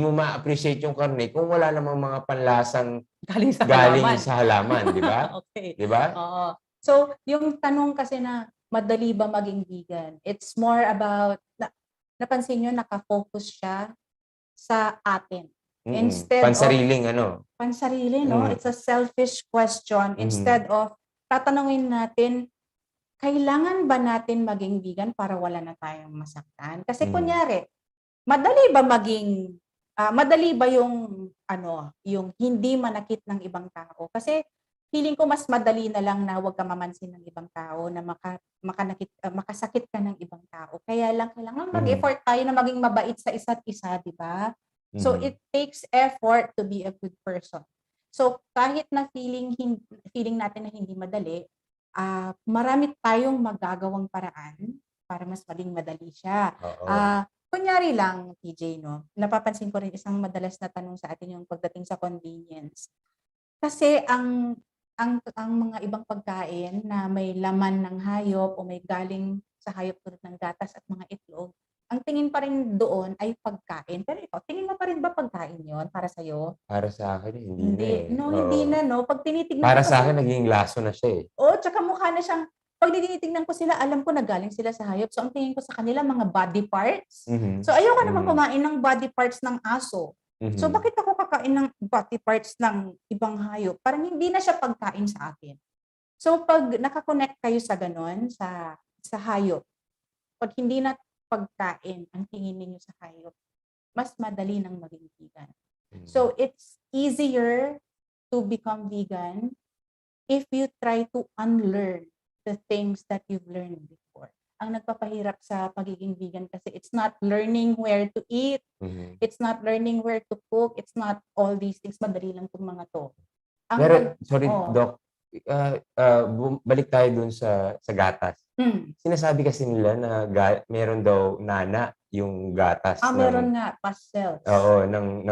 mo ma-appreciate yung karne kung wala namang mga panlasang galing sa halaman, di ba? Okay. Di ba? Oo. So, yung tanong kasi na madali ba maging vegan? It's more about, napansin nyo, nakafocus siya sa atin. Instead pansariling pansarili, no? It's a selfish question. Instead of tatanungin natin, kailangan ba natin maging vegan para wala na tayong masaktan? Kasi kunyari, madali ba yung yung hindi manakit ng ibang tao? Kasi feeling ko mas madali na lang na huwag ka mamansin ng ibang tao, na makasakit ka ng ibang tao. Kaya lang kailangan mag-effort tayo na maging mabait sa isa't isa, di ba? So it takes effort to be a good person. So kahit na feeling natin na hindi madali, marami tayong magagawang paraan para mas maging madali siya. Kunyari lang, TJ, no, napapansin ko rin isang madalas na tanong sa atin yung pagdating sa convenience. Kasi ang mga ibang pagkain na may laman ng hayop o may galing sa hayop tulad ng gatas at mga itlog, ang tingin pa rin doon ay pagkain. Pero ikaw, tingin mo pa rin ba pagkain yon para sa'yo? Para sa akin, hindi na eh. Hindi na, no? Pag tinitignan para sa akin, naging laso na siya eh. Tsaka mukha na siyang, pag tinitignan ko sila, alam ko na galing sila sa hayop. So, ang tingin ko sa kanila, mga body parts. So, ayoko naman kumain ng body parts ng aso. So, bakit ako kakain ng body parts ng ibang hayop? Parang hindi na siya pagkain sa akin. So, pag nakakonect kayo sa ganon, sa hayop, pag hindi na pagkain ang tingin ninyo sa hayop, mas madali nang maging vegan. So, it's easier to become vegan if you try to unlearn the things that you've learned before. Ang nagpapahirap sa pagiging vegan kasi it's not learning where to eat, it's not learning where to cook, it's not all these things. Madali lang itong mga to. Pero, sorry, Doc, balik tayo dun sa gatas. Sinasabi kasi nila na meron daw nana yung gatas. Meron nga, past cells. Oo, ng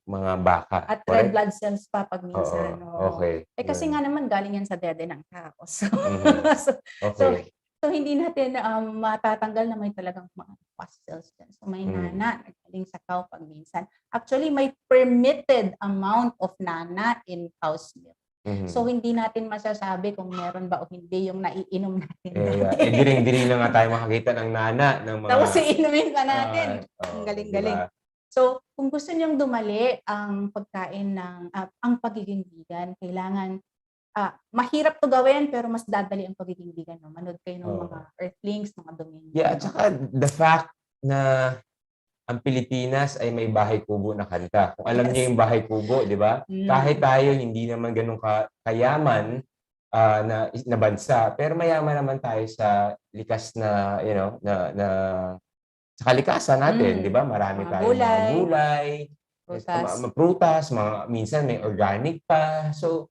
mga baka. At red blood cells pa pag minsan. Okay. Kasi nga naman galing yan sa dede ng tao. So hindi natin matatanggal na may talagang mga past cells dyan. So may nana galing sa cow pag minsan. Actually, may permitted amount of nana in cow's milk. So, hindi natin masasabi kung meron ba o hindi yung naiinom natin. Diring-diring na nga tayo makakita ng nana. Tapos iinumin pa natin. Ang galing-galing. Diba? So, kung gusto niyong dumali ang pagkain ng, ang pagiging vegan, kailangan, mahirap to gawin, pero mas dadali ang pagiging vegan. No? Manood kayo ng mga earthlings, mga dominion. Yeah, at saka the fact na ang Pilipinas ay may bahay kubo na kanta. Kung alam niyo yung bahay kubo, di ba? Kahit tayo hindi naman ganun kayaman na bansa, pero mayaman naman tayo sa likas na, na sa kalikasan natin, di ba? Marami tayong mga gulay, prutas, minsan may organic pa. So,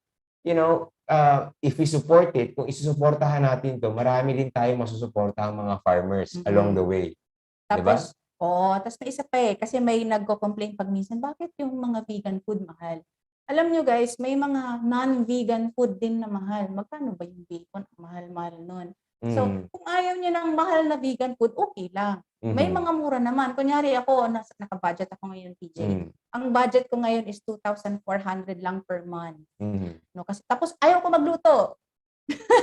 if we support it, kung isusuportahan natin to, marami din tayong masusuportahan mga farmers along the way. Tapos, tapos may isa pa kasi may nagko-complain pag minsan, bakit yung mga vegan food mahal? Alam nyo guys, may mga non-vegan food din na mahal. Magkano ba yung bacon? Mahal-mahal nun. So, kung ayaw niyo ng mahal na vegan food, okay lang. May mga mura naman. Kunyari ako, naka-budget ako ngayon, TJ. Ang budget ko ngayon is 2,400 lang per month. No, kasi tapos ayaw ko magluto.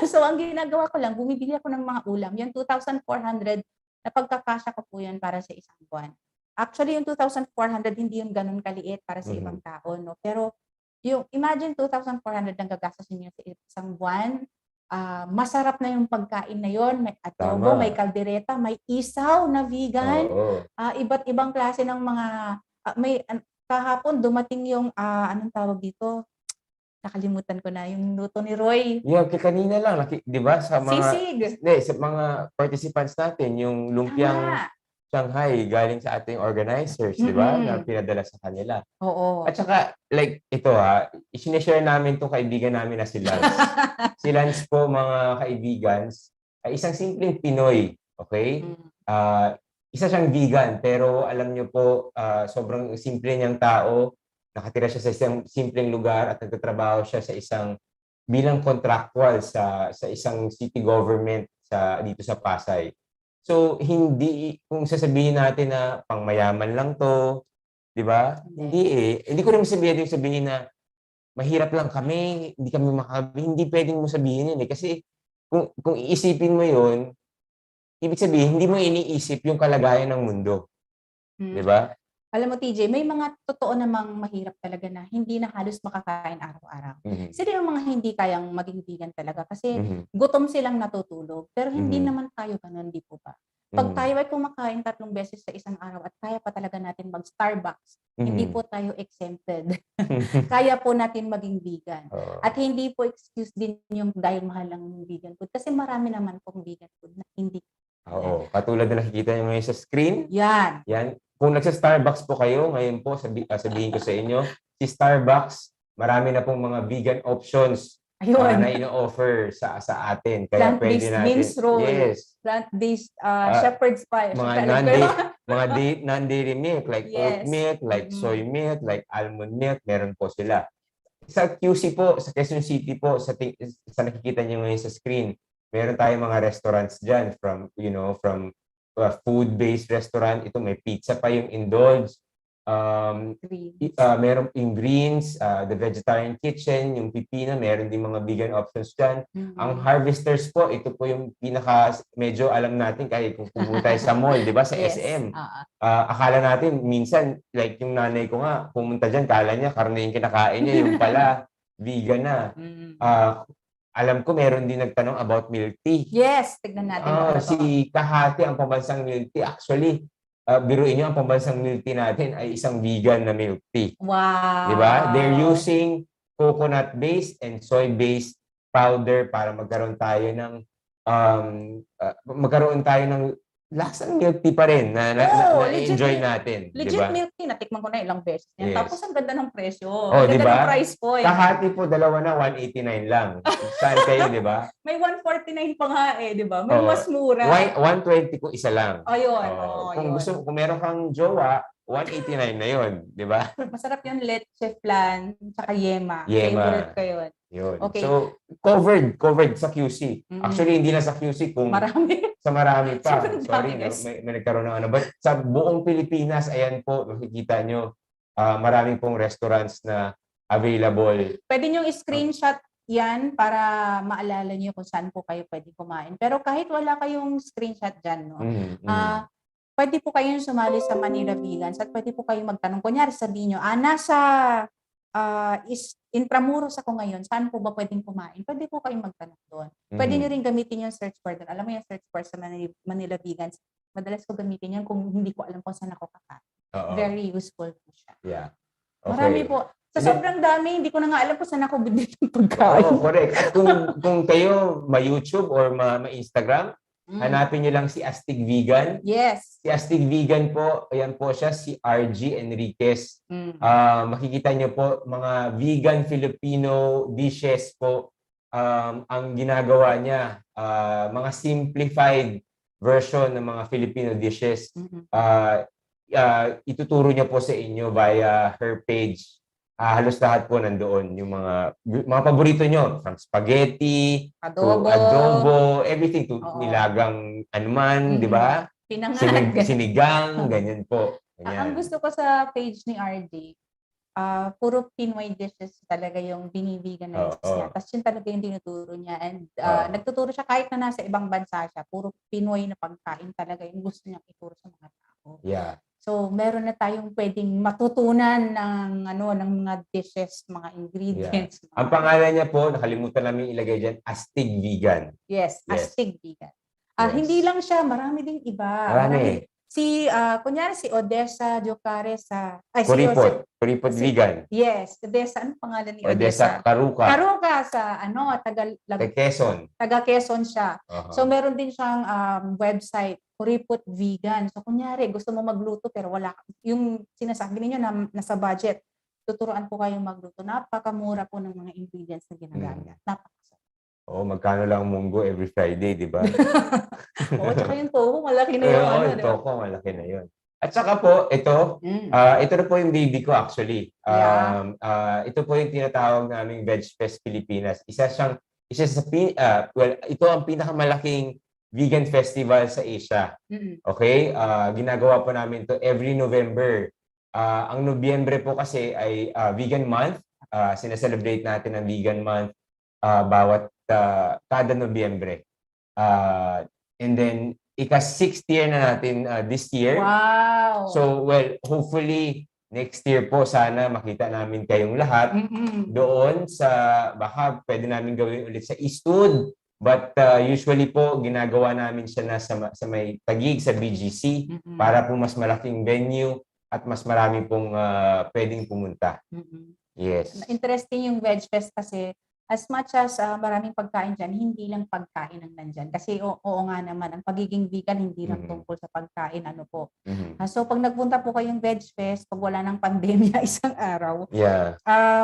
So, ang ginagawa ko lang, bumibili ako ng mga ulam. Yung 2,400, napagkakasya ko po yan para sa isang buwan. Actually, yung 2,400, hindi yung ganun kaliit para sa ibang tao. No? Pero, yung imagine 2,400 ang gagastos niyo sa isang buwan, masarap na yung pagkain na yon, may adobo, may kaldereta, may isaw na vegan, iba't ibang klase ng mga kahapon dumating yung anong tawag dito? Nakalimutan ko na yung luto ni Roy. Yung kanina lang, 'di ba, sa mga sa mga participants natin, yung lumpiang Shanghai galing sa ating organizers, 'di ba? Na pinadala sa kanila. Oo. At saka like ito i-share namin tong kaibigan namin na si Lance. Si Lance po, mga kaibigans, ay isang simpleng Pinoy, okay? Isa siyang vegan, pero alam niyo po, sobrang simple niyang tao. Nakatira siya sa isang simpleng lugar at nagtatrabaho siya sa isang bilang contractual sa isang city government dito sa Pasay. So, hindi, kung sasabihin natin na pangmayaman lang to, di ba? Hindi Hindi ko rin sabihin na mahirap lang kami, hindi kami hindi pwedeng mo sabihin yun Kasi kung iisipin mo yun, ibig sabihin, hindi mo iniisip yung kalagayan ng mundo. Di ba? Alam mo, TJ, may mga totoo namang mahirap talaga na hindi na halos makakain araw-araw. Sila yung mga hindi kayang maging vegan talaga kasi gutom silang natutulog. Pero hindi naman tayo ganun, di po ba? Pag tayo ay kumakain 3 beses sa isang araw at kaya pa talaga natin mag-Starbucks, hindi po tayo exempted. Kaya po natin maging vegan. At hindi po excuse din yung dahil mahal ng vegan food kasi marami naman pong vegan food na hindi. Oo, katulad na nakikita nyo ngayon sa screen. Yan. Kung nagsa-Starbucks po kayo, ngayon po, sabihin ko sa inyo, si Starbucks, marami na pong mga vegan options na ino-offer sa atin. Kaya pwede natin. Beans roll. Yes. Plant-based shepherd's pie. Mga non-dairy milk, like oat milk, like soy milk, like almond milk, meron po sila. Sa QC po, sa Quezon City po, sa nakikita nyo ngayon sa screen, meron tayong mga restaurants dyan from food-based restaurant. Ito may pizza pa yung Indulge. Meron yung Greens, the Vegetarian Kitchen, yung Pipina, meron din mga vegan options dyan. Ang Harvesters po, ito po yung medyo alam natin kahit kung pumunta tayo sa mall, di ba? Sa SM. Akala natin, minsan, like yung nanay ko nga, pumunta dyan, kala niya, karne yung kinakain niya, yung pala, vegan na. Alam ko, meron din nagtanong about milk tea. Yes, tignan natin. Si Kahati, ang pambansang milk tea. Actually, biruin nyo, ang pambansang milk tea natin ay isang vegan na milk tea. Wow! Diba? They're using coconut-based and soy-based powder para magkaroon tayo ng lasang milk tea pa rin na enjoy natin. Legit diba? Milk tea, natikman ko na ilang beses. Yes. Tapos ang ganda ng presyo. Ang ganda diba? ng price point. Kahati po, dalawa na, 189 lang. Saan kayo, di ba? May 149 pa nga di ba? May mas mura. 120 ko isa lang. Ayun. Kung meron kang jowa, 189 na yun, di ba? Masarap yung leche flan, tsaka yema. Favorite ko yun. Okay. So, covered sa QC. Actually, hindi na sa QC kung sa marami pa. Sorry, may nagkaroon ng But sa buong Pilipinas, ayan po, makikita nyo, maraming pong restaurants na available. Pwede nyo i-screenshot yan para maalala nyo kung saan po kayo pwede kumain. Pero kahit wala kayong screenshot dyan, pwede po kayong sumali sa Manila Vegans at pwede po kayong magtanong. Kunyari, sabihin nyo, nasa Intramuros ako ngayon, saan po ba pwedeng kumain? Pwede po kayong magtanong doon. Pwede nyo rin gamitin yung search bar doon. Alam mo yung search bar sa Manila Vegans, madalas ko gamitin yan kung hindi ko alam kung saan ako kakain. Very useful po siya. Yeah. Okay. Marami po. Sa sobrang dami, hindi ko na nga alam kung saan ako bibili ng pagkain. Correct. At kung kayo ma-YouTube or ma-Instagram, hanapin nyo lang si Astig Vegan. Yes. Si Astig Vegan po, ayan po siya, si RG Enriquez. Makikita nyo po, mga vegan Filipino dishes po, ang ginagawa niya, mga simplified version ng mga Filipino dishes. Ituturo niya po sa inyo via her page. halos lahat po nandoon. Yung mga paborito nyo, from spaghetti, to Adobo. adobo, everything, to Oo. nilagang anuman, di ba? Pinangat. Sinigang, ganyan po. Ang Ganyan. gusto ko sa page ni RJ, puro Pinoy dishes talaga yung biniveganize niya. Tapos yun talaga yung tinuturo niya. And nagtuturo siya kahit na nasa ibang bansa siya. Puro Pinoy na pagkain talaga yung gusto niyang ituro sa mga tao. Yeah. So meron na tayong pwedeng matutunan ng mga dishes, mga ingredients. Ang pangalan niya po, nakalimutan namin ilagay dyan, Astig Vegan. Yes, Yes. Astig Vegan. Hindi lang siya, marami ding iba. Marami. Kunyari si Odessa Jocare sa... Kuripot Vegan. Yes, Odessa. Anong pangalan ni Odessa Odessa? Caruca. Caruca sa Quezon. Taga Quezon siya. Uh-huh. So meron din siyang website, Kuripot Vegan. So kunyari, gusto mo magluto pero wala, yung sinasabi ninyo na nasa budget, tuturuan po kayong magluto. Napakamura po ng mga ingredients na ginagamit. Magkano lang munggo every Friday, di ba? Tsaka yung tofu, malaki na yun. Yung tofu, malaki na yun. At saka po, ito na po yung baby ko actually. Ito po yung tinatawag naming Veg Fest Pilipinas. Ito ang pinakamalaking vegan festival sa Asia. Okay? Ginagawa po namin to every November. Ang Nobyembre po kasi ay Vegan Month. Sinaselebrate natin ang Vegan Month kada Nobyembre. And then, ika-6th year na natin this year. Wow! So, hopefully, next year po, sana makita namin kayong lahat doon baka pwede namin gawin ulit sa Eastwood. But usually po, ginagawa namin siya sa may Taguig, sa BGC, para po mas malaking venue at mas marami pong pwedeng pumunta. Yes. Interesting yung Veg Fest kasi as much as maraming pagkain dyan, hindi lang pagkain ang nandyan. Kasi oo nga naman, ang pagiging vegan hindi lang tungkol sa pagkain. So pag nagpunta po kayong Veg Fest, pag wala ng pandemya isang araw,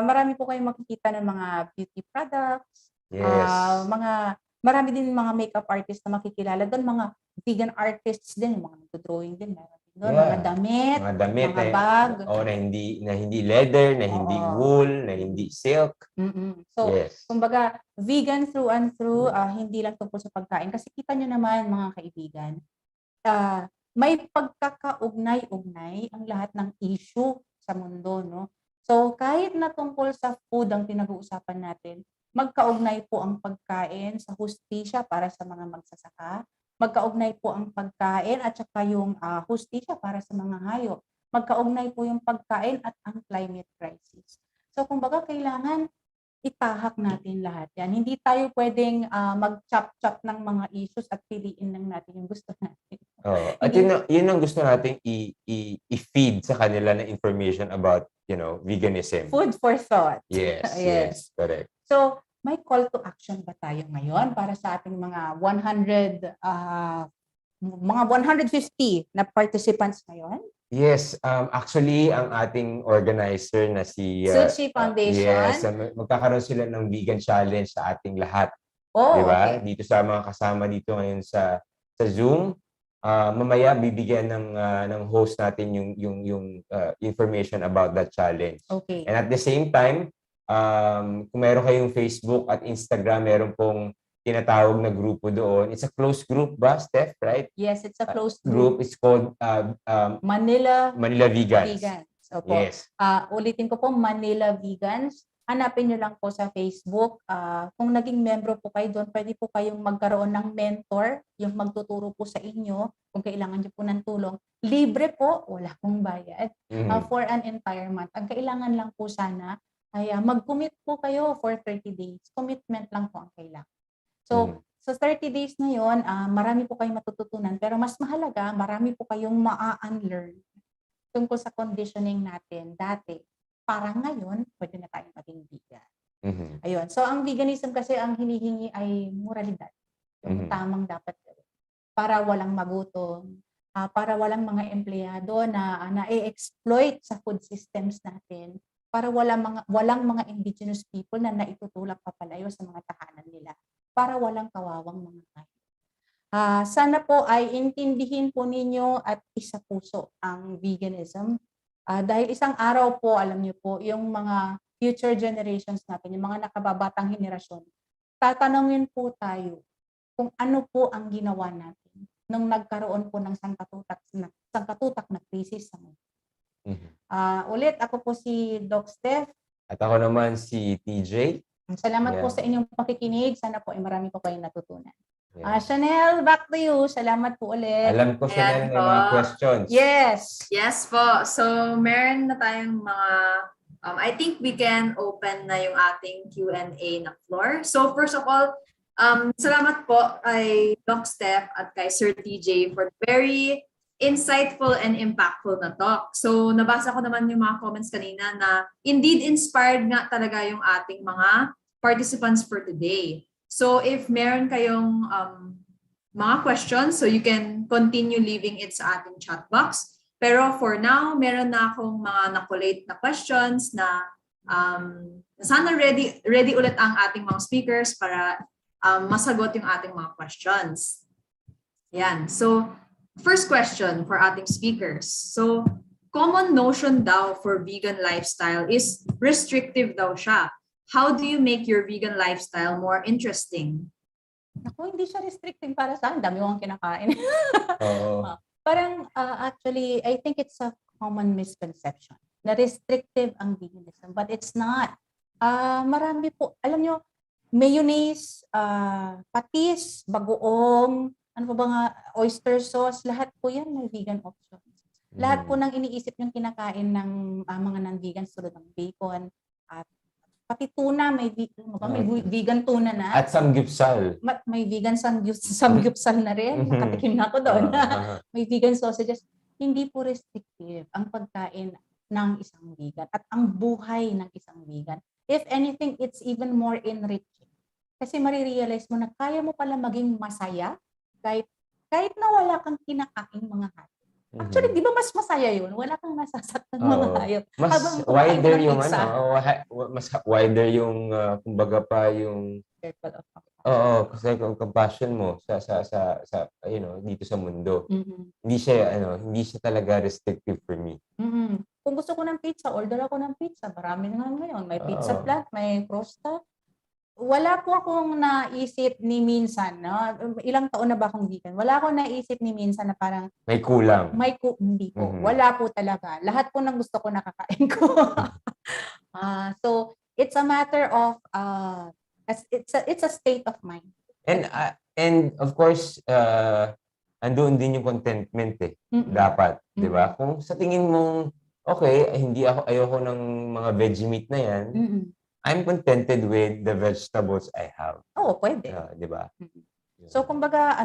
marami po kayong makikita ng mga beauty products, marami din mga makeup artists na makikilala doon, mga vegan artists din, mga nagdo-drawing din, mga damit, mga bag. Na hindi leather, na hindi wool, na hindi silk. So, kumbaga, vegan through and through, hindi lang tungkol sa pagkain. Kasi kita nyo naman, mga kaibigan, may pagkakaugnay-ugnay ang lahat ng issue sa mundo, no? So, kahit na tungkol sa food ang pinag-uusapan natin, magkaugnay po ang pagkain sa hustisya para sa mga magsasaka, magkaugnay po ang pagkain at saka yung hustisya para sa mga hayop. Magkaugnay po yung pagkain at ang climate crisis. So kumbaga kailangan itahak natin lahat yan. Hindi tayo pwedeng mag-chop-chop ng mga issues at piliin lang natin yung gusto natin. At yun ang gusto nating i-feed sa kanila na information about, veganism. Food for thought. Yes, correct. So, may call to action ba tayo ngayon para sa ating mga 150 na participants ngayon? Yes, actually, ang ating organizer na si Tzu Chi Foundation. Magkakaroon sila ng vegan challenge sa ating lahat. Diba? Okay. Dito sa mga kasama dito ngayon sa Zoom. Mamaya bibigyan ng host natin yung information about that challenge. Okay. And at the same time, kung meron kayong Facebook at Instagram, meron pong tinatawag na grupo doon. It's a closed group ba, Steph, right? Yes, it's a closed group. It's called Manila Vegans. Opo. Yes. Ulitin ko po, Manila Vegans. Hanapin nyo lang po sa Facebook. Kung naging membro po kayo doon, pwede po kayong magkaroon ng mentor, yung magtuturo po sa inyo kung kailangan nyo po ng tulong. Libre po, wala pong bayad, for an entire month. Ang kailangan lang po sana ay mag-commit po kayo for 30 days. Commitment lang po ang kailangan. So, sa 30 days na yun, marami po kayong matututunan. Pero mas mahalaga, marami po kayong ma-unlearn tungkol sa conditioning natin dati. Para ngayon, pwede na tayong maging vegan. Ayun. So, ang veganism kasi ang hinihingi ay moralidad. Yung tamang dapat gawin. Para walang magutom, para walang mga empleyado na na-exploit sa food systems natin, para walang mga indigenous people na naitutulak papalayo sa mga tahanan nila, para walang kawawang mga hayop. Sana po ay intindihin po ninyo at isa puso ang veganism. Dahil isang araw po, alam niyo po, yung mga future generations natin, yung mga nakababatang henerasyon, tatanungin po tayo kung ano po ang ginawa natin nung nagkaroon po ng sangkatutak na krisis sa mundo. Ulit, ako po si Doc Steph. At ako naman si TJ. Salamat po sa inyong pakikinig. Sana po ay marami po kayong natutunan. Chanel, back to you. Salamat po ulit. Alam ko, Chanel, may mga questions. Yes. Yes po. So, meron na tayong mga, I think we can open na yung ating Q&A na floor. So, first of all, salamat po kay Doc Steph at kay Sir TJ for very insightful and impactful na talk. So, nabasa ko naman yung mga comments kanina na indeed inspired nga talaga yung ating mga participants for today. So, if meron kayong mga questions, so you can continue leaving it sa ating chat box. Pero for now, meron na akong mga nakulate na questions na sana ready ulit ang ating mga speakers para masagot yung ating mga questions. Yan. So, first question for ating speakers. So, common notion daw for vegan lifestyle is restrictive daw siya. How do you make your vegan lifestyle more interesting? Ako, hindi siya restricting para sa akin. Dami kong kinakain. Parang, actually, I think it's a common misconception na restrictive ang veganism, but it's not. Marami po, alam nyo, mayonnaise, patis, bagoong, ano pa ba nga, oyster sauce, lahat po yan may vegan options. Lahat po nang iniisip yung kinakain ng mga non-vegans tulad ng bacon, at pati tuna, may vegan tuna na. At samgyupsal. May vegan samgyupsal na rin. Nakatikim na ako doon. May vegan sausages. Hindi po restrictive ang pagkain ng isang vegan at ang buhay ng isang vegan. If anything, it's even more enriching. Kasi marirealize mo na kaya mo pala maging masaya kahit na wala kang kinakain mga hayop. Actually, di ba mas masaya yun? Wala kang masasaktan mga hayop. Mas wider yung mas wider yung kumbaga pa yung kasi compassion mo sa dito sa mundo. Hindi siya talaga restrictive for me. Kung gusto ko ng pizza, order ako ng pizza. Marami na ngayon. May pizza flat, may crosta. Wala po akong naisip ni minsan, no? Ilang taon na ba akong vegan? Wala akong naisip ni minsan na parang may kulang. Hindi po. Wala po talaga. Lahat po ng gusto ko nakakain ko. So it's a matter of it's a state of mind. And of course, andoon din yung contentment dapat, 'di ba? Kung sa tingin mong okay, ayoko ng mga veggie meat na 'yan. I'm contented with the vegetables I have. Pwede. Di ba? So, kumbaga,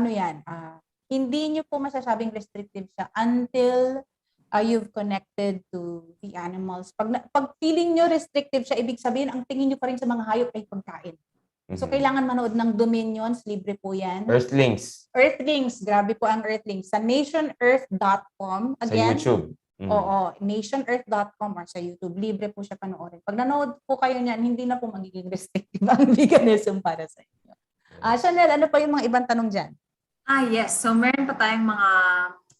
hindi nyo po masasabing restrictive siya until you've connected to the animals. Pag feeling nyo restrictive siya, ibig sabihin, ang tingin nyo pa rin sa mga hayop ay pagkain. So, kailangan manood ng Dominions, libre po yan. Earthlings. Grabe po ang Earthlings. Sa nationearth.com. Again, sa YouTube. nationearth.com or sa YouTube. Libre po siya panoorin. Pag nanood po kayo niyan, hindi na po magiging restrictive ang veganism para sa inyo. Chanel, ano pa yung mga ibang tanong dyan? Yes. So, meron pa tayong mga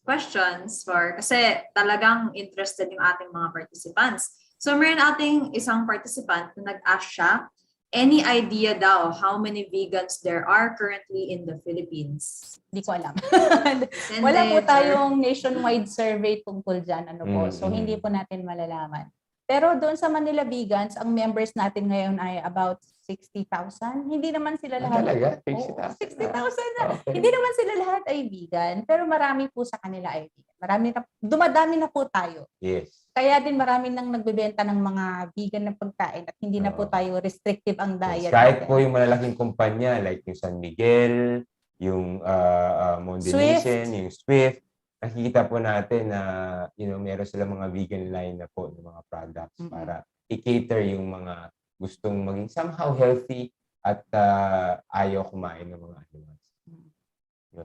questions kasi talagang interested yung ating mga participants. So, meron ating isang participant na nag-ask siya, any idea daw how many vegans there are currently in the Philippines? Hindi ko alam. Wala po tayong nationwide survey tungkol dyan. So, hindi po natin malalaman. Pero doon sa Manila Vegans, ang members natin ngayon ay about 60,000. Hindi naman sila lahat. Talaga? 60,000 na. Okay. Hindi naman sila lahat ay vegan. Pero marami po sa kanila ay vegan. Dumadami na po tayo. Yes. Kaya din marami nang nagbebenta ng mga vegan na pagkain at hindi na po tayo restrictive ang diet. Kahit po yung malalaking kumpanya like yung San Miguel, yung Mondenizen, yung Swift, nakikita po natin na meron sila mga vegan line na po ng mga products para i-cater yung mga gustong maging somehow healthy at ayaw kumain ng mga animals.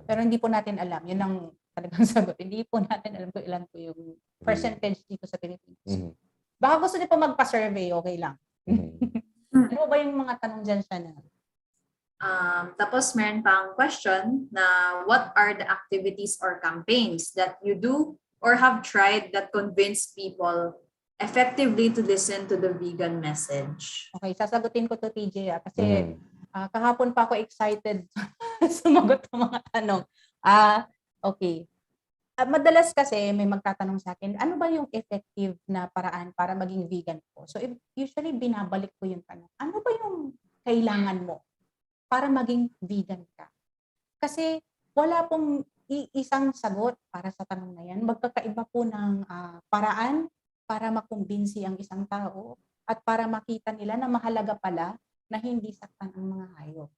Pero hindi po natin alam. Yun ang talagang sagot. Hindi po natin alam kung ilan po yung percentage dito sa Pilipinas. Baka gusto niyo pa magpa-survey, okay lang. Ano ba yung mga tanong dyan siya na? Tapos meron pang question na what are the activities or campaigns that you do or have tried that convinced people effectively to listen to the vegan message? Okay, sasagutin ko to TJ kasi kahapon pa ako excited sumagot ng mga tanong. Okay. Madalas kasi may magtatanong sa akin, ano ba yung effective na paraan para maging vegan po? So usually binabalik ko yung tanong, ano ba yung kailangan mo para maging vegan ka? Kasi wala pong isang sagot para sa tanong na yan. Magkakaiba po ng paraan para makumbinsi ang isang tao at para makita nila na mahalaga pala na hindi saktan ang mga hayop.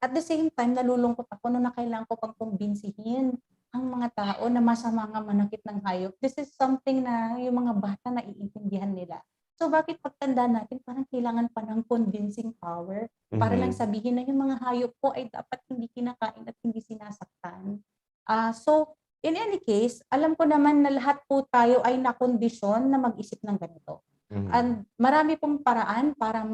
At the same time, nalulungkot ako na kailangan ko pang kumbinsihin ang mga tao na masama nga manakit ng hayop. This is something na yung mga bata na iintindihan nila. So bakit pagtanda natin parang kailangan pa ng convincing power para lang sabihin na yung mga hayop po ay dapat hindi kinakain at hindi sinasaktan. So in any case, alam ko naman na lahat po tayo ay nakondisyon na mag-isip ng ganito. And marami pong paraan para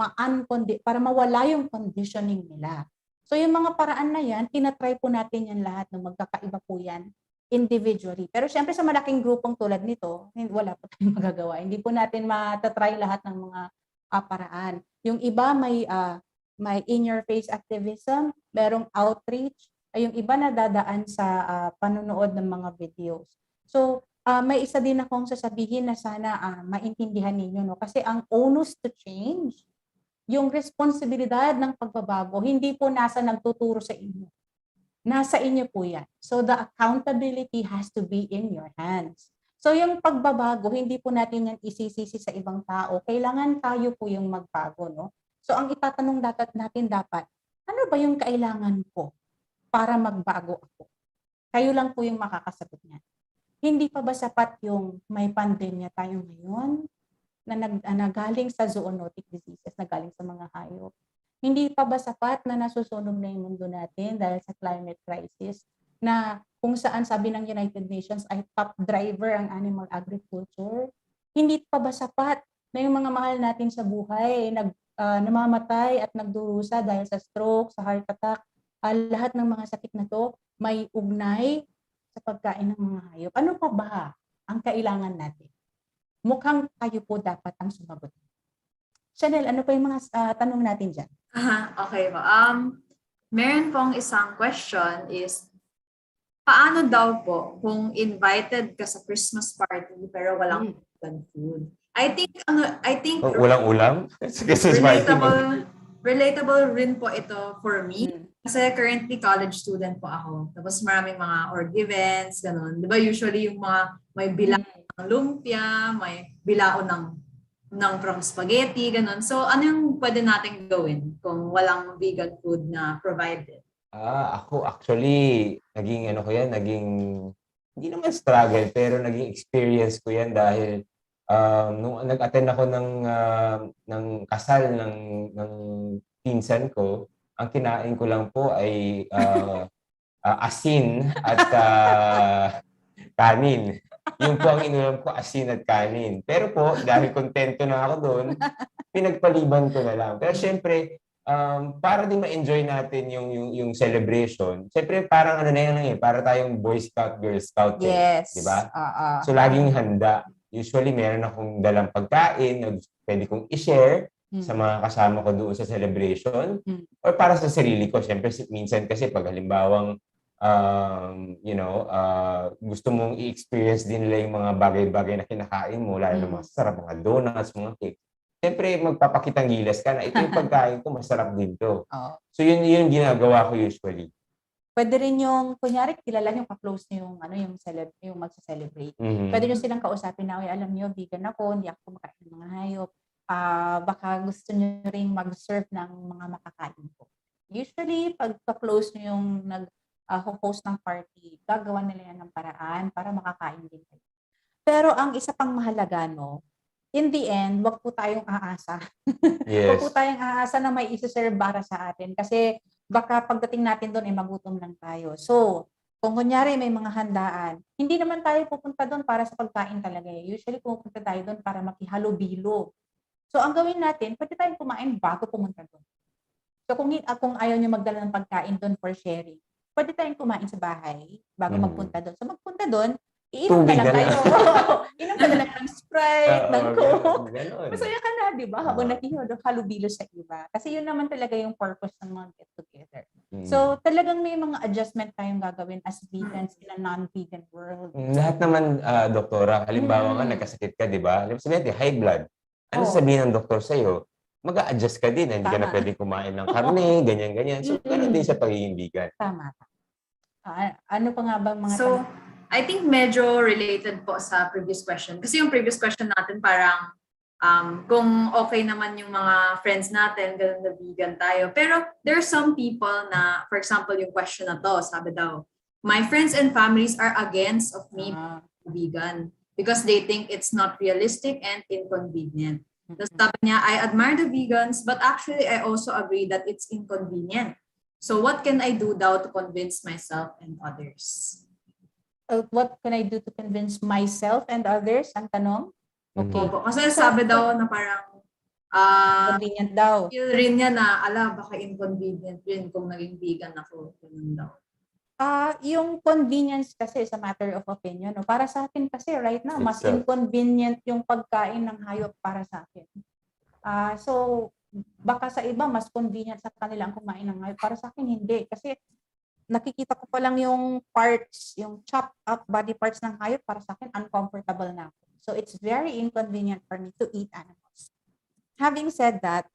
para mawala yung conditioning nila. So yung mga paraan na yan, tinatry po natin yan lahat ng magkakaiba po yan individually. Pero syempre sa malaking grupong tulad nito, wala po tayong magagawa. Hindi po natin matatry lahat ng mga paraan. Yung iba may in-your-face activism, merong outreach, ay yung iba na dadaan sa panonood ng mga videos. So may isa din akong sasabihin na sana maintindihan ninyo. No? Kasi ang onus to change, yung responsibilidad ng pagbabago, hindi po nasa nagtuturo sa inyo. Nasa inyo po yan. So the accountability has to be in your hands. So yung pagbabago, hindi po natin yan isisisi sa ibang tao. Kailangan tayo po yung magbago. No? So ang itatanong natin dapat, ano ba yung kailangan ko para magbago ako? Kayo lang po yung makakasagot niyan. Hindi pa ba sapat yung may pandemya tayo ngayon? Na galing sa zoonotic diseases, na galing sa mga hayop. Hindi pa ba sapat na nasusunog na yung mundo natin dahil sa climate crisis na kung saan sabi ng United Nations ay top driver ang animal agriculture? Hindi pa ba sapat na yung mga mahal natin sa buhay namamatay at nagdurusa dahil sa stroke, sa heart attack, lahat ng mga sakit na to may ugnay sa pagkain ng mga hayop? Ano pa ba ang kailangan natin? Mukhang kayo po dapat ang sumagot. Chanel, ano pa yung mga tanong natin dyan? Okay po. Meron pong isang question is, paano daw po kung invited ka sa Christmas party pero walang vegan food? I think walang ulam? relatable rin po ito for me. Kasi currently college student po ako. Tapos maraming mga org events, ganun. Di ba usually yung mga may bilang ng lumpia, may bilao ng from spaghetti, ganun. So ano yung pwede natin gawin kung walang vegan food na provided? Ako actually, naging, hindi naman struggle, pero naging experience ko yan dahil nung nag-attend ako ng kasal ng pinsan ko, ang kinain ko lang po ay asin at kanin. Yung po ang inulam ko, asin at kanin. Pero po, dahil kontento na ako doon, pinagpaliban ko na lang. Pero syempre, para din ma-enjoy natin yung celebration, syempre parang para tayong Boy Scout, Girl Scout. Yes. Di ba? So laging handa. Usually, meron akong dalang pagkain na pwede kong i-share sa mga kasama ko doon sa celebration or para sa sarili ko. Siyempre, minsan kasi pag halimbawang gusto mong i-experience din nila yung mga bagay-bagay na kinakain mo, lalo na mga sarap, mga donuts, mga cake. Siyempre, magpapakitang gilas ka na ito yung pagkain ko, masarap din to. So, yun yung ginagawa ko usually. Pwede rin yung, kunyari, kilala nyo, ka-close nyo yung magsa-celebrate. Pwede nyo silang kausapin na, alam nyo, vegan ako, hindi ako kumakain ng mga hayop. Baka gusto nyo rin mag-serve ng mga makakain ko. Usually, pag ka-close nyo yung host ng party, gagawa nila yan ng paraan para makakain din kayo. Pero ang isa pang mahalaga, in the end, wag po tayong aasa. Yes. Wag po tayong aasa na may isa-serve para sa atin. Kasi baka pagdating natin doon ay magutom lang tayo. So, kung kunyari may mga handaan, hindi naman tayo pupunta doon para sa pagkain talaga. Usually pupunta tayo doon para makihalo-bilo. So, ang gawin natin, pwede tayong kumain bago pumunta doon. So, kung ayaw nyo magdala ng pagkain doon for sharing, pwede tayong kumain sa bahay bago magpunta doon. So, magpunta doon, iinom na Tubig lang na tayo. lang. Inom ka na lang ng Sprite, ng Coke. Ganon. Masaya ka na, di ba? Habang nakihalubilo sa iba. Kasi yun naman talaga yung purpose ng mga get-together. So, talagang may mga adjustment tayong gagawin as vegans in a non-vegan world. Lahat naman, doktora, halimbawa nga nagkasakit ka, di ba? Sabihin natin, high blood. Ano sabihin ng doktor sa'yo? Mag-a-adjust ka din. Hindi ka na pwedeng kumain ng karne, ganyan-ganyan. So, ganun din sa pagiging vegan. Tama. Ano pa nga bang mga So, I think medyo related po sa previous question. Kasi yung previous question natin parang kung okay naman yung mga friends natin, ganun na vegan tayo. Pero there are some people na, for example, yung question na to, sabi daw, my friends and families are against of me being vegan because they think it's not realistic and inconvenient. Tapos sabi niya, I admire the vegans, but actually I also agree that it's inconvenient. So what can I do daw to convince myself and others? What can I do to convince myself and others? Ang tanong? Okay. Kasi sabi daw na parang convenient daw. Feel rin niya na, baka inconvenient rin kung naging vegan ako. Ganun daw. Yung convenience kasi is a matter of opinion. No? Para sa akin kasi right now, mas inconvenient yung pagkain ng hayop para sa akin. So, baka sa iba, mas convenient sa kanila ang kumain ng hayop. Para sa akin, hindi. Kasi nakikita ko pa lang yung parts, yung chopped up body parts ng hayop, para sa akin, uncomfortable na ako. So, it's very inconvenient for me to eat animals. Having said that,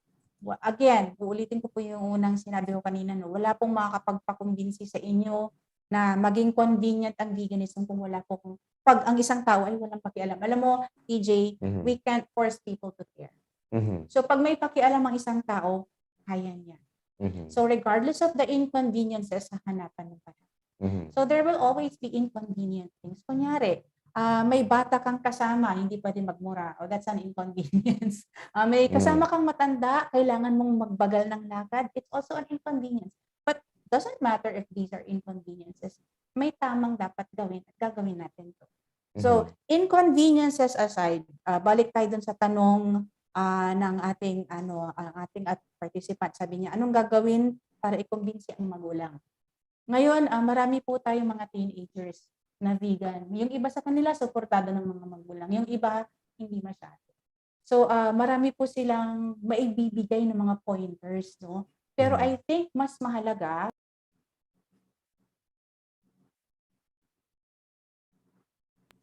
again, uulitin ko po yung unang sinabi ko kanina, no? Wala pong makakapagpakumbinsi sa inyo na maging convenient ang veganism kung wala po pag ang isang tao ay walang pakialam. Alam mo, TJ, we can't force people to care. So, pag may pakialam ang isang tao, kaya niya. So regardless of the inconveniences, hahanapan ng paraan. So there will always be inconvenient things. Kunyari, may bata kang kasama, hindi pwede magmura. That's an inconvenience. May kasama kang matanda, kailangan mong magbagal ng lakad. It's also an inconvenience. But doesn't matter if these are inconveniences. May tamang dapat gawin at gagawin natin to. So inconveniences aside, balik tayo dun sa tanong ng ating participant. Sabi niya, anong gagawin para i-convince ang magulang? Ngayon, marami po tayong mga teenagers na vegan. Yung iba sa kanila, suportado ng mga magulang. Yung iba, hindi masyado. So, marami po silang maibibigay ng mga pointers. No? Pero I think mas mahalaga,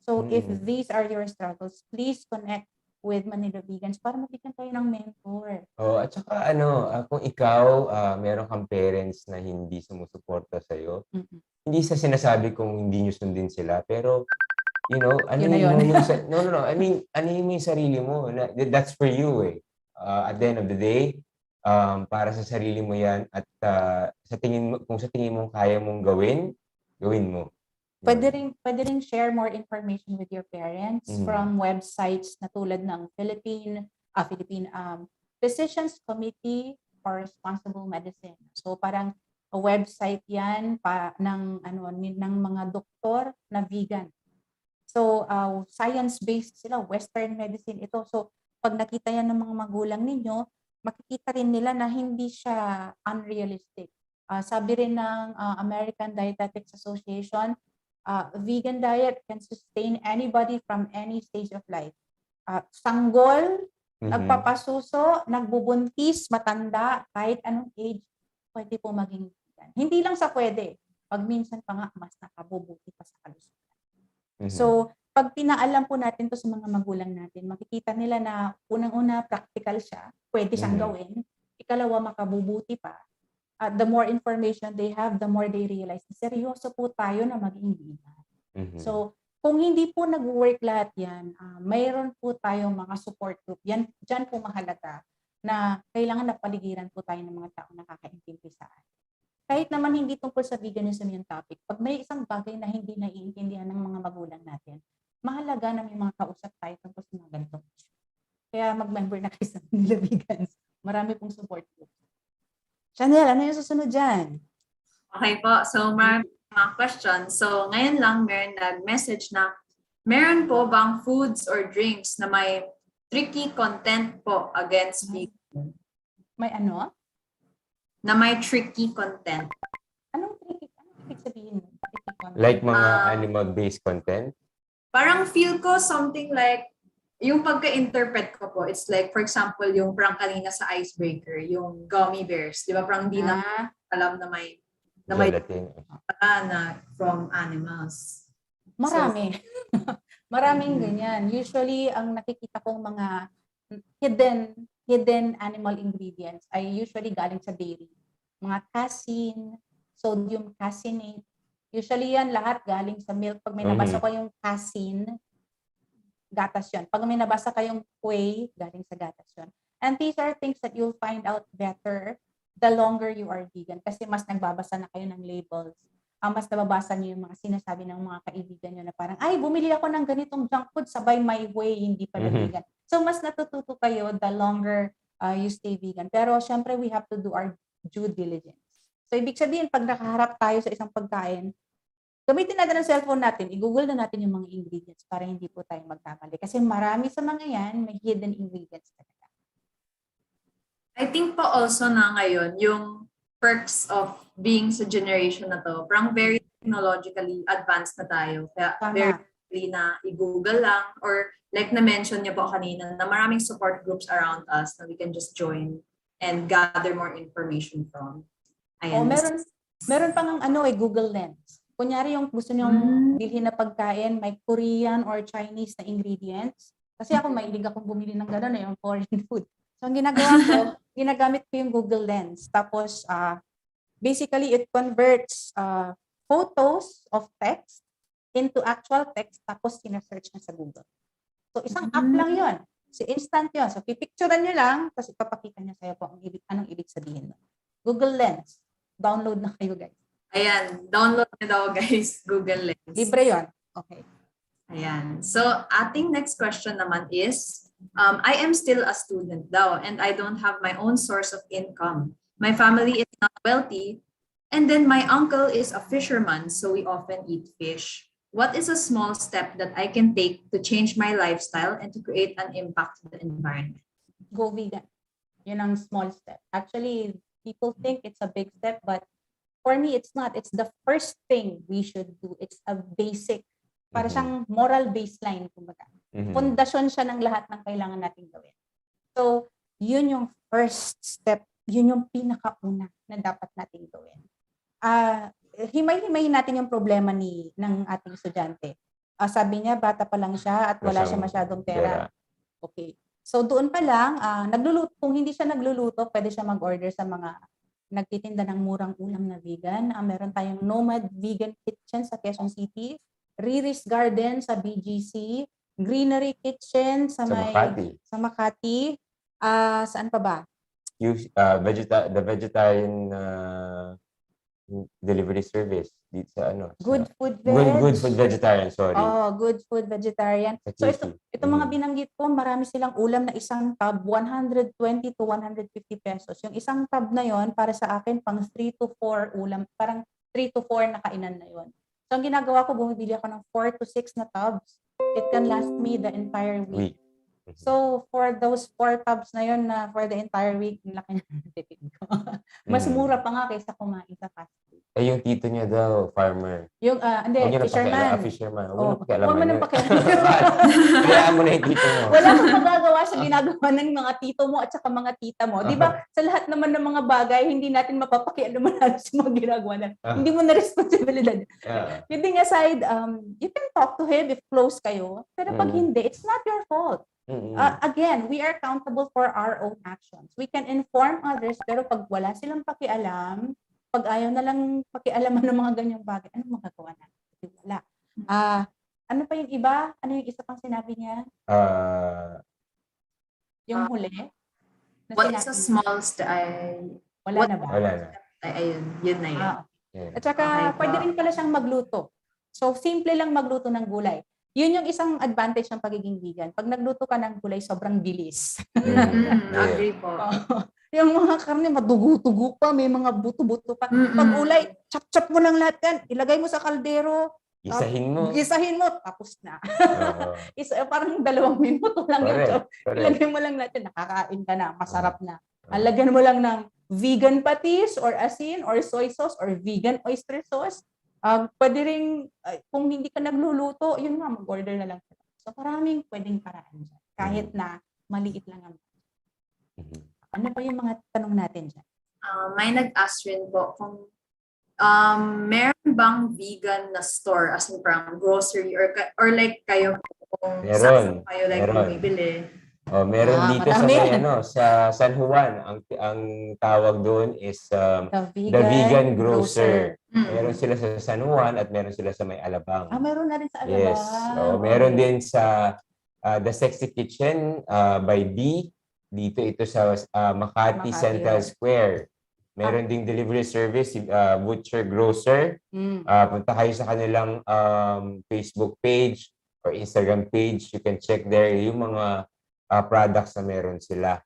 so if these are your struggles, please connect with Manila Vegans para mabigyan tayo ng mentor. At saka kung ikaw, meron kang parents na hindi sumusuporta sa'yo, hindi sa sinasabi kung hindi nyo sundin sila, pero, I mean, ano mo yung sarili mo. That's for you eh. At the end of the day, para sa sarili mo yan at kung sa tingin mo kaya mong gawin mo. Pwede ring share more information with your parents from websites na tulad ng Philippine Physicians Committee for Responsible Medicine. So parang a website yan ng mga doktor na vegan. So science-based sila, Western medicine ito. So pag nakita yan ng mga magulang ninyo, makikita rin nila na hindi siya unrealistic. Sabi rin ng American Dietetics Association, vegan diet can sustain anybody from any stage of life. Sanggol, nagpapasuso, nagbubuntis, matanda, kahit anong age, pwede po maging vegan. Hindi lang sa pwede, pag minsan pa nga, mas nakabubuti pa sa kalusugan. So, pag pinaalam po natin to sa mga magulang natin, makikita nila na unang-una, practical siya, pwede siyang gawin. Ikalawa, makabubuti pa. The more information they have, the more they realize na seryoso po tayo na maging vegan. So, kung hindi po nag-work lahat yan, mayroon po tayong mga support group. Diyan po mahalaga na kailangan na paligiran po tayo ng mga tao nakakaintindi sa atin. Kahit naman hindi tungkol sa veganism yung topic, pag may isang bagay na hindi naiintindihan ng mga magulang natin, mahalaga na may mga kausap tayo tungkol sa mga ganitong issue. Kaya mag-member na kayo sa Manila Vegans. Marami pong support group. Chanel, ano yung susunod dyan? Okay po. So, mga questions. So, ngayon lang meron nag-message na meron po bang foods or drinks na may tricky content po against vegan? May ano? Na may tricky content. Anong tricky? Anong ibig sabihin? Like mga animal-based content? Parang feel ko something like, yung pagka-interpret ko po, it's like, for example, yung parang kanina sa icebreaker, yung gummy bears, di ba? Parang di na alam na may Gelatin. na from animals. Marami. Maraming ganyan. Usually, ang nakikita kong mga hidden animal ingredients ay usually galing sa dairy. Mga casein, sodium caseinate. Usually yan lahat galing sa milk. Pag may nabasa ko yung casein, gatas yun. Pag may nabasa kayong whey, galing sa gatas yun. And these are things that you'll find out better the longer you are vegan. Kasi mas nagbabasa na kayo ng labels. Mas nababasa niyo yung mga sinasabi ng mga kaibigan niyo na parang, ay, bumili ako ng ganitong junk food, sabay my way, hindi pala vegan. So, mas natututo kayo the longer you stay vegan. Pero, syempre, we have to do our due diligence. So, ibig sabihin, pag nakaharap tayo sa isang pagkain, gamitin natin ang cellphone natin, i-google na natin yung mga ingredients para hindi po tayo magkamali. Kasi marami sa mga yan, may hidden ingredients talaga. I think po also na ngayon, yung perks of being sa generation na to, parang very technologically advanced na tayo. Kaya very na i-google lang, or like na-mention niyo po kanina, na maraming support groups around us na we can just join and gather more information from. Ayan. Meron pang Google Lens. Kunyari yung gusto niyong bilhin na pagkain, may Korean or Chinese na ingredients. Kasi ako mahilig akong bumili ng gano'n, yung foreign food. So ang ginagawa ko, ginagamit ko yung Google Lens. Tapos basically it converts photos of text into actual text, tapos sinesearch na sa Google. So isang app lang yun. So instant yun. So pipicturean nyo lang, tapos ipapakita niya sa'yo po anong ibig sabihin. Google Lens. Download na kayo, guys. Ayan, download na daw guys, Google Lens. Libre yun. Okay. Ayan. So, ating next question naman is, I am still a student daw and I don't have my own source of income. My family is not wealthy and then my uncle is a fisherman, so we often eat fish. What is a small step that I can take to change my lifestyle and to create an impact to the environment? Go vegan. Yun ang small step. Actually, people think it's a big step, but for me, it's not. It's the first thing we should do. It's a basic, para siyang moral baseline, kumbaga. Pundasyon siya ng lahat ng kailangan natin gawin. So, yun yung first step. Yun yung pinakauna na dapat natin gawin. Himay-himayin natin yung problema ng ating estudyante. Sabi niya, bata pa lang siya at wala siya masyadong pera. Okay. So, doon pa lang, nagluluto. Kung hindi siya nagluluto, pwede siya mag-order sa mga nagtitinda ng murang ulam na vegan. Meron tayong Nomad Vegan Kitchen sa Quezon City, Riri's Garden sa BGC, Greenery Kitchen sa Makati. Saan pa ba? The vegetarian delivery service dito sa Good Food Vegetarian, sorry. Good Food Vegetarian. So ito mga binanggit ko, marami silang ulam na isang tub, 120 to 150 pesos. Yung isang tub na yon para sa akin pang 3 to 4 ulam, parang 3 to 4 na kainan na yon. So ang ginagawa ko, bumibili ako ng 4 to 6 na tubs. It can last me the entire week. So, for those 4 tubs na yun na for the entire week, laki na tipid ko. Mas mura pa nga kaysa kumain sa fast food. Yung tito niya daw, farmer. Yung, fisherman. Fisherman. Huwag mo nang pakialaman. Kaya mo na yung tito mo. Wala kang magagawa sa ginagawa ng mga tito mo at saka mga tita mo. Di ba, sa lahat naman ng mga bagay, hindi natin mapapakialaman natin sa mga ginagawa na. Hindi mo na responsibilidad. Kidding aside, you can talk to him if close kayo. Pero pag hindi, it's not your fault. Again, we are accountable for our own actions. We can inform others, pero pag wala silang pakialam, pag ayaw na lang pakialaman ng mga ganyang bagay, anong magagawa natin? Wala. Ano pa yung iba? Ano yung isa pang sinabi niya? Yung huli? What is a small step? Wala na ba? Wala na. Ayun, yun na yun. At saka, pwede rin pala siyang magluto. So, simple lang magluto ng gulay. Yun yung isang advantage ng pagiging vegan. Pag nagluto ka ng gulay, sobrang bilis. Agree po. Yung mga karne, madugo-tugo pa, may mga buto-buto pa. Pag gulay, chop-chop mo lang lahat yan. Ilagay mo sa kaldero. Isahin mo, tapos na. Parang 2 minuto lang yung chop. Ilagay mo lang lahat yan, nakakain ka na, masarap na. Alagyan mo lang ng vegan patis or asin or soy sauce or vegan oyster sauce. Pwede rin, kung hindi ka nagluluto, yun nga, mag-order na lang. So, maraming pwedeng paraan dyan. Kahit na maliit lang ang. Ano pa yung mga tanong natin dyan? May nag-ask rin po kung meron bang vegan na store as in parang grocery or like kayo kung saan kayo like bumibili? Meron dito sa sa San Juan. Ang tawag doon is the vegan grocer. Meron sila sa San Juan at meron sila sa may Alabang. Meron na rin sa Alabang. Yes. Meron din sa The Sexy Kitchen by B. Dito ito sa Makati Central Square. Meron ding delivery service, Butcher Grocer. Punta kayo sa kanilang Facebook page or Instagram page. You can check there yung mga products na meron sila.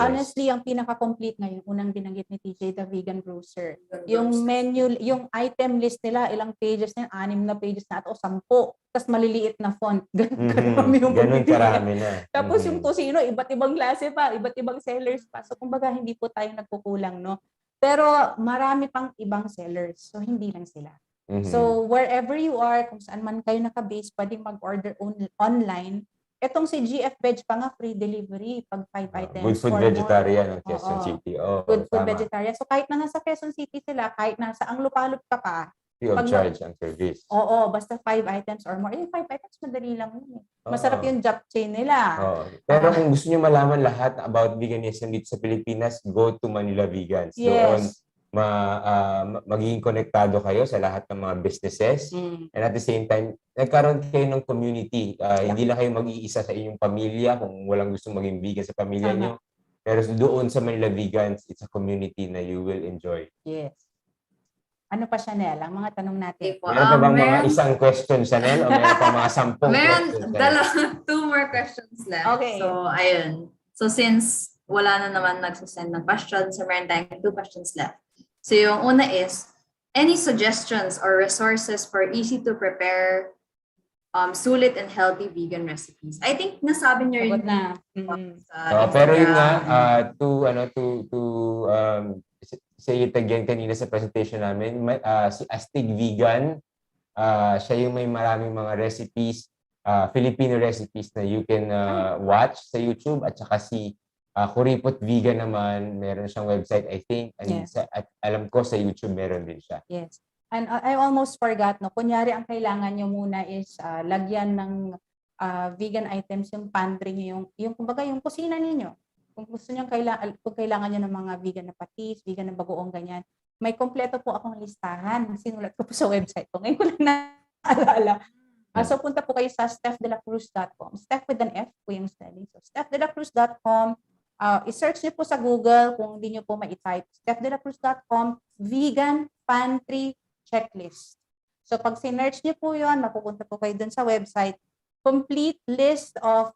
Honestly, ang pinaka-complete ngayon, unang binanggit ni TJ, the vegan grocer. Yung menu, yung item list nila, ilang pages na, 6 na pages na o 10. Tapos maliliit na font. Ganun karami na. Tapos yung tosino, iba't ibang klase pa, iba't ibang sellers pa. So kumbaga, hindi po tayo nagkukulang, no? Pero marami pang ibang sellers. So hindi lang sila. So wherever you are, kung saan man kayo naka-base, pwedeng mag-order online. Etong si GF Veg pa nga, free delivery pag 5 items. Good Food Vegetarian ng Quezon City. Good Food Vegetarian. So kahit na nasa Quezon City sila, kahit nasa ang lupalop ka pa. Free of charge ang service. Basta 5 items or more. Yung 5 items, madali lang yun. Masarap yung japchae nila. Pero kung gusto nyo malaman lahat about veganism dito sa Pilipinas, go to Manila Vegans. Doon magiging konektado kayo sa lahat ng mga businesses. And at the same time, nagkaroon kayo ng community. Hindi lang kayo mag-iisa sa inyong pamilya kung walang gustong maging vegan sa pamilya nyo. Pero doon sa Manila Vegans, it's a community na you will enjoy. Yes. Ano pa, Chanel? Ang mga tanong natin. Meron pa bang mga isang question, Chanel? O meron pa mga 10 questions? Meron 2 more questions left. Okay. So, ayun. So, since wala na naman nagsasend ng questions, so meron tayong 2 questions left. So, yung una is, any suggestions or resources for easy to prepare sulit and healthy vegan recipes? I think nasabi niyo rin na. Pero yun nga, say it again kanina sa presentation namin, si Astig Vegan, siya yung may maraming mga recipes, Filipino recipes na you can watch sa YouTube, at saka si Kuripot Vegan naman, meron siyang website, I think, at alam ko sa YouTube meron din siya. Yes. And I almost forgot, no? Kunyari, ang kailangan nyo muna is lagyan ng vegan items yung pantry nyo, yung kumbaga yung kusina ninyo. Kung gusto nyo, kung kailangan nyo ng mga vegan na patis, vegan na bagoong, ganyan, may kompleto po akong listahan. Sinulat ko po sa website ko. Ngayon ko lang naalala. So punta po kayo sa stephdelacruz.com. Steph with an F po yung spelling. So stephdelacruz.com. I-search nyo po sa Google kung hindi nyo po ma-type. stephdelacruz.com, vegan pantry checklist. So pag sinerch nyo po yun, mapupunta po kayo dun sa website. Complete list of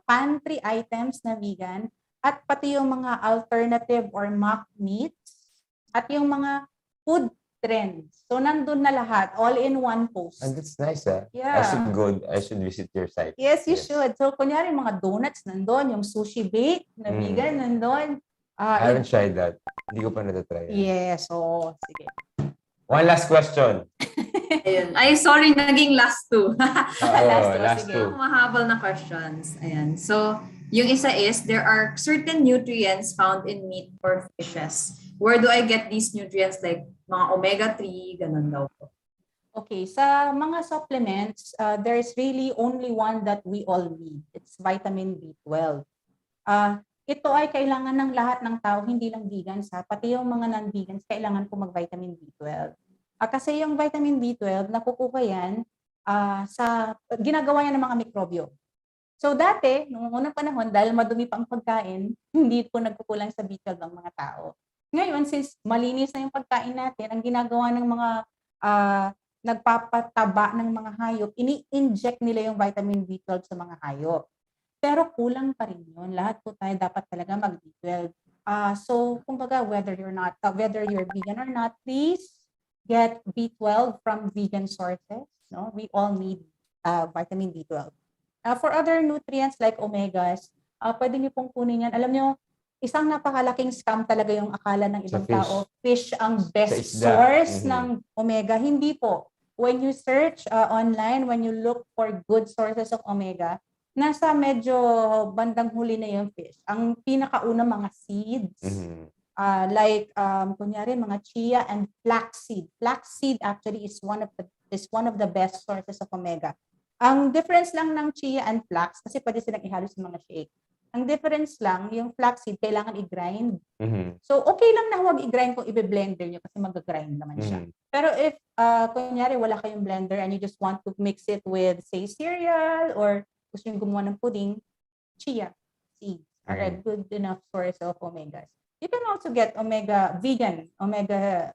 pantry items na vegan, at pati yung mga alternative or mock meats, at yung mga food trends. So nandun na lahat, all in one post. And that's nice, Yeah. I should visit your site. Yes, you should. So kunyari mga donuts nandun, yung sushi bake na vegan nandun. I haven't tried that. Hindi ko pa natatry. Yes, sige. One last question. Ayun. Ay, sorry, naging last 2. last 2. Mahabol na questions. Ayan. So, yung isa is, there are certain nutrients found in meat or fishes. Where do I get these nutrients? Like, mga omega-3, ganun daw po. Okay, sa mga supplements, there's really only one that we all need. It's vitamin B12. Ito ay kailangan ng lahat ng tao, hindi lang vegans, pati yung mga non-vegans, kailangan po mag-vitamin B12. Kasi yung vitamin B12, nakukuha yan sa ginagawa yan ng mga mikrobyo. So dati, noong unang panahon, dahil madumi pa ang pagkain, hindi po nagkukulang sa B12 ang mga tao. Ngayon, since malinis na yung pagkain natin, ang ginagawa ng mga nagpapataba ng mga hayop, ini-inject nila yung vitamin B12 sa mga hayop. Pero kulang pa rin yun. Lahat po tayo dapat talaga mag-B12. So, kumbaga, whether you're vegan or not, please get B12 from vegan sources. No, we all need vitamin B12. For other nutrients like omegas, pwede niyo pong kunin yan. Alam niyo, isang napakalaking scam talaga yung akala ng ibang tao. Fish ang best isda. source ng omega. Hindi po. When you search online, when you look for good sources of omega, nasa medyo bandang huli na yung fish. Ang pinakauna mga seeds, kunyari mga chia and flaxseed. Flaxseed actually is one of the best sources of omega. Ang difference lang ng chia and flax, kasi pwede silang ihalo sa mga shake. Ang difference lang, yung flaxseed, kailangan i-grind. So, okay lang na huwag i-grind kung i-blender nyo kasi mag-grind naman siya. Pero if, kunyari, wala kayong blender and you just want to mix it with, say, cereal or gusto nyo gumawa ng pudding, chia seeds are a good enough source of omegas. You can also get vegan omega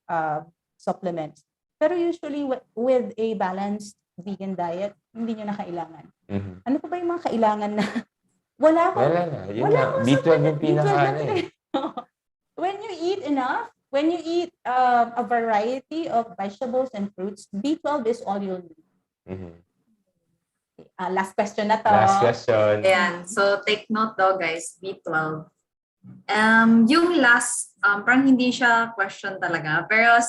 supplements. Pero usually with a balanced vegan diet, hindi nyo na kailangan. Ano pa ba yung mga kailangan na wala na. Yun na. B12 yung pinaka When you eat enough, when you eat a variety of vegetables and fruits, B12 is all you'll need. Last question na to. Last question. Ayan. So, take note daw, guys. B12. Yung last, parang hindi siya question talaga, pero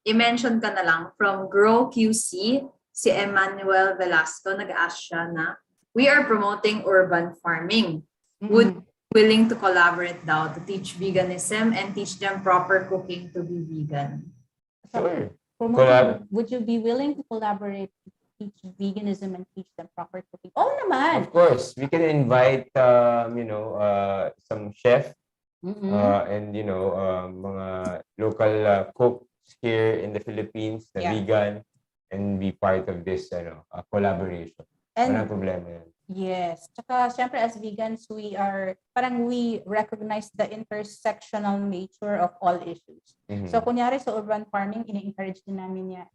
i-mention ka na lang from Grow QC, si Emmanuel Velasco, nag-ask siya na, we are promoting urban farming. Would you be willing to collaborate daw to teach veganism and teach them proper cooking to be vegan? Sure. Would you be willing to collaborate to teach veganism and teach them proper cooking? Oh, naman! Of course. We can invite, some chef and, mga local cooks here in the Philippines na vegan and be part of this collaboration. Walang problema yan. Yes. Tsaka, syempre, as vegans, we recognize the intersectional nature of all issues. So, kunyari sa urban farming, ina-encourage din namin yan.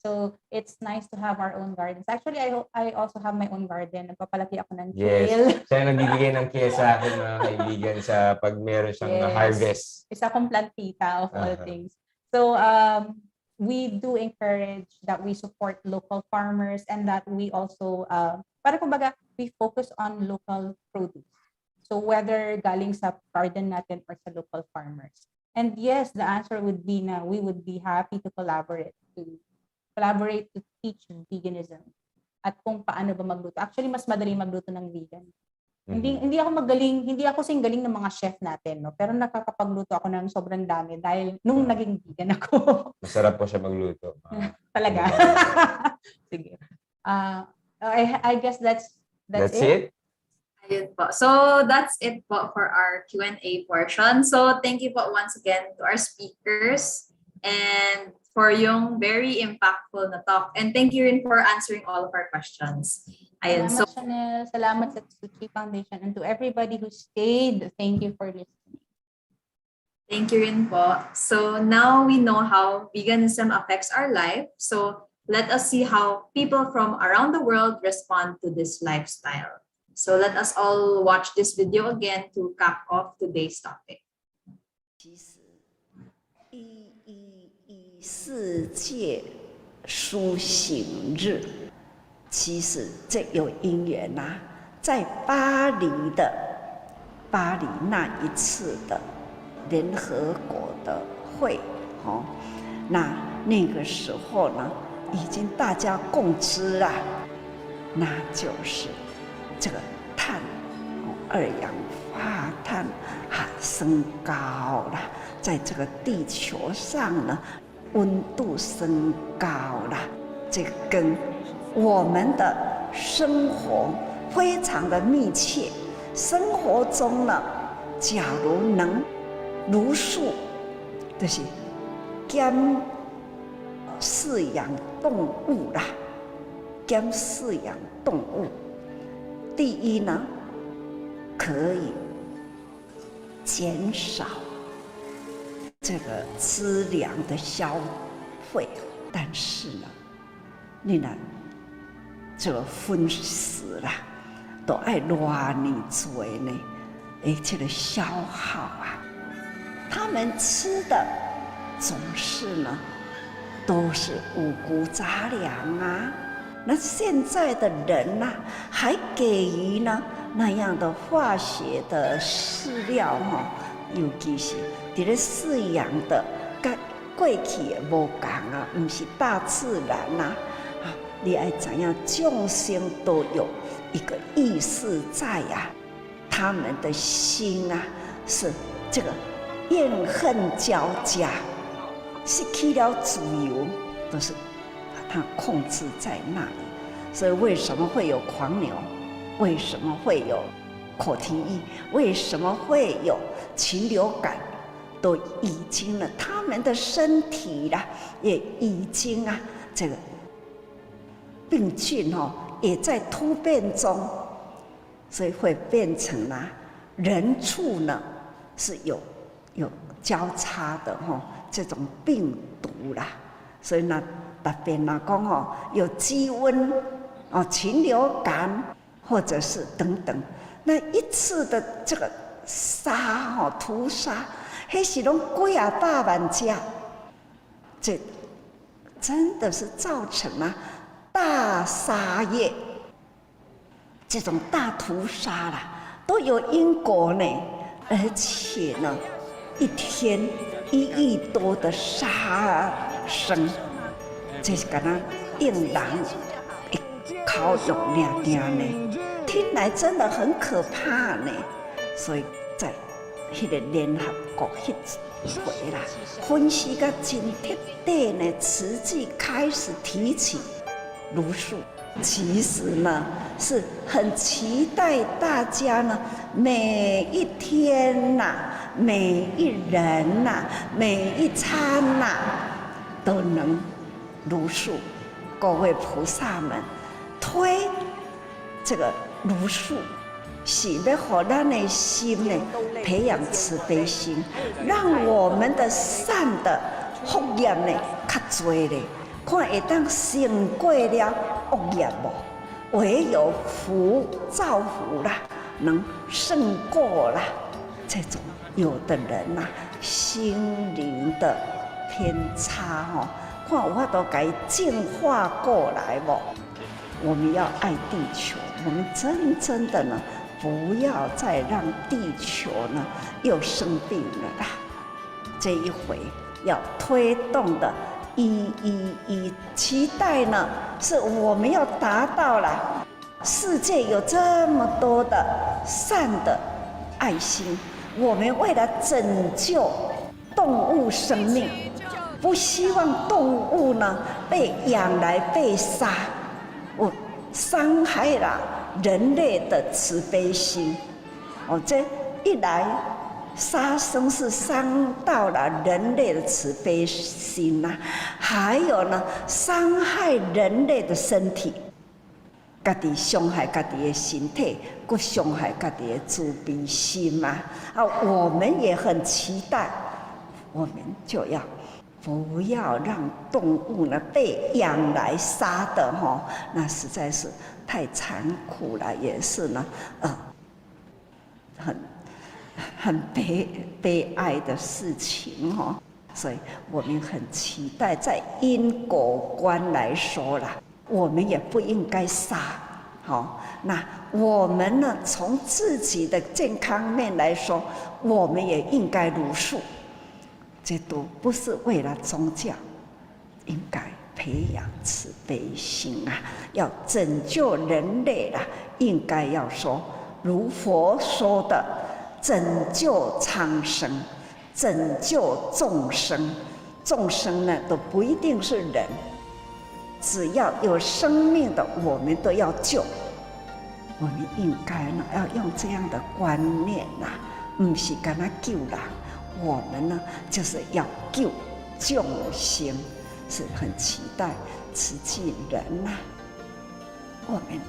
So, it's nice to have our own gardens. Actually, I also have my own garden. Nagpapalaki ako ng kale. Yes. Siya nagbibigay ng kale sa akin, mga kaibigan, sa pag meron siyang harvest. Isa akong plantita of all things. So, we do encourage that we support local farmers and that we also, we focus on local produce. So whether galing sa garden natin or sa local farmers. And yes, the answer would be na we would be happy to collaborate to teach veganism at kung paano ba magluto. Actually, mas madali magluto ng vegan. Hindi ako galing ng mga chef natin, no? Pero nakakapagluto ako ng sobrang dami dahil nung naging vegan ako. Masarap po siya magluto. Talaga. Sige. I guess that's it. Ayun po. So that's it po for our Q&A portion. So thank you po once again to our speakers and for yung very impactful na talk. And thank you rin for answering all of our questions. Ayun. Salamat, Chanel. Salamat sa Tzu Chi Foundation. And to everybody who stayed, thank you for listening. Thank you rin po. So now we know how veganism affects our life. So let us see how people from around the world respond to this lifestyle. So let us all watch this video again to cap off today's topic. 世界苏醒日，其实这有因缘呐、在巴黎那一次的联合国的会，那个时候呢，已经大家共知啦，那就是这个碳，二氧化碳升高了，在这个地球上呢。温度升高了，这跟我们的生活非常的密切。生活中呢，假如能如数，就是减饲养动物啦，减饲养动物。第一呢，可以减少这个资粮的消费，但是呢，你呢，这个分食啦，都爱偌尼多呢，这个消耗啊，他们吃的总是呢，都是五谷杂粮啊。那现在的人呐、还给予呢那样的化学的饲料尤其是伫咧饲养的，甲过去的无共啊，毋是大自然呐。你爱怎样？众生都有一个意识在呀，他们的心啊，是这个怨恨交加，失去了自由，都是把它控制在那里。所以为什么会有狂牛？为什么会有口蹄疫？为什么会有禽流感？都已经了，他们的身体啦，也已经啊，这个病菌也在突变中，所以会变成啦，人畜呢是有交叉的这种病毒啦，所以呢，特别呢讲有鸡瘟禽流感或者是等等，那一次的这个杀屠杀，那是拢几啊百万家，这真的是造成了大杀业，这种大屠杀啦，都有因果呢，而且呢，一天1亿多的杀生，这是敢若令人口欲念念呢，听来真的很可怕呢。所以在迄个联合国迄回啦，分析个真彻底呢，慈济开始提起茹素，其实呢是很期待大家呢每一天呐、每一人呐、每一餐呐、都能茹素。各位菩萨们，推这个茹素，是要让咱的心呢培养慈悲心，让我们的善的福业呢较多咧，看会当胜过了恶业无？唯有福造福啦，能胜过啦这种有的人呐、心灵的偏差看有法度给净化过来无？我们要爱地球，我们真的呢，不要再让地球呢又生病了啦。这一回要推动的111期待呢，是我们要达到了。世界有这么多的善的爱心，我们为了拯救动物生命，不希望动物呢被养来被杀，我伤害了人类的慈悲心。这一来杀生是伤到了人类的慈悲心呐，还有呢伤害人类的身体，家己伤害家己的身体，又伤害家己的慈悲心嘛。我们也很期待，我们就要不要让动物呢被养来杀的那实在是太残酷了，也是呢很悲哀的事情所以我们很期待，在因果观来说啦，我们也不应该杀。那我们呢，从自己的健康面来说，我们也应该茹素。这都不是为了宗教，应该培养慈悲心啊，要拯救人类啦，应该要说如佛说的，拯救苍生，拯救众生。众生呢，都不一定是人，只要有生命的，我们都要救。我们应该呢，要用这样的观念呐，不是干那救人。我们呢，就是要救众生，是很期待慈济人呐。我们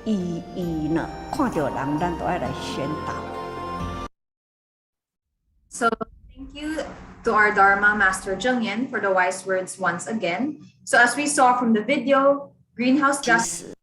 一一呢，看到人，咱都要来宣导。So thank you to our Dharma Master Zheng Yan for the wise words once again. So as we saw from the video, greenhouse gases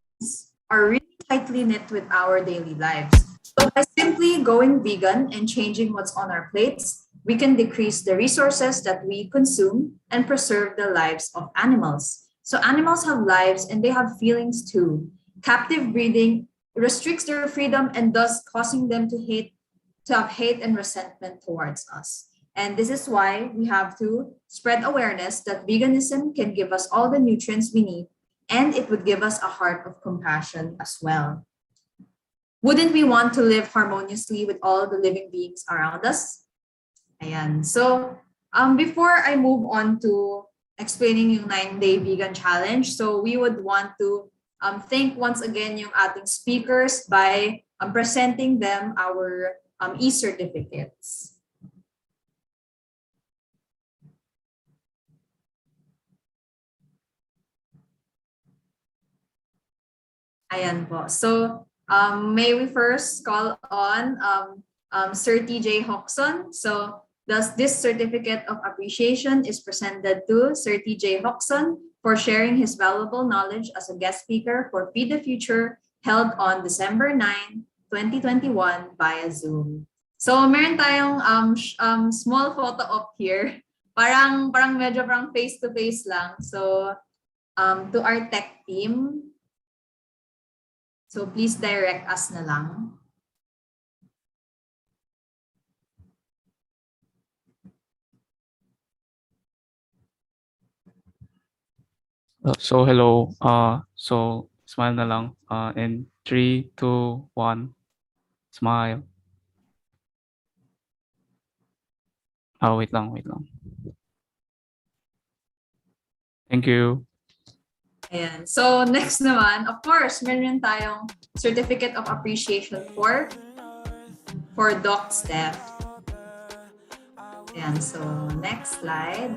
are really tightly knit with our daily lives. So by simply going vegan and changing what's on our plates, we can decrease the resources that we consume and preserve the lives of animals. So animals have lives and they have feelings too. Captive breeding restricts their freedom and thus causing them to hate to have hate and resentment towards us. And this is why we have to spread awareness that veganism can give us all the nutrients we need, and it would give us a heart of compassion as well. Wouldn't we want to live harmoniously with all the living beings around us? Ayan. So, before I move on to explaining yung 9-day vegan challenge, so we would want to thank once again yung ating speakers by presenting them our e-certificates. Ayan po. So, may we first call on Sir TJ Hoxon. So, this certificate of appreciation is presented to Sir TJ Hoxon for sharing his valuable knowledge as a guest speaker for Feed the Future held on December 9, 2021 via Zoom. So, meron tayong small photo op here. Parang medyo face-to-face lang. So, to our tech team, so please direct us na lang. So hello. So smile na lang. In 3, 2, 1, smile. Wait lang. Thank you. Ayan. So next naman, of course, meron tayong certificate of appreciation for Doc Steph. Ayan. So next slide.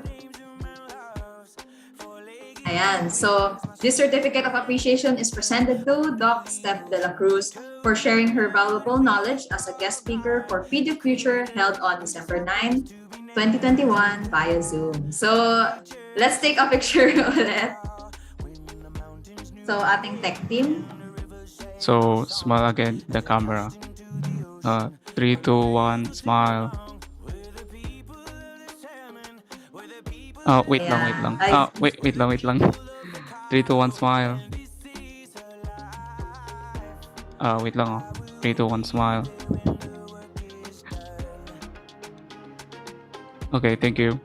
Ayan. So this certificate of appreciation is presented to Doc Steph de la Cruz for sharing her valuable knowledge as a guest speaker for Feed the Future held on December 9, 2021 via Zoom. So let's take a picture ulit. So, ating tech team. So smile again the camera. 3, 2, 1, smile. Wait lang. Wait lang. 3, 2, 1, smile. Wait lang. 3, 2, 1, smile. Okay, thank you.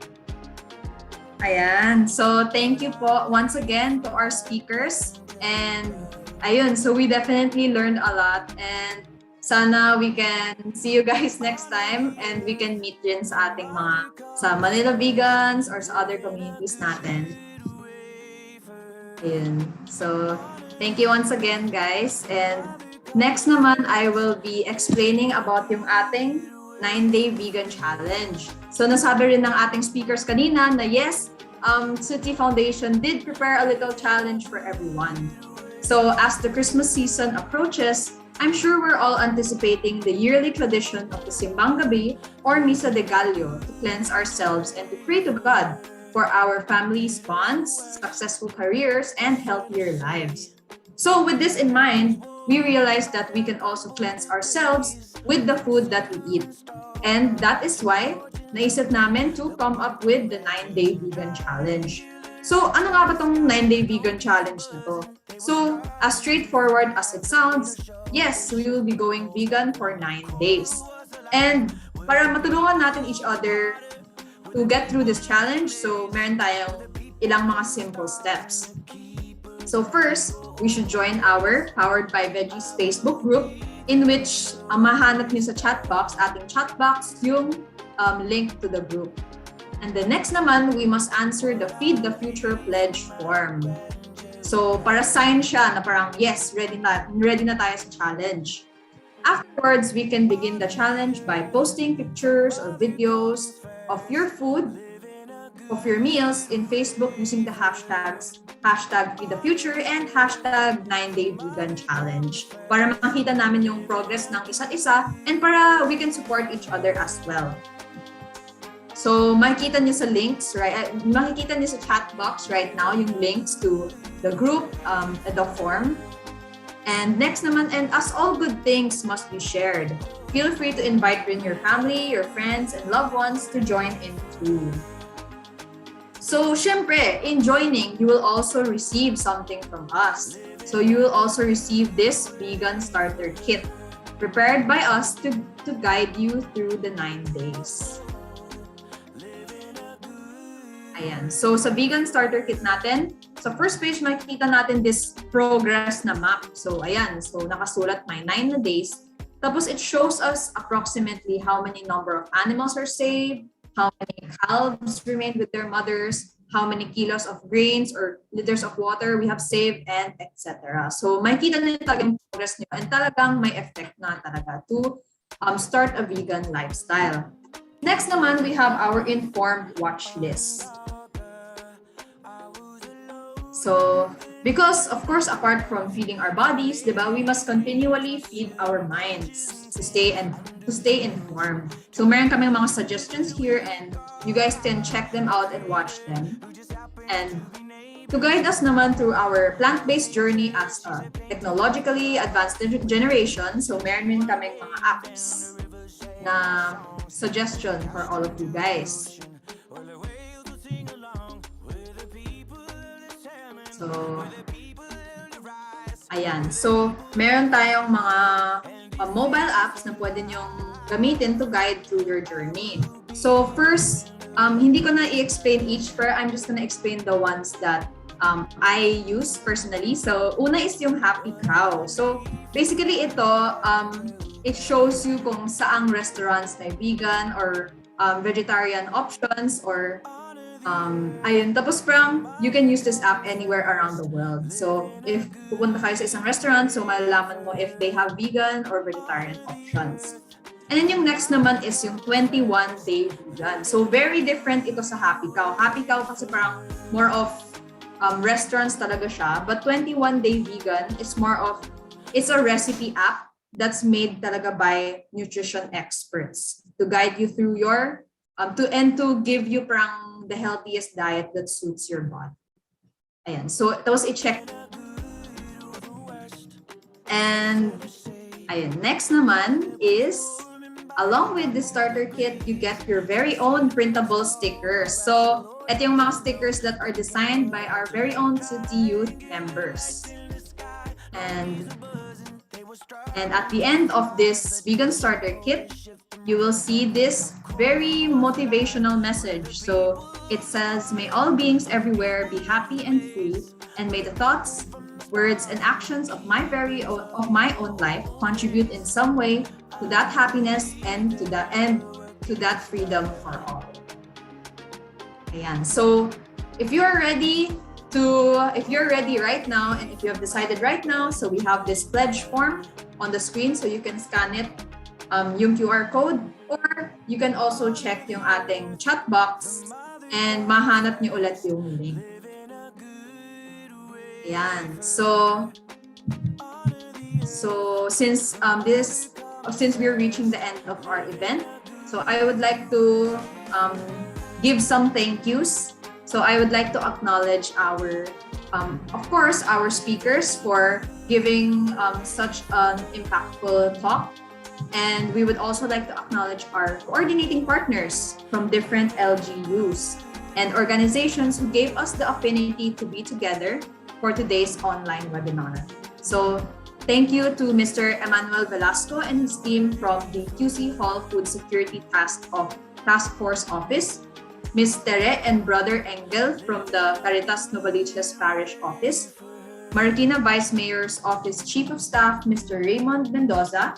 Ayan. So, thank you po once again to our speakers. And ayun, so we definitely learned a lot, and sana we can see you guys next time and we can meet din sa ating sa Manila Vegans or sa other communities natin. Ayun. So, thank you once again, guys. And next naman, I will be explaining about yung ating 9-day vegan challenge. So, nasabi rin ng ating speakers kanina na yes, Tzu Chi Foundation did prepare a little challenge for everyone. So as the Christmas season approaches, I'm sure we're all anticipating the yearly tradition of the Simbang Gabi or Misa de Gallo to cleanse ourselves and to pray to God for our families' bonds, successful careers, and healthier lives. So with this in mind, we realized that we can also cleanse ourselves with the food that we eat. And that is why naisip namin to come up with the 9-day vegan challenge. So, ano nga ba tong 9-day vegan challenge na to? So, as straightforward as it sounds, yes, we will be going vegan for 9 days. And para matulungan natin each other to get through this challenge, so meron tayong ilang mga simple steps. So first, we should join our Powered by Veggies Facebook group, in which mahanap niyo sa chat box, ating chat box, yung link to the group. And the next naman, we must answer the Feed the Future pledge form. So para sign siya na parang yes, ready na tayo sa challenge. Afterwards, we can begin the challenge by posting pictures or videos of your food, of your meals in Facebook using the hashtags #FeedTheFuture and #9DayVeganChallenge para makita namin yung progress ng isa't isa and para we can support each other as well. So makikita niyo sa links, right? Makikita niyo sa chat box right now yung links to the group, the form. And next naman, and as all good things must be shared, feel free to invite your family, your friends, and loved ones to join in too. So, syempre, in joining, you will also receive something from us. So, you will also receive this vegan starter kit. prepared by us to guide you through the 9 days. Ayan. So sa vegan starter kit natin, sa first page makikita natin this progress na map. So ayan, so nakasulat may 9 na days. Tapos it shows us approximately how many number of animals are saved, how many calves remain with their mothers, how many kilos of grains or liters of water we have saved, and etc. So makikita nyo talagang progress nyo and talagang may effect na talaga to start a vegan lifestyle. Next naman, we have our informed watch list. So, because of course, apart from feeding our bodies, diba, we must continually feed our minds to stay informed. So, meron kaming mga suggestions here and you guys can check them out and watch them. And to guide us naman through our plant-based journey as a technologically advanced generation, so meron din kaming mga apps na suggestion for all of you guys. So, ayan. So, meron tayong mga mobile apps na pwede nyong gamitin to guide through your journey. So, first, hindi ko na i-explain each, pero I'm just gonna explain the ones that I use personally. So, una is yung Happy Cow. So, basically ito, it shows you kung saang restaurants may vegan or vegetarian options or ayun. Tapos parang you can use this app anywhere around the world. So, if pupunta kayo sa isang restaurant, so malalaman mo if they have vegan or vegetarian options. And then yung next naman is yung 21-day vegan. So, very different ito sa Happy Cow. Happy Cow kasi parang more of restaurants talaga siya. But 21-day vegan is more of, it's a recipe app that's made talaga by nutrition experts to guide you through your, to give you parang the healthiest diet that suits your body. Ayan. So, tapos i-check. And, ayan. Next naman is, along with the starter kit, you get your very own printable stickers. So, ito yung mga stickers that are designed by our very own Tzu Chi youth members. And at the end of this vegan starter kit, you will see this very motivational message. So it says, may all beings everywhere be happy and free, and may the thoughts, words, and actions of my own life contribute in some way to that happiness and to that freedom for all. Ayan. So if you're ready right now, and if you have decided right now, so we have this pledge form on the screen, so you can scan it, yung QR code, or you can also check yung ating chat box and mahanap niyo ulit yung link. Ayan. So since we're reaching the end of our event, so I would like to give some thank yous. So I would like to acknowledge our, of course, our speakers for giving such an impactful talk. And we would also like to acknowledge our coordinating partners from different LGUs and organizations who gave us the affinity to be together for today's online webinar. So thank you to Mr. Emmanuel Velasco and his team from the QC Hall Food Security Task Force Office, Ms. Tere and Brother Engel from the Caritas Novaliches Parish Office, Marikina Vice Mayor's Office Chief of Staff, Mr. Raymond Mendoza,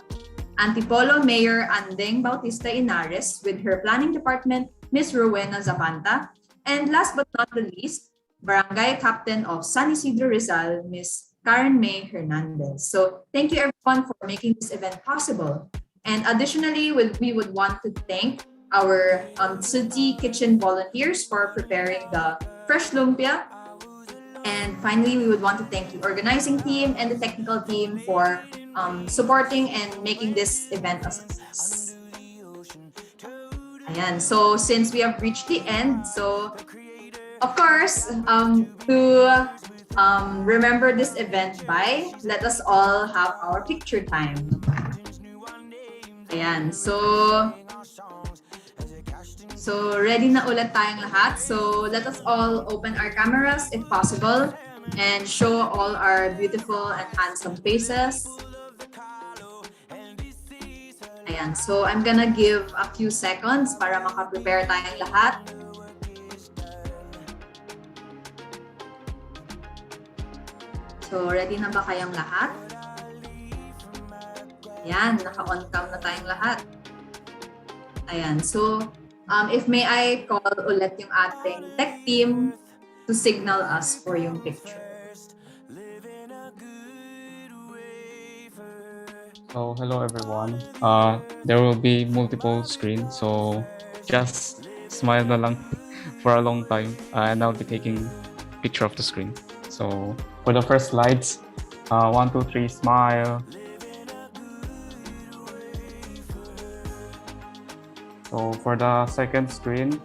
Antipolo Mayor Andeng Bautista Inares with her Planning Department, Ms. Rowena Zapanta, and last but not the least, Barangay Captain of San Isidro Rizal, Ms. Karen May Hernandez. So thank you everyone for making this event possible. And additionally, we would want to thank our Tzu Chi kitchen volunteers for preparing the fresh lumpia. And finally, we would want to thank the organizing team and the technical team for supporting and making this event a success. Ayan, so since we have reached the end, so of course, to remember this event by, let us all have our picture time. Ayan, so ready na ulit tayong lahat. So let us all open our cameras if possible and show all our beautiful and handsome faces. Ayan. So I'm gonna give a few seconds para maka-prepare tayong lahat. So ready na ba kayong lahat? Ayan, naka-on cam na tayong lahat. Ayan. So if may I call ulit yung ating tech team to signal us for yung picture. So hello everyone. There will be multiple screens, so just smile na lang for a long time, and I'll be taking picture of the screen. So for the first slides, 1, 2, 3, smile. So for the second screen,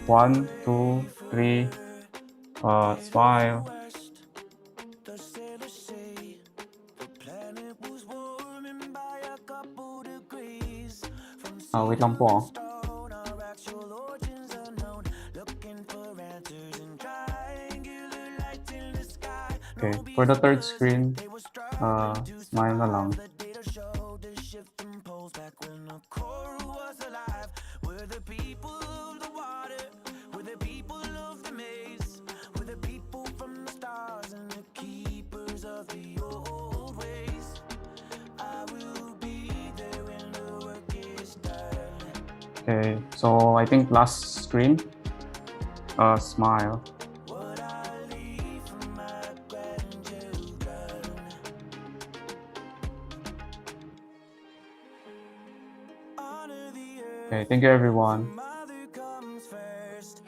1, 2, 3, smile. Wait lang po. Okay, for the third screen, smile na lang. Okay, so I think last screen, smile. Okay, thank you everyone.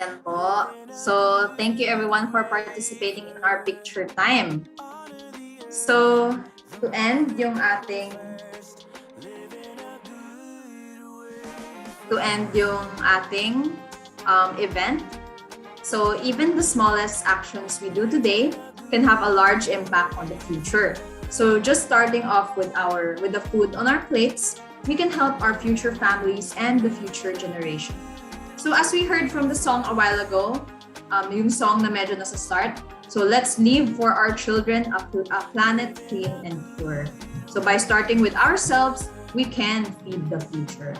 Yan po. So thank you everyone for participating in our picture time. So to end yung ating event. So even the smallest actions we do today can have a large impact on the future. So just starting off with the food on our plates, we can help our future families and the future generation. So as we heard from the song a while ago, yung song na medyo nasa start, so let's leave for our children a planet clean and pure. So by starting with ourselves, we can feed the future.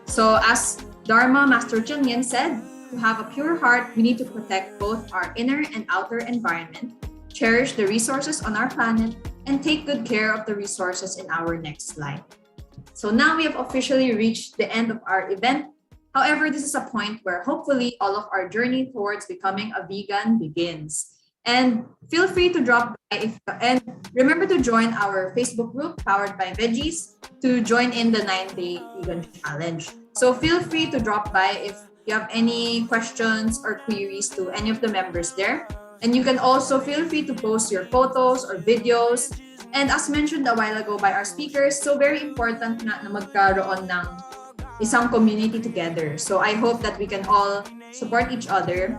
So as Dharma Master Cheng Yen said, to have a pure heart, we need to protect both our inner and outer environment, cherish the resources on our planet, and take good care of the resources in our next life. So now we have officially reached the end of our event. However, this is a point where hopefully all of our journey towards becoming a vegan begins. And feel free to drop by and remember to join our Facebook group, Powered by Veggies, to join in the 9-day vegan challenge. So feel free to drop by if you have any questions or queries to any of the members there. And you can also feel free to post your photos or videos. And as mentioned a while ago by our speakers, so very important na magkaroon ng isang community together. So I hope that we can all support each other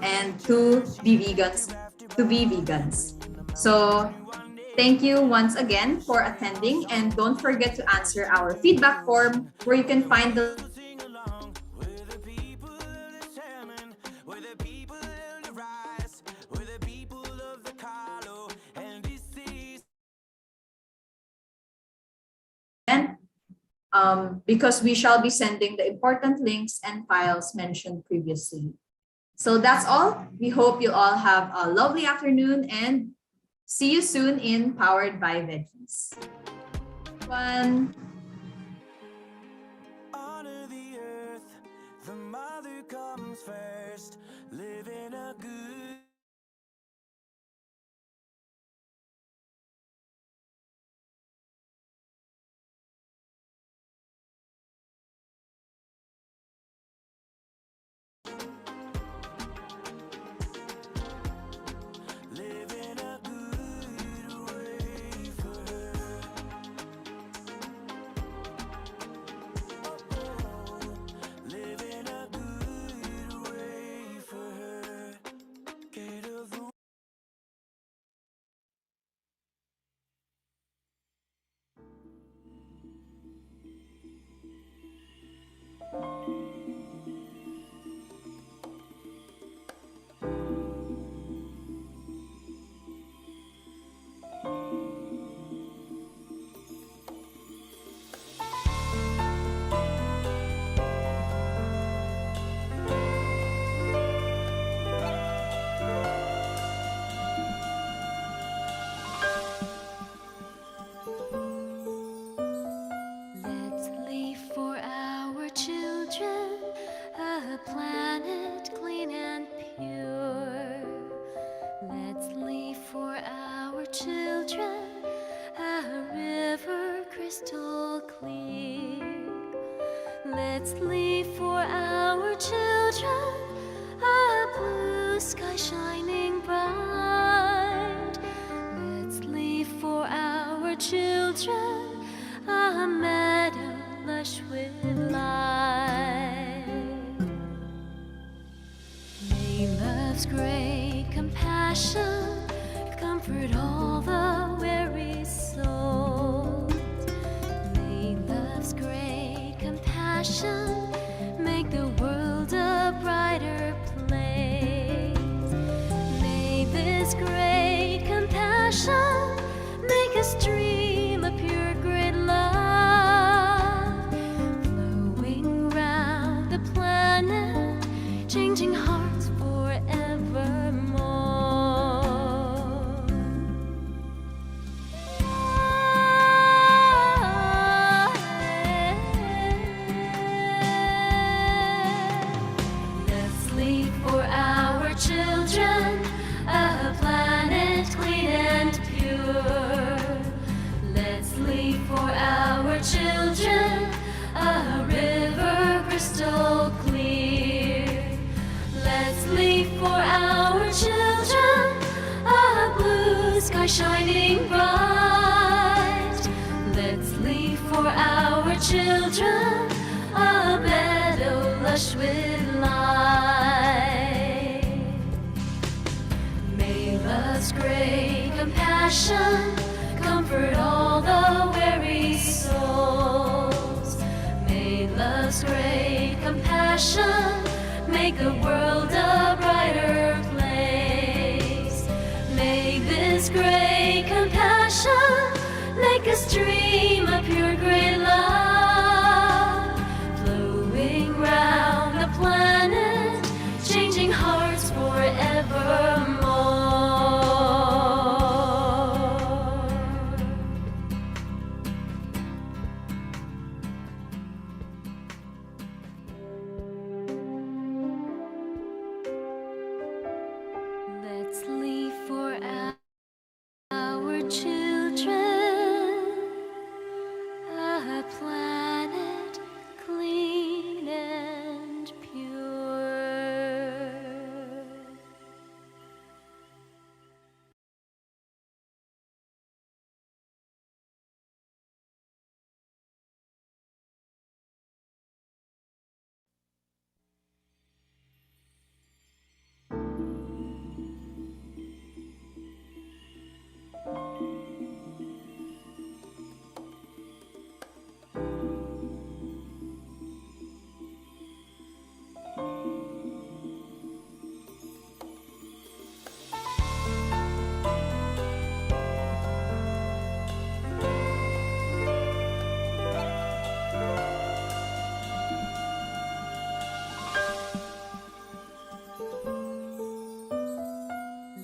and to be vegans. So thank you once again for attending, and don't forget to answer our feedback form where you can find the because we shall be sending the important links and files mentioned previously. So that's all. We hope you all have a lovely afternoon and see you soon in Powered by Veggies. One. Honor the earth, the mother comes first, live in a good Let's leave for our children a blue sky shining bright. Let's leave for our children a meadow lush with light. May love's great compassion comfort all the weary souls. May love's great compassion make the world a brighter place. May this great compassion make us dream a pure great love, flowing round the planet, changing hearts forevermore. Let's leave for our children a planet clean and pure. Let's leave for our children a river crystal clear. Let's leave for our children a blue sky shining bright. Let's leave for our children a meadow lush with light. May love's great compassion comfort all the weary souls. May love's great compassion make the world a brighter place. May this great compassion make us dream a pure great love, flowing round the planet, changing hearts forevermore. Let's leave for our children a planet clean and pure.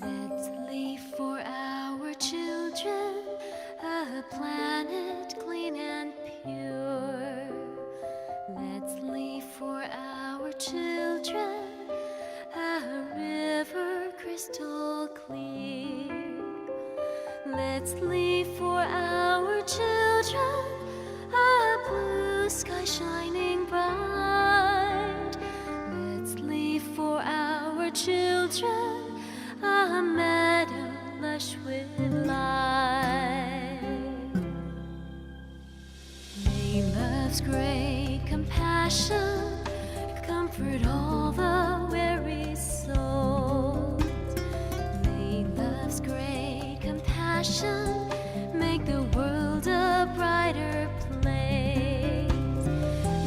Let's leave for our children a planet clean and pure. Let's leave for our children a river crystal clear. Let's leave for our children a blue sky shining bright. Let's leave for our children a meadow lush with light. May love's great compassion comfort all the weary souls. May love's great compassion make the world a brighter place.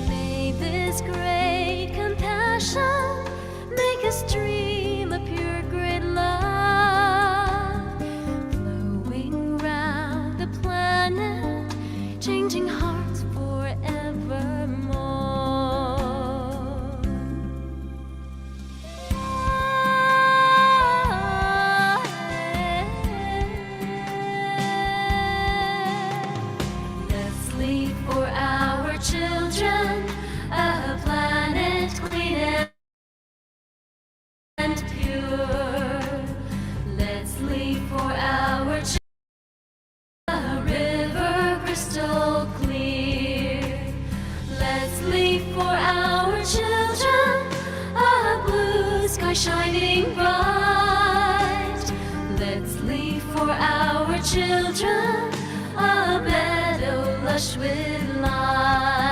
May this great compassion make us dream a pure great love, flowing round the planet, changing hearts forevermore. Let's leave for our children a planet clean and sky shining bright. Let's leave for our children a meadow lush with light.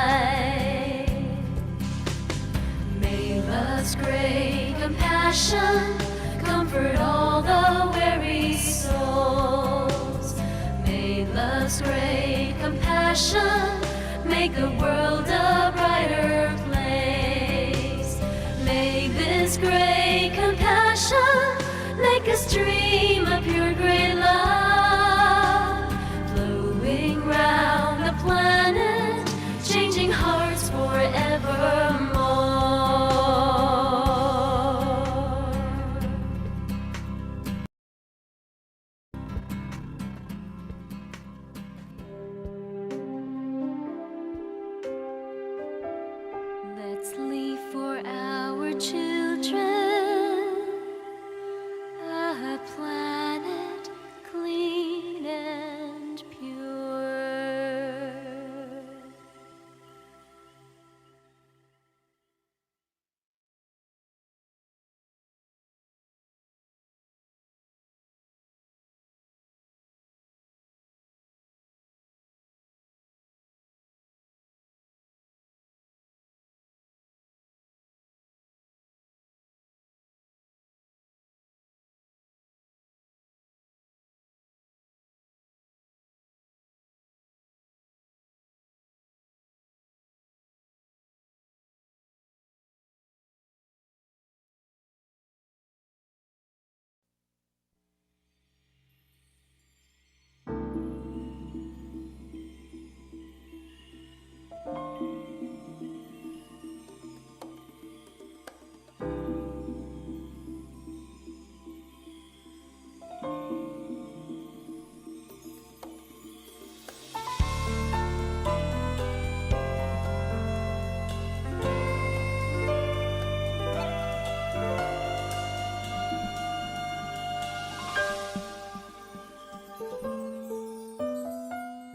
May love's great compassion comfort all the weary souls. May love's great compassion make the world a brighter place. May this great compassion make us dream of pure great love, flowing round the planet, changing hearts forevermore. Let's leave for our children a planet clean and pure.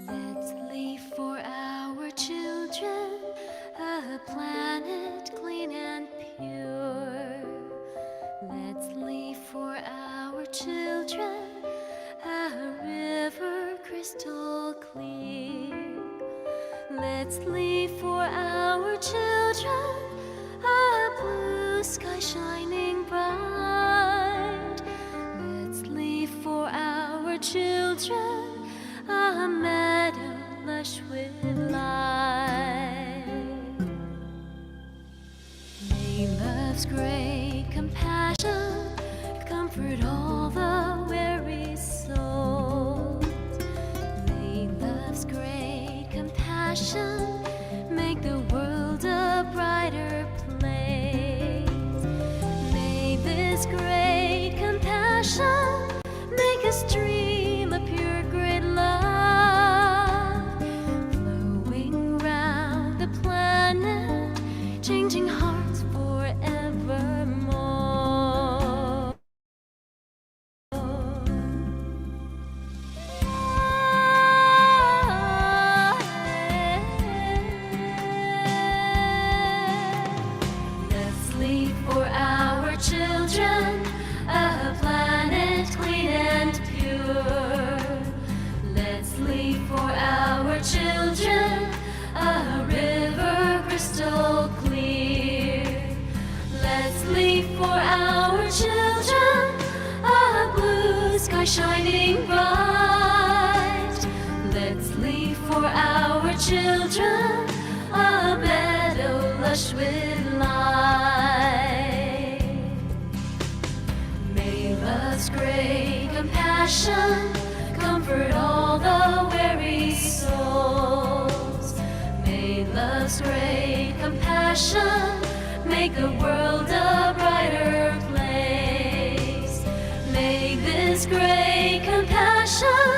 Let's leave for our children a planet clean and pure. Let's leave for our children a river crystal clear. Let's leave for our children a blue sky shining bright. Let's leave for our children a meadow lush with light. May love's great compassion comfort all the weary souls. May love's great compassion make the world a brighter place. May this great compassion make us dream of pure great love, flowing round the planet, changing hearts forevermore. Let's leave for our children a planet clean and pure. Let's leave for our children a river crystal clear. Let's leave for our children a blue sky shining bright. Let's leave for our children a meadow lush with light. May love's great compassion comfort all the weary souls. May love's great compassion make the world a brighter place. May this great compassion